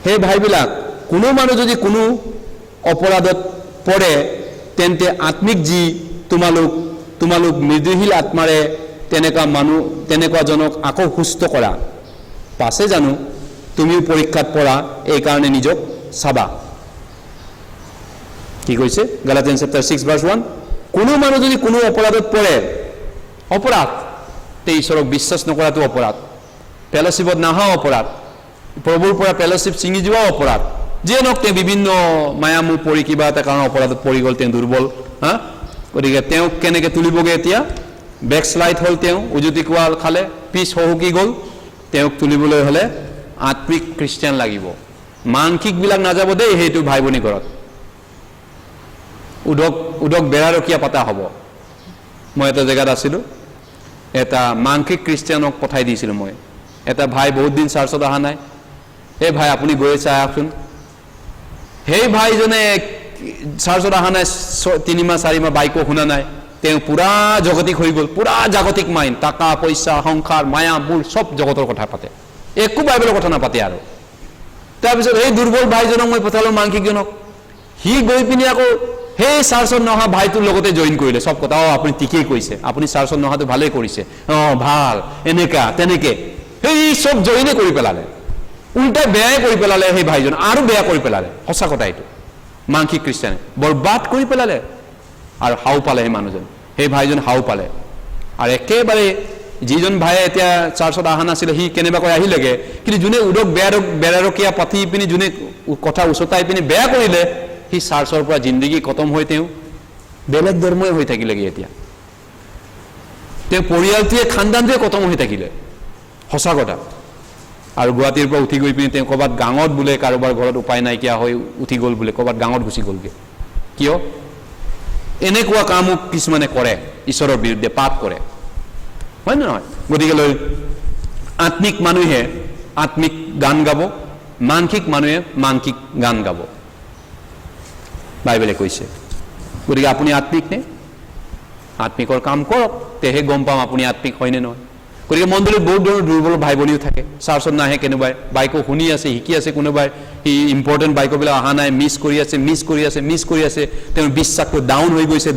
সেই ভাইবিলাক, কোনো মানুহ যদি কোনো অপৰাধত পৰে, তেন্তে আত্মিক যি তোমালোক মৃদুশীল আত্মাৰে তেনেকুৱাজনক আকৌ সুস্থ কৰা। পাছে জানো তুমিও পৰীক্ষাত পৰা, এই কাৰণে নিজক চাবা। কি কৈছে? Galatians chapter 6 verse 1, কোনো মানুহ যদি কোনো অপৰাধত পৰে, অপৰাধ, তে ঈশ্বৰক বিশ্বাস নকৰাটো অপৰাধ, ফেল'শ্বিপত নাহা অপৰাধ, প্ৰভুৰ পৰা ফেল'শ্বিপ ছিঙি যোৱা অপৰাধ, যিয়ে নহওক তেওঁ বিভিন্ন মায়ামোহ পৰি কিবা এটা কাৰণ অপৰাধত পৰি গ'ল, তেওঁ দুৰ্বল। গতিকে তেওঁক কেনেকৈ তুলিবগৈ? এতিয়া বেকশ্লাইড হ'ল, তেওঁ উজুতি কোৱা খালে, পিছ হহুকি গ'ল। তেওঁক তুলিবলৈ হ'লে আত্মিক খ্ৰীষ্টিয়ান লাগিব। মানসিকবিলাক নাযাব দেই, সেইটো ভাই ভনী ঘৰত উদক বেৰাৰখীয়া পাতা হ'ব। মই এটা জেগাত আছিলোঁ, এটা মানসিক খ্ৰীষ্টিয়ানক পঠাই দিছিলোঁ মই। এটা ভাই বহুত দিন চাৰ্চত অহা নাই, এই ভাই আপুনি গৈ চাই আহকচোন, সেই ভাইজনে চাৰ্চত অহা নাই 3 মাহ 4 মাহ বাইকো শুনা নাই তেওঁ পুৰা জগতিক হৈ গ'ল পুৰা জাগতিক মাইণ্ড টাকা পইচা সংসাৰ মায়া মূল সব জগতৰ কথা পাতে একো বাইবেলৰ কথা নাপাতে আৰু তাৰপিছত এই দুৰ্বল ভাইজনক মই পঠালো মাংকিকজনক সি গৈ পিনি আকৌ সেই চাৰ্চত নহা ভাইটোৰ লগতে জইন কৰিলে সব কথা আপুনি ঠিকেই কৈছে আপুনি চাৰ্চত নহাটো ভালেই কৰিছে ভাল এনেকা তেনেকে সেই সব জইনে কৰি পেলালে উল্টা বেয়াই কৰি পেলালে সেই ভাইজন আৰু বেয়া কৰি পেলালে সঁচা কথা এইটো মাংকিক খ্ৰীষ্টানে বৰবাদ কৰি পেলালে আৰু হাও পালে সেই মানুহজন সেই ভাইজন হাও পালে আৰু একেবাৰে যিজন ভাইয়ে এতিয়া চাৰ্চত অহা নাছিলে সি কেনেবাকৈ আহিলেগে কিন্তু যোনে উদক বেৰাৰকীয়া পাতি পিনি যোনে কথা উচতাই পিনি বেয়া কৰিলে সি চাৰ্চৰ পৰা জিন্দগী খতম হৈ তেওঁ বেলেগ ধৰ্মই হৈ থাকিলেগে এতিয়া তেওঁ পৰিয়ালটোৱে খানদানটোৱে খতম হৈ থাকিলে সঁচা কথা আৰু গুৱাহাটীৰ পৰা উঠি গৈ পিনি তেওঁ ক'ৰবাত গাঁৱত বোলে কাৰোবাৰ ঘৰত উপায় নাইকিয়া হৈ উঠি গ'ল বোলে ক'ৰবাত গাঁৱত গুচি গ'লগে কিয় এনেকুৱা কামো কিছুমানে কৰে ঈশ্বৰৰ বিৰুদ্ধে পাপ কৰে হয় নহয় গতিকে আত্মিক মানুহে আত্মিক গান গাব মানসিক মানুহে মানসিক গান গাব বাইবেলে কৈছে গতিকে আপুনি আত্মিক নে আত্মিকৰ কাম কৰক তেহে গম পাম আপুনি আত্মিক হয়নে নহয় গতিকে মণ্ডলীত বহুত ধৰণৰ দুৰ্বল ভাই ভনীও থাকে চাৰ্চত নাহে কেনেবাই বাইকো শুনি আছে শিকি আছে কোনোবাই সি ইম্পৰ্টেণ্ট বাইকবিলাক অহা নাই মিছ কৰি আছে তেওঁৰ বিশ্বাসটো ডাউন হৈ গৈছে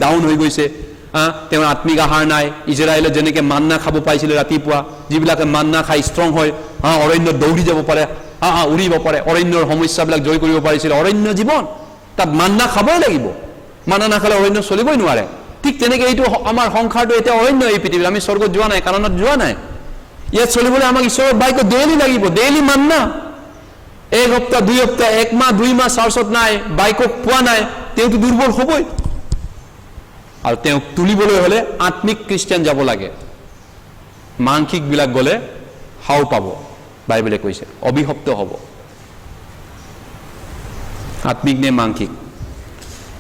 তেওঁৰ আত্মিক আহাৰ নাই ইজৰাইলত যেনেকৈ মান্না খাব পাইছিলে ৰাতিপুৱা যিবিলাকে মান্না খাই ষ্ট্ৰং হয় অৰণ্যত দৌৰি যাব পাৰে উৰিব পাৰে অৰণ্যৰ সমস্যাবিলাক জয় কৰিব পাৰিছিলে অৰণ্য জীৱন তাত মান্না খাবই লাগিব মান্না নাখালে অৰণ্য চলিবই নোৱাৰে ঠিক তেনেকৈ এইটো আমাৰ সংসাৰটো এতিয়া অৰণ্য এই পৃথিৱীত আমি স্বৰ্গত যোৱা নাই কাৰণত যোৱা নাই ইয়াত চলিবলৈ আমাক ঈশ্বৰৰ বাইক ডেইলি লাগিব ডেইলি মান্না 1 সপ্তাহ 2 সপ্তাহ 1 মাহ 2 মাহ চাৰ্চত নাই বাইকক পোৱা নাই তেওঁতো দুৰ্বল হ'বই আৰু তেওঁক তুলিবলৈ হ'লে আত্মিক খ্ৰীষ্টান যাব লাগে মানসিকবিলাক গ'লে হাও পাব বাইবেলে কৈছে অবিভক্ত হ'ব আত্মিক নে মানসিক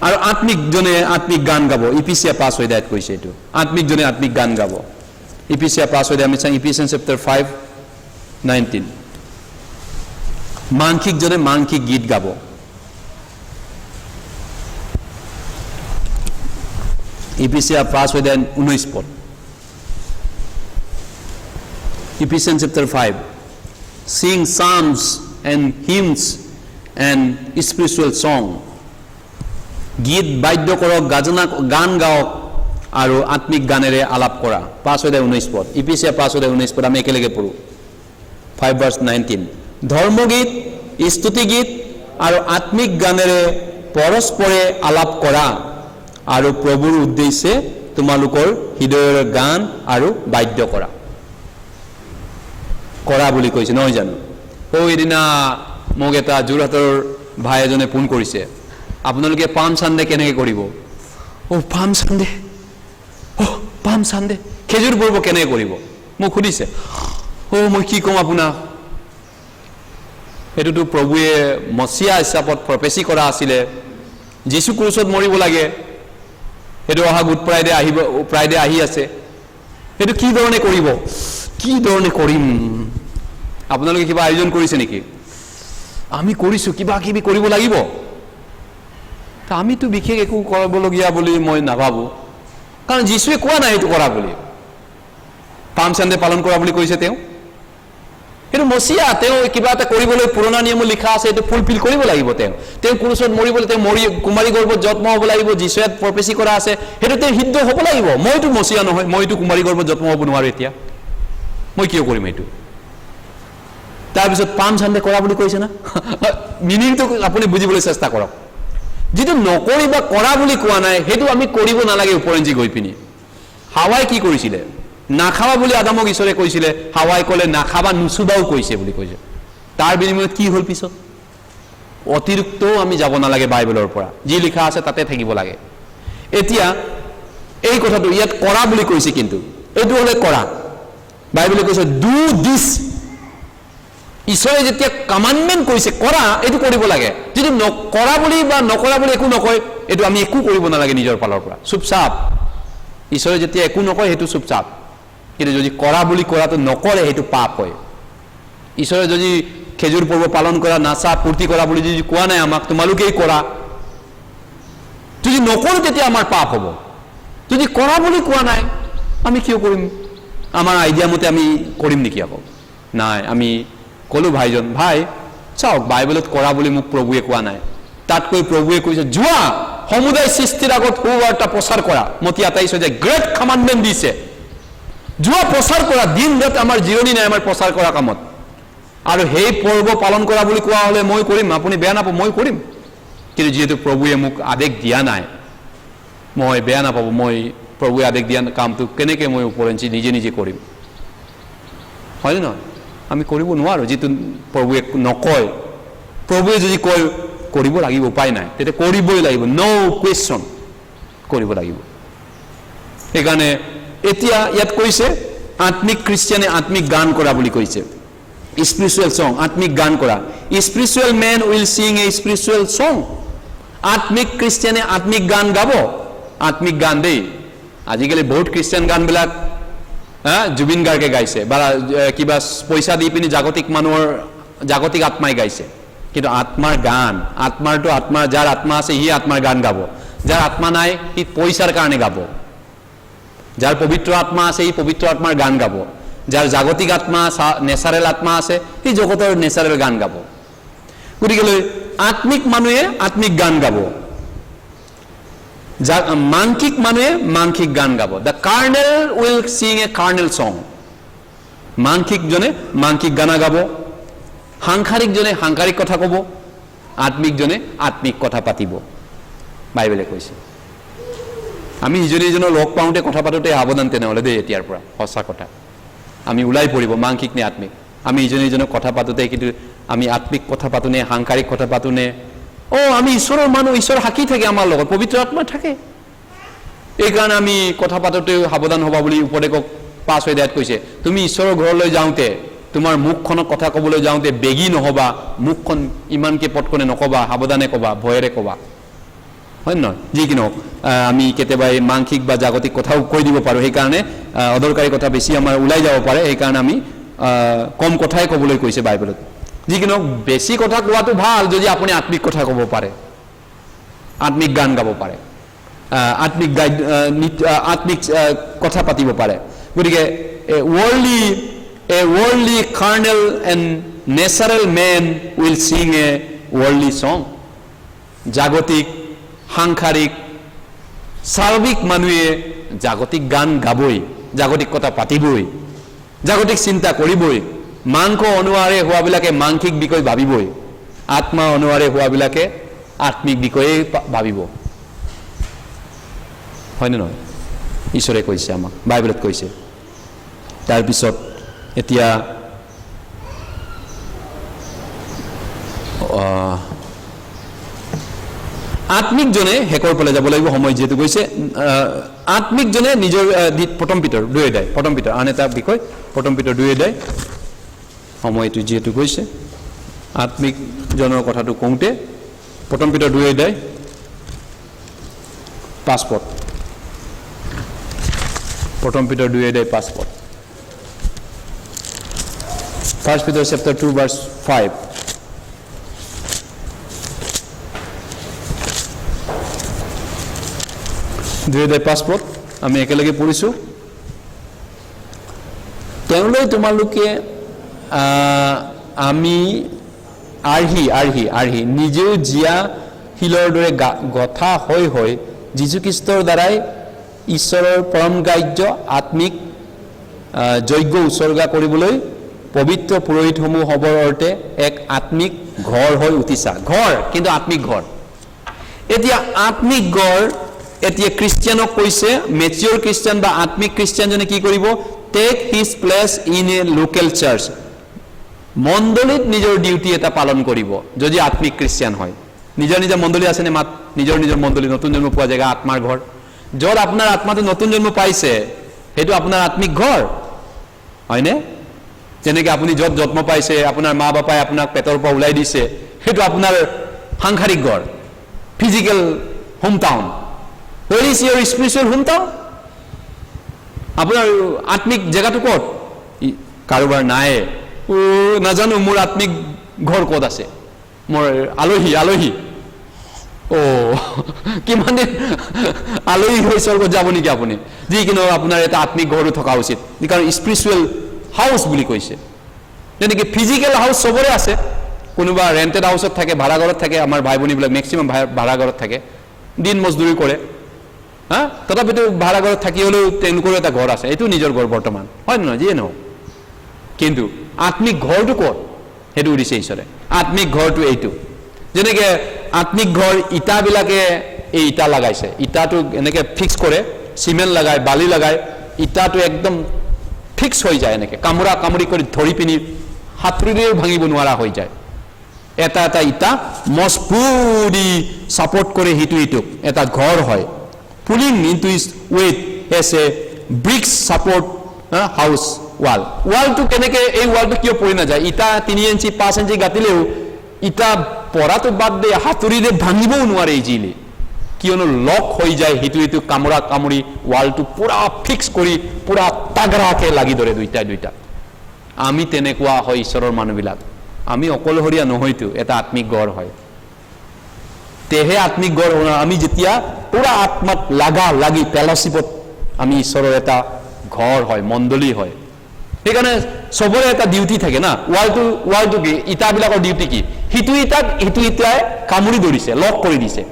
আৰু আত্মিকজনে আত্মিক গান গাব ইফিচিয়া 5 অধ্যায়ত কৈছে এইটো আত্মিকজনে আত্মিক গান গাব ইফিচিয়া 5 অধ্যায় আমি চাই ইফিচিয়ান চেপ্টাৰ 5:19 মানসিকজনে মানসিক গীত গাব ইফিচিয়া 5 অধ্যায় 19 পদ ইফিচিয়ান chapter 5 sing psalms and hymns and spiritual song গীত বাদ্য কৰক গান গাওক আৰু আত্মিক গানেৰে আলাপ কৰা 5 অধ্যায় 19 পদ ইফিচিয়া 5 অধ্যায় 19 পদ আমি একেলগে পঢ়ো 5:19 ধৰ্মগীত স্তুতি গীত আৰু আত্মিক গানেৰে পৰস্পৰে আলাপ কৰা আৰু প্ৰভুৰ উদ্দেশ্যে তোমালোকৰ হৃদয়ৰ গান আৰু বাদ্য কৰা বুলি কৈছে নহয় জানো এদিনা মোক এটা যোৰহাটৰ ভাই এজনে ফোন কৰিছে আপোনালোকে পাম চানডে কেনেকৈ কৰিব পাম চানডে খেজুৰ পৰ্ব কেনেকৈ কৰিব মোক সুধিছে মই কি ক'ম আপোনাক সেইটোতো প্ৰভুৱে মচিয়া হিচাপত প্ৰফেচি কৰা আছিলে যীশু ক্ৰুচত মৰিব লাগে সেইটো অহা গুড ফ্ৰাইডে আহি আছে সেইটো কি ধৰণে কৰিম আপোনালোকে কিবা আয়োজন কৰিছে নেকি আমি কৰিছোঁ কিবা কিবি কৰিব লাগিব আমিতো বিশেষ একো কৰিবলগীয়া বুলি মই নাভাবোঁ কাৰণ যীশুৱে কোৱা নাই এইটো কৰা বুলি পাম চানডে পালন কৰা বুলি কৈছে তেওঁ সেইটো মচিয়া তেওঁ কিবা এটা কৰিবলৈ পুৰণা নিয়ম লিখা আছে এইটো ফুলফিল কৰিব লাগিব তেওঁ ক্ৰুচত মৰিবলৈ তেওঁ কুমাৰী গৰ্ভত জন্ম হ'ব লাগিব যীশুৱে প্ৰফেচি কৰা আছে সেইটো তেওঁ সিদ্ধ হ'ব লাগিব মইতো মচিয়া নহয় মইতো কুমাৰী গৰ্ভত জন্ম হ'ব নোৱাৰো এতিয়া মই কিয় কৰিম এইটো তাৰপিছত পাম চানডে কৰা বুলি কৈছে না মিনিংটো আপুনি বুজিবলৈ চেষ্টা কৰক যিটো নকৰি বা কৰা বুলি কোৱা নাই সেইটো আমি কৰিব নালাগে ওপৰেঞ্চি গৈ পিনি হাৱাই কি কৰিছিলে নাখাবা বুলি আদামক ঈশ্বৰে কৈছিলে হাৱাই ক'লে নাখাবা নুচুবাও কৈছে বুলি কৈছে তাৰ বিনিময়ত কি হ'ল পিছত অতিৰিক্তও আমি যাব নালাগে বাইবেলৰ পৰা যি লিখা আছে তাতে থাকিব লাগে এতিয়া এই কথাটো ইয়াত কৰা বুলি কৈছে কিন্তু এইটো হ'লে কৰা বাইবেলে কৈছে ডু দিছ ঈশ্বৰে যেতিয়া কমাণ্ডমেণ্ট কৈছে কৰা এইটো কৰিব লাগে যদি নকৰা বুলি বা নকৰা বুলি একো নকয় এইটো আমি একো কৰিব নালাগে নিজৰ ফালৰ পৰা চুপচাপ ঈশ্বৰে যেতিয়া একো নকয় সেইটো চুপচাপ কিন্তু যদি কৰা বুলি কৰাটো নকৰে সেইটো পাপ হয় ঈশ্বৰে যদি খেজুৰ পৰ্ব পালন কৰা, নাচা ফূৰ্তি কৰা বুলি যদি কোৱা নাই আমাক, তোমালোকেই কৰা। যদি নকৰোঁ তেতিয়া আমাৰ পাপ হ'ব। যদি কৰা বুলি কোৱা নাই, আমি কিয় কৰিম? আমাৰ আইডিয়া মতে আমি কৰিম নেকি আকৌ? নাই, আমি ক'লো ভাইজন, ভাই চাওক, বাইবেলত কৰা বুলি মোক প্ৰভুৱে কোৱা নাই। তাতকৈ প্ৰভুৱে কৈছে, যোৱা সমুদায় সৃষ্টিৰ আগত সুবাৰ্তা প্ৰচাৰ কৰা। মতি 28 যে গ্ৰেট কমাণ্ডমেণ্ট দিছে, যোৱা প্ৰচাৰ কৰা। দিন ৰাত আমাৰ জিৰণি নাই আমাৰ প্ৰচাৰ কৰা কামত। আৰু সেই পৰ্ব পালন কৰা বুলি কোৱা হ'লে মই কৰিম, আপুনি বেয়া নাপাব, মই কৰিম। কিন্তু যিহেতু প্ৰভুৱে মোক আদেশ দিয়া নাই, মই বেয়া নাপাব, মই প্ৰভুৱে আদেশ দিয়া কামটো কেনেকৈ মই ওপৰঞ্চি নিজে নিজে কৰিম? হয়নে নহয়? আমি কৰিব নোৱাৰোঁ যিটো প্ৰভুৱে নকয়। প্ৰভুৱে যদি কয় কৰিব লাগিব, উপায় নাই, তেতিয়া কৰিবই লাগিব, ন' কুৱেশ্যন, কৰিব লাগিব। সেইকাৰণে এতিয়া ইয়াত কৈছে আত্মিক খ্ৰীষ্টিয়ানে আত্মিক গান কৰা বুলি কৈছে, স্পিৰিচুৱেল চং, আত্মিক গান কৰা। স্পিৰিচুৱেল মেন উইল চিং এ স্পিৰিচুৱেল চং। আত্মিক খ্ৰীষ্টিয়ানে আত্মিক গান গাব। আত্মিক গান দেই, আজিকালি বহুত খ্ৰীষ্টিয়ান গানবিলাক জুবিন গাৰ্গে গাইছে বা কিবা পইচা দি পিনি জাগতিক মানুহৰ জাগতিক আত্মাই গাইছে। কিন্তু আত্মাৰ গান, আত্মাৰটো আত্মাৰ, যাৰ আত্মা আছে সি আত্মাৰ গান গাব, যাৰ আত্মা নাই সি পইচাৰ কাৰণে গাব। যাৰ পবিত্ৰ আত্মা আছে সি পবিত্ৰ আত্মাৰ গান গাব, যাৰ জাগতিক আত্মা, নেচাৰেল আত্মা আছে সি জগতৰ নেচাৰেল গান গাব। গতিকে আত্মিক মানুহে আত্মিক গান গাব, মাংসিক মানুহে মাংসিক গান গাব। দ্য কাৰ্নেল উইল চিং এ কাৰ্নেল চং। মাংসিকজনে মাংসিক গানা গাব, সাংসাৰিকজনে সাংসাৰিক কথা ক'ব, আত্মিকজনে আত্মিক কথা পাতিব, বাইবেলে কৈছে। আমি ইজনে ইজনৰ লগ পাওঁতে কথা পাতোঁতে সাৱধান তেনেহ'লে দেই, এতিয়াৰ পৰা সঁচা কথা। আমি ওলাই পৰিব মাংসিক নে আত্মিক। আমি ইজনে ইজনক কথা পাতোঁতে কিন্তু আমি আত্মিক কথা পাতোঁনে সাংসাৰিক কথা পাতোঁনে? আমি ঈশ্বৰৰ মানুহ, ঈশ্বৰ সাক্ষী থাকে আমাৰ লগত, পবিত্ৰ আত্মা থাকে। এইকাৰণে আমি কথা পাতোঁতেও সাৱধান হ'বা বুলি উপদেশক 5 অধ্যায়ত কৈছে। তুমি ঈশ্বৰৰ ঘৰলৈ যাওঁতে, তোমাৰ মুখখনক কথা ক'বলৈ যাওঁতে বেগী নহ'বা, মুখখন ইমানকৈ পটকনে নক'বা, সাৱধানে ক'বা, ভয়েৰে ক'বা, হয় নহয়? যি কি নহওক, আমি কেতিয়াবা এই মাংসিক বা জাগতিক কথাও কৈ দিব পাৰোঁ। সেইকাৰণে অদৰকাৰী কথা বেছি আমাৰ ওলাই যাব পাৰে। সেইকাৰণে আমি কম কথাই ক'বলৈ কৈছে বাইবেলত। যি কি নহওক, বেছি কথা কোৱাটো ভাল যদি আপুনি আত্মিক কথা ক'ব পাৰে, আত্মিক গান গাব পাৰে, আত্মিক কথা পাতিব পাৰে। গতিকে a worldly carnal and natural man will sing a worldly song. জাগতিক সাংসাৰিক স্বাভাৱিক মানুহে জাগতিক গান গাবই, জাগতিক কথা পাতিবই, জাগতিক চিন্তা কৰিবই। মাংস অনুসাৰে হোৱাবিলাকে মাংসিক বিষয় ভাবিবই, আত্মা অনুসাৰে হোৱাবিলাকে আত্মিক বিষয়ে ভাবিব, হয়নে নহয়? ঈশ্বৰে কৈছে আমাক, বাইবেলত কৈছে। তাৰপিছত এতিয়া আত্মিকজনে শেষৰ ফালে যাব লাগিব, সময় যিহেতু গৈছে। আত্মিকজনে নিজৰ প্ৰথম পিতৰ 2 অধ্যায়, প্ৰথম পিতৰ আন এটা বিষয়, প্ৰথম পিতৰ 2 অধ্যায়, সময়টো যিহেতু গৈছে। আত্মিকজনৰ কথাটো কওঁতে প্ৰথম পিতৰ 2 অধ্যায় 5 পদ, প্ৰথম পিতৰ 2 অধ্যায় 5 পদ। 1 Peter chapter 2 verse 5. পাছপোৰ্ট আমি একেলগে পঢ়িছোঁ। তেওঁলৈ তোমালোকে আমি আৰ্হি নিজেও জীয়া শিলৰ দৰে গঠা হৈ যীশুখ্ৰীষ্টৰ দ্বাৰাই ঈশ্বৰৰ পৰম গ্ৰাহ্য আত্মিক যজ্ঞ উৎসৰ্গা কৰিবলৈ পবিত্ৰ পুৰোহিতসমূহ হ'বৰ অৰ্থে এক আত্মিক ঘৰ হৈ উঠিছা। ঘৰ, কিন্তু আত্মিক ঘৰ। এতিয়া আত্মিক ঘৰ, এতিয়া খ্ৰীষ্টিয়ানক কৈছে, মেচিয়ৰ খ্ৰীষ্টিয়ান বা আত্মিক খ্ৰীষ্টিয়ানজনে কি কৰিব? Take his place in a local church. মণ্ডলীত নিজৰ ডিউটি এটা পালন কৰিব যদি আত্মিক খ্ৰীষ্টিয়ান হয়। নিজৰ নিজৰ মণ্ডলী আছেনে? নিজৰ নিজৰ মণ্ডলী, নতুন জন্ম পোৱা জেগা, আত্মাৰ ঘৰ। য'ত আপোনাৰ আত্মাটো নতুন জন্ম পাইছে সেইটো আপোনাৰ আত্মিক ঘৰ, হয়নে? যেনেকৈ আপুনি য'ত জন্ম পাইছে, আপোনাৰ মা বাপাই আপোনাক পেটৰ পৰা ওলাই দিছে, সেইটো আপোনাৰ সাংসাৰিক ঘৰ, physical home town. Where is your spiritual hometown? আপোনাৰ আত্মিক জেগাটো ক'ত? কাৰোবাৰ নাই, নাজানো মোৰ আত্মিক ঘৰ ক'ত আছে মোৰ আলহী কিমান দিন আলহী হৈ স্বৰ্গত যাব নেকি আপুনি যিকিনো আপোনাৰ এটা আত্মিক ঘৰো থকা উচিত কাৰণ স্পিৰিচুৱেল হাউচ বুলি কৈছে যেনেকৈ ফিজিকেল হাউচ চবৰে আছে কোনোবা ৰেণ্টেড হাউচত থাকে ভাড়া ঘৰত থাকে আমাৰ ভাই ভনীবিলাক মেক্সিমাম ভাড়া ঘৰত থাকে দিন মজদুৰি কৰে হা তথাপিতো ভাড়া ঘৰত থাকি হ'লেও তেওঁলোকৰ এটা ঘৰ আছে এইটো নিজৰ ঘৰ বৰ্তমান হয় নহয় যিয়ে নহওক কিন্তু আত্মিক ঘৰটো ক'ত সেইটো সুধিছে ঈশ্বৰে আত্মিক ঘৰটো এইটো যেনেকৈ আত্মিক ঘৰ ইটাবিলাকে এই ইটা লগাইছে ইটাটো এনেকৈ ফিক্স কৰে চিমেণ্ট লগায় বালি লগায় ইটাটো একদম ফিক্স হৈ যায় এনেকৈ কামুৰি কৰি ধৰি পিনি হাতুৰিৰেও ভাঙিব নোৱাৰা হৈ যায় এটা এটা ইটা মজবুতি ছাপোৰ্ট কৰে ইটোক এটা ঘৰ হয় pulling into its weight as a bricks support house wall to কেনেকে এই ওয়ালটো কিয় পৰি না যায় ইটা 3 ইঞ্চি 5 ইঞ্চি গাতিলেও ইটা পৰাটো বাদ দে হাতুৰিৰে ভাঙিবও নোৱাৰে ইজিলি কিয়নো লক হৈ যায় হিটো কামুৰি ওয়ালটো পুৰা ফিক্স কৰি পুৰা তাগৰাকে লাগি ধৰে দুইটা আমি তেনেকুৱা হয় ঈশ্বৰৰ মানুহবিলাক আমি অকলহৰীয়া নহয়তো এটা আত্মিক ঘৰ হয় তেহে আত্মিক ঘৰ আমি যেতিয়া পুৰা আত্মাত লাগি ফেলোশিপত আমি ঈশ্বৰৰ এটা ঘৰ হয় মণ্ডলী হয় সেইকাৰণে সবৰে এটা ডিউটি থাকে না ওয়ালটো কি ইটাবিলাকৰ ডিউটি কি হিটো ইটাই কামুৰি ধৰিছে লক কৰি দিছে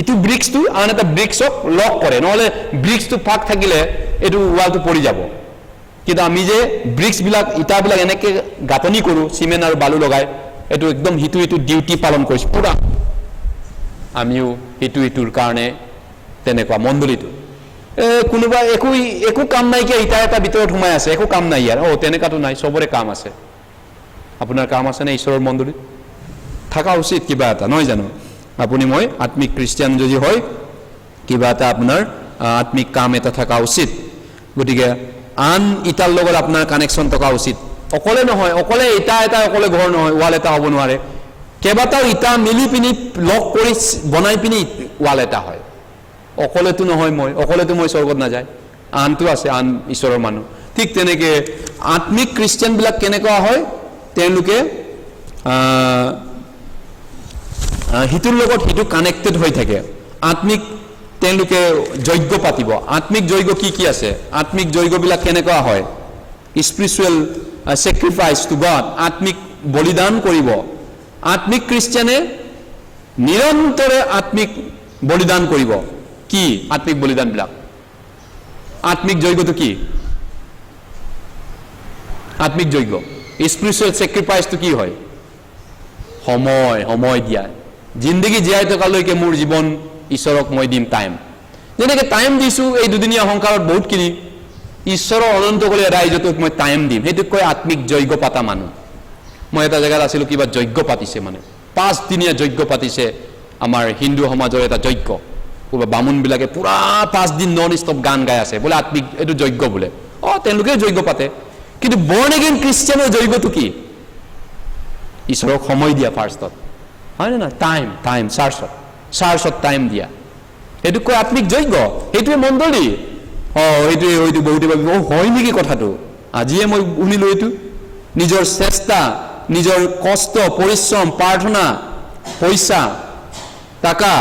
ইটো ব্ৰিক্সটো আন এটা ব্ৰিক্সক লক কৰে নহলে ব্ৰিক্সটো ফাক থাকিলে এইটো ওয়ালটো পৰি যাব কিন্তু আমি যে ব্ৰিক্সবিলাক ইটাবিলাক এনেকে গাঁথনি কৰোঁ চিমেণ্ট আৰু বালু লগাই এইটো একদম হিটো ডিউটি পালন কৰিছে পুৰা আমিও ইটোৰ কাৰণে তেনেকুৱা মণ্ডলীটো কোনোবা একো কাম নাইকিয়া ইটা এটা ভিতৰত সোমাই আছে একো কাম নাই ইয়াৰ তেনেকুৱাটো নাই সবৰে কাম আছে আপোনাৰ কাম আছে নে ঈশ্বৰৰ মণ্ডলীত থকা উচিত কিবা এটা নহয় জানো আপুনি মই আত্মিক খ্ৰীষ্টিয়ান যদি হয় কিবা এটা আপোনাৰ আত্মিক কাম এটা থকা উচিত গতিকে আন ইটাৰ লগত আপোনাৰ কানেকশ্যন থকা উচিত অকলে নহয় অকলে ইটা এটা অকলে ঘৰ নহয় ৱাল এটা হ'ব নোৱাৰে কেইবাটাও ইটা মিলি পিনি লক কৰি বনাই পিনি ৱাল এটা হয় অকলেতো নহয় অকলেতো মই স্বৰ্গত নাযায় আনটো আছে আন ঈশ্বৰৰ মানুহ ঠিক তেনেকৈ আত্মিক খ্ৰীষ্টিয়ানবিলাক কেনেকুৱা হয় তেওঁলোকে হিটোৰ লগত হিটো কানেক্টেড হৈ থাকে আত্মিক তেওঁলোকে যজ্ঞ পাতিব আত্মিক যজ্ঞ কি আছে আত্মিক যজ্ঞবিলাক কেনেকুৱা হয় স্পিৰিচুৱেল চেক্ৰিফাইচ টু গড আত্মিক বলিদান কৰিব আত্মিক খ্ৰীষ্টিয়ানে নিৰন্তৰে আত্মিক বলিদান কৰিব কি আত্মিক বলিদানবিলাক আত্মিক যজ্ঞটো কি আত্মিক যজ্ঞ স্পিৰিচুৱেল চেক্ৰিফাইচটো কি হয় সময় দিয়া জিন্দগী জীয়াই থকালৈকে মোৰ জীৱন ঈশ্বৰক মই দিম টাইম যেনেকৈ টাইম দিছোঁ এই দুদিনীয়া সংসাৰত বহুতখিনি ঈশ্বৰৰ অনন্তকালীন ৰাইজটোক মই টাইম দিম সেইটোক কয় আত্মিক যজ্ঞ পাতা মানুহ মই এটা জেগাত আছিলোঁ কিবা যজ্ঞ পাতিছে মানে 5 দিনীয়া যজ্ঞ পাতিছে আমাৰ হিন্দু সমাজৰ এটা যজ্ঞ কোনোবা বামুণবিলাকে পুৰা 5 দিন নন ষ্টপ গান গাই আছে বোলে আত্মিক এইটো যজ্ঞ বোলে তেওঁলোকে যজ্ঞ পাতে কিন্তু বৰ্ণ এগেইন খ্ৰীষ্টিয়ানৰ যজ্ঞটো কি ঈশ্বৰক সময় দিয়া ফাৰ্ষ্টত হয় না টাইম চাৰ্চত টাইম দিয়া এইটো কয় আত্মিক যজ্ঞ সেইটোৱে মণ্ডলী এইটোৱে বহুতে ভাবিব হয় নেকি কথাটো আজিয়ে মই শুনিলোঁ এইটো নিজৰ চেষ্টা নিজৰ কষ্ট পৰিশ্ৰম প্ৰাৰ্থনা পইচা টকা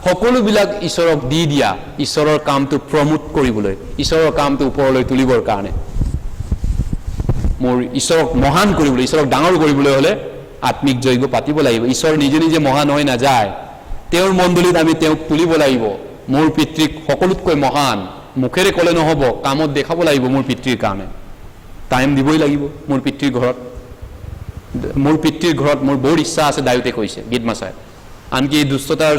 সকলোবিলাক ঈশ্বৰক দি দিয়া ঈশ্বৰৰ কামটো প্ৰমোট কৰিবলৈ ঈশ্বৰৰ কামটো ওপৰলৈ তুলিবৰ কাৰণে মোৰ ঈশ্বৰক মহান কৰিবলৈ ঈশ্বৰক ডাঙৰ কৰিবলৈ হ'লে আত্মিক যজ্ঞ পাতিব লাগিব ঈশ্বৰ নিজে মহান হৈ নাযায় তেওঁৰ মণ্ডলীত আমি তেওঁক তুলিব লাগিব মোৰ পিতৃক সকলোতকৈ মহান মুখেৰে ক'লে নহ'ব কামত দেখাব লাগিব মোৰ পিতৃৰ কাৰণে টাইম দিবই লাগিব মোৰ পিতৃৰ ঘৰত মোৰ বহুত ইচ্ছা আছে দায়ুতে কৈছে গীতমাচাই আনকি দুষ্টতাৰ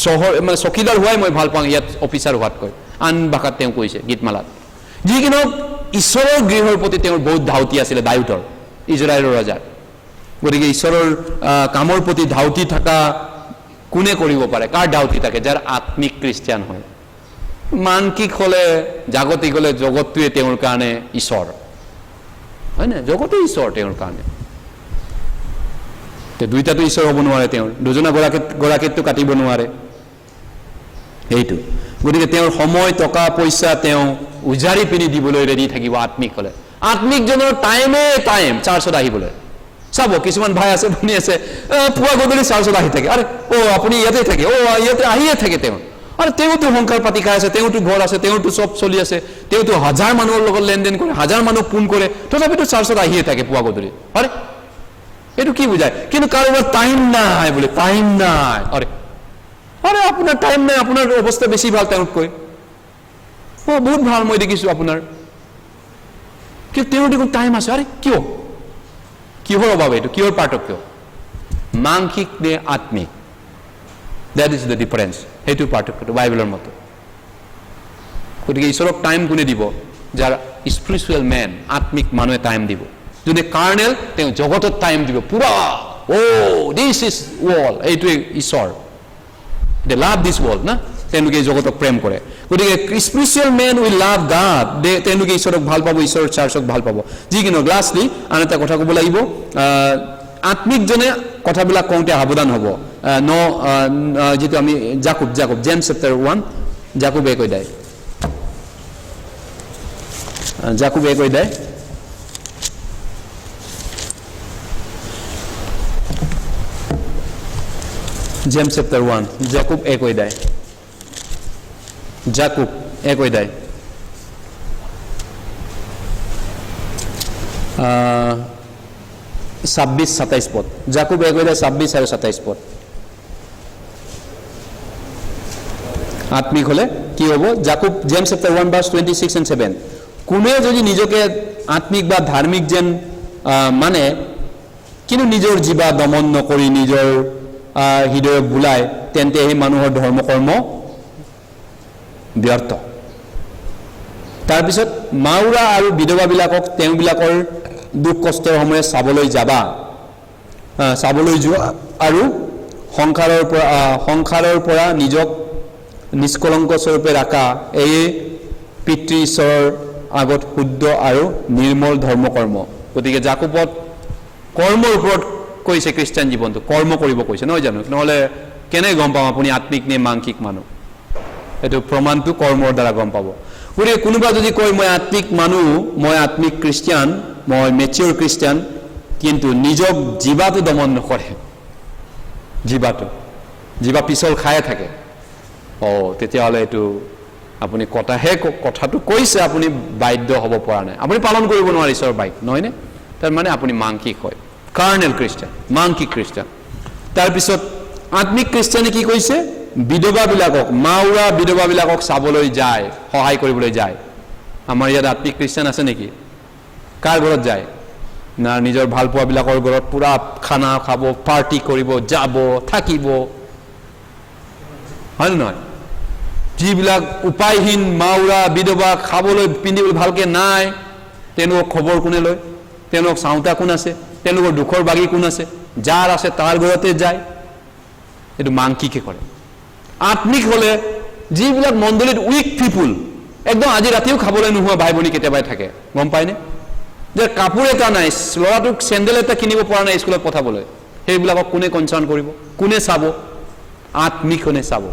চহৰ মানে চকীদাৰ হোৱাই মই ভাল পাওঁ ইয়াত অফিচাৰ হোৱাতকৈ আন ভাষাত তেওঁ কৈছে গীতমালাত যিকিনো ঈশ্বৰৰ গৃহৰ প্ৰতি তেওঁৰ বহুত ধাউতি আছিলে দায়ুতৰ ইজৰাইলৰ ৰজাৰ গতিকে ঈশ্বৰৰ কামৰ প্ৰতি ধাউতি থকা কোনে কৰিব পাৰে কাৰ ধাউতি থাকে যাৰ আত্মিক খ্ৰীষ্টিয়ান হয় মানসিক হ'লে জাগতিক হ'লে জগতটোৱে তেওঁৰ কাৰণে ঈশ্বৰ হয় না জগতে ঈশ্বৰ তেওঁৰ কাৰণে দুইটাতো ঈশ্বৰ হ'ব নোৱাৰে তেওঁৰ দুজনা গৰাকীতটো কাটিব নোৱাৰে সেইটো গতিকে তেওঁৰ সময় টকা পইচা তেওঁ উজাৰি পিনি দিবলৈ ৰেডি থাকিব আত্মিক হ'লে আত্মিকজনৰ টাইম চাৰ্চত আহিবলৈ চাব কিছুমান ভাই আছে শুনি আছে পুৱা গধূলি চাৰ্চত আহি থাকে আৰে আপুনি ইয়াতে থাকে ইয়াতে আহিয়ে থাকে তেওঁ আৰু তেওঁতো সংসাৰ পাতি খাই আছে তেওঁতো ঘৰ আছে তেওঁতো চব চলি আছে তেওঁতো হাজাৰ মানুহৰ লগত লেনদেন কৰে হাজাৰ মানুহ ফোন কৰে তথাপিতো চাৰ্চত আহিয়ে থাকে পুৱা গধূলি আৰে এইটো কি বুজায় কিন্তু কাৰোবাৰ টাইম নাই বোলে টাইম নাই আৰে আপোনাৰ টাইম নাই আপোনাৰ অৱস্থা বেছি ভাল তেওঁতকৈ বহুত ভাল মই দেখিছোঁ আপোনাৰ কিন্তু তেওঁৰ দেখোন টাইম আছে আৰে কিহৰ অভাৱ এইটো কিহৰ পাৰ্থক্য মানসিক নে আত্মিক দ্যাট ইজ দ্য ডিফাৰেঞ্চ সেইটো পাৰ্থক্যটো বাইবেলৰ মতে গতিকে ঈশ্বৰক টাইম কোনে দিব যাৰ স্পিৰিচুৱেল মেন আত্মিক মানুহে টাইম দিব যোনে কাৰ্নেল তেওঁ জগতত টাইম দিব পুৰা দিছ ইজ ৱৰ্ল্ড এইটোৱে ঈশ্বৰ দে লাভ দিছ ৱৰ্ল্ড না তেওঁলোকে জগতক প্ৰেম কৰে গতিকে স্পিৰিচুৱেল মেন উইল লাভ গাড তেওঁলোকে ঈশ্বৰক ভাল পাব ঈশ্বৰৰ চাৰ্চক ভাল পাব যিকিনো লাষ্টলি আন এটা কথা ক'ব লাগিব আত্মিকজনে কথাবিলাক কওঁতে সাৱধান হ'ব যিটো আমি জাকুব জেমছ চেপ্টাৰ 1 জাকুবে কৈ দিয়ে জেমছ চেপ্টাৰ 1 জাকুব কৈ দিয়ে 26-27 পদ জাকুব 26 আৰু 27 পদ আত্মিক হলে কি হ'ব জাকুব জেমছ চেপ্টাৰ 1 ভাৰ্ছ 26 and 7 কোনে যদি নিজকে আত্মিক বা ধাৰ্মিক যেন মানে কিন্তু নিজৰ জীৱা দমন নকৰি নিজৰ হৃদয়ক বুলায় তেন্তে সেই মানুহৰ ধৰ্ম কৰ্ম ব্যৰ্থ তাৰপিছত মাউৰা আৰু বিধৱাবিলাকক তেওঁবিলাকৰ দুখ কষ্টৰ সময়ে চাবলৈ যোৱা আৰু সংসাৰৰ পৰা নিজক নিষ্কলংক স্বৰূপে ৰাখা এই পিতৃ ঈশ্বৰৰ আগত শুদ্ধ আৰু নিৰ্মল ধৰ্ম কৰ্ম গতিকে জাকুবত কৰ্মৰ ওপৰত কৈছে খ্ৰীষ্টান জীৱনটো কৰ্ম কৰিব কৈছে নহয় জানো নহ'লে কেনে গম পাম আপুনি আত্মিক নে মানসিক মানুহ এইটো প্ৰমাণটো কৰ্মৰ দ্বাৰা গম পাব গতিকে কোনোবা যদি কয় মই আত্মিক মানুহ মই আত্মিক খ্ৰীষ্টিয়ান মই মেচিয়ৰ খ্ৰীষ্টিয়ান কিন্তু নিজক জীৱাটো দমন নকৰে জীৱা পিছল খায়ে থাকে তেতিয়াহ'লে এইটো আপুনি কথাটো কৈছে আপুনি বাধ্য হ'ব পৰা নাই আপুনি পালন কৰিব নোৱাৰে ঈশ্বৰৰ বাক্য নহয়নে তাৰমানে আপুনি মানসিক হয় কাৰ্নেল খ্ৰীষ্টিয়ান মানসিক খ্ৰীষ্টিয়ান তাৰপিছত আত্মিক খ্ৰীষ্টিয়ানে কি কৈছে মাউৰা বিধৱাবিলাকক চাবলৈ যায় সহায় কৰিবলৈ যায় আমাৰ ইয়াত আত্মিক খ্ৰীষ্টিয়ান আছে নেকি কাৰ ঘৰত যায় না নিজৰ ভাল পোৱাবিলাকৰ ঘৰত পুৰা খানা খাব পাৰ্টি কৰিব যাব থাকিব হয় নে নহয় যিবিলাক উপায়হীন মাউৰা বিধৱা খাবলৈ পিন্ধিবলৈ ভালকৈ নাই তেওঁলোকক খবৰ কোনে লয় তেওঁলোকক চাওঁতা কোন আছে তেওঁলোকৰ দুখৰ বাগী কোন আছে যাৰ আছে তাৰ ঘৰতে যায় এইটো মানসিকে কৰে আত্মিক হলে যিবিলাক মণ্ডলীত উইক পিপুল একদম আজি ৰাতিও খাবলৈ নোহোৱা ভাই ভনী কেতিয়াবাই থাকে গম পায়নে যে কাপোৰ এটা নাই ল'ৰাটোক চেণ্ডেল এটা কিনিব পৰা নাই স্কুলত পঠাবলৈ সেইবিলাকক কোনে কনচাৰ্ণ কৰিব কোনে চাব আত্মিকনে চাব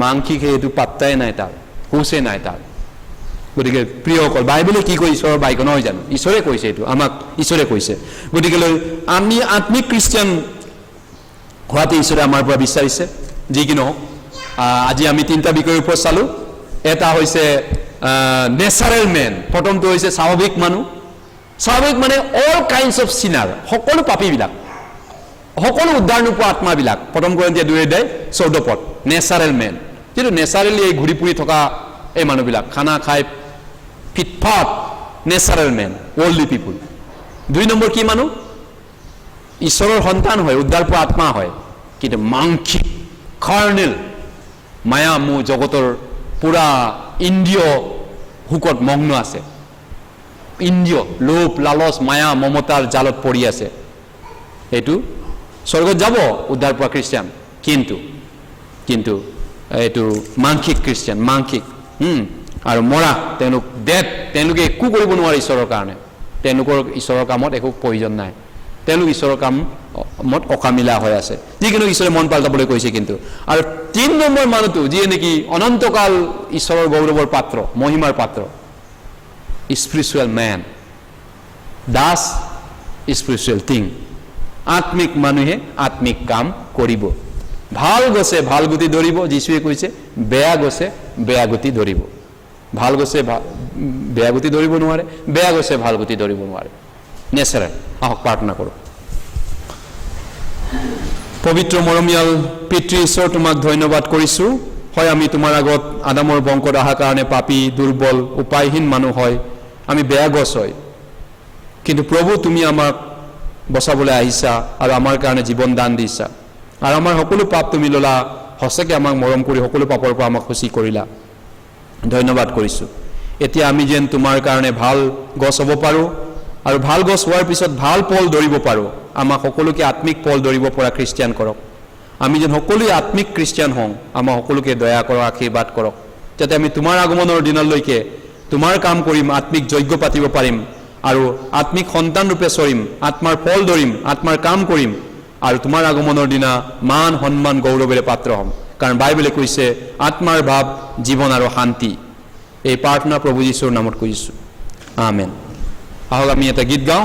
মানসিকে এইটো পাত্তাই নাই তাৰ হুঁচে নাই তাৰ গতিকে প্ৰিয়সকল বাইবেলে কি কয় ঈশ্বৰৰ বাক্য নহয় জানো ঈশ্বৰে কৈছে এইটো আমাক ঈশ্বৰে কৈছে গতিকে আমি আত্মিক খ্ৰীষ্টিয়ান হোৱাতে ঈশ্বৰে আমাৰ পৰা বিচাৰিছে যি কি নহওক আজি আমি তিনিটা বিষয়ৰ ওপৰত চালোঁ এটা হৈছে নেচাৰেল মেন প্ৰথমটো হৈছে স্বাভাৱিক মানে অল কাইণ্ডছ অফ চিনাৰ সকলো পাপীবিলাক সকলো উদ্ধাৰ নোপোৱা আত্মাবিলাক প্ৰথম কৰিন্থিয়া 2:14 পদ নেচাৰেল মেন যিটো নেচাৰেলি এই ঘূৰি ফুৰি থকা এই মানুহবিলাক খানা খাই ফিটফাট নেচাৰেল মেন ৱৰ্ল্ডলি পিপুল 2 নম্বৰ কি মানুহ ঈশ্বৰৰ সন্তান হয় উদ্ধাৰ পোৱা আত্মা হয় কিন্তু মানসিক কাৰ্নেল মায়া মোহ জগতৰ পুৰা ইন্দ্ৰিয় হুকত মগ্ন আছে ইন্দ্ৰিয় লোভ লালচ মায়া মমতাৰ জালত পৰি আছে এইটো স্বৰ্গত যাব উদ্ধাৰ পোৱা খ্ৰীষ্টিয়ান কিন্তু এইটো মানসিক খ্ৰীষ্টিয়ান মানসিক আৰু মৰা তেওঁলোকে একো কৰিব নোৱাৰে ঈশ্বৰৰ কাৰণে তেওঁলোকৰ ঈশ্বৰৰ কামত একো প্ৰয়োজন নাই তেওঁলোক ঈশ্বৰৰ কামত অকামিলা হৈ আছে যিকিনো ঈশ্বৰে মন পাল্টাবলৈ কৈছে কিন্তু আৰু 3 নম্বৰ মানুহটো যিয়ে নেকি অনন্তকাল ঈশ্বৰৰ গৌৰৱৰ পাত্ৰ মহিমাৰ পাত্ৰ spiritual man does spiritual thing. আত্মিক মানুহে আত্মিক কাম কৰিব। ভাল গছে ভাল গুটি ধৰিব, যীশুৱে কৈছে বেয়া গছে বেয়া গুটি ধৰিব। ভাল গছে বেয়া গুটি ধৰিব নোৱাৰে, বেয়া গছে ভাল গুটি ধৰিব নোৱাৰে। নেচাৰেল। আহক প্ৰাৰ্থনা কৰোঁ। পবিত্ৰ মৰমীয়াল পিতৃ ঈশ্বৰ, তোমাক ধন্যবাদ কৰিছোঁ। হয়, আমি তোমাৰ আগত আদামৰ বংশত অহাৰ কাৰণে পাপী, দুৰ্বল, উপায়হীন মানুহ হয়, আমি বেয়া গছ হয়। কিন্তু প্ৰভু, তুমি আমাক বচাবলৈ আহিছা আৰু আমাৰ কাৰণে জীৱন দান দিছা আৰু আমাৰ সকলো পাপ তুমি ল'লা। সঁচাকৈ আমাক মৰম কৰি সকলো পাপৰ পৰা আমাক সূচী কৰিলা। ধন্যবাদ কৰিছোঁ। এতিয়া আমি যেন তোমাৰ কাৰণে ভাল গছ হ'ব পাৰোঁ আৰু ভাল গছ হোৱাৰ পিছত ভাল ফল ধৰিব পাৰোঁ। আমাক সকলোকে আত্মিক ফল ধৰিব পৰা খ্ৰীষ্টিয়ান কৰক। আমি যেন সকলোৱে আত্মিক খ্ৰীষ্টিয়ান হওঁ। আমাৰ সকলোকে দয়া কৰক, আশীৰ্বাদ কৰক, যাতে আমি তোমাৰ আগমনৰ দিনলৈকে তোমাৰ কাম কৰিম, আত্মিক যজ্ঞ পাতিব পাৰিম আৰু আত্মিক সন্তান ৰূপে চৰিম, আত্মাৰ ফল ধৰিম, আত্মাৰ কাম কৰিম আৰু তোমাৰ আগমনৰ দিনা মান সন্মান গৌৰৱেৰে পাত্ৰ হ'ম। কাৰণ বাইবেলে কৈছে আত্মাৰ ভাৱ জীৱন আৰু শান্তি। এই প্ৰাৰ্থনা প্ৰভু যীশুৰ নামত কৰিছোঁ। আমেন। আহক আমি এটা গীত গাওঁ।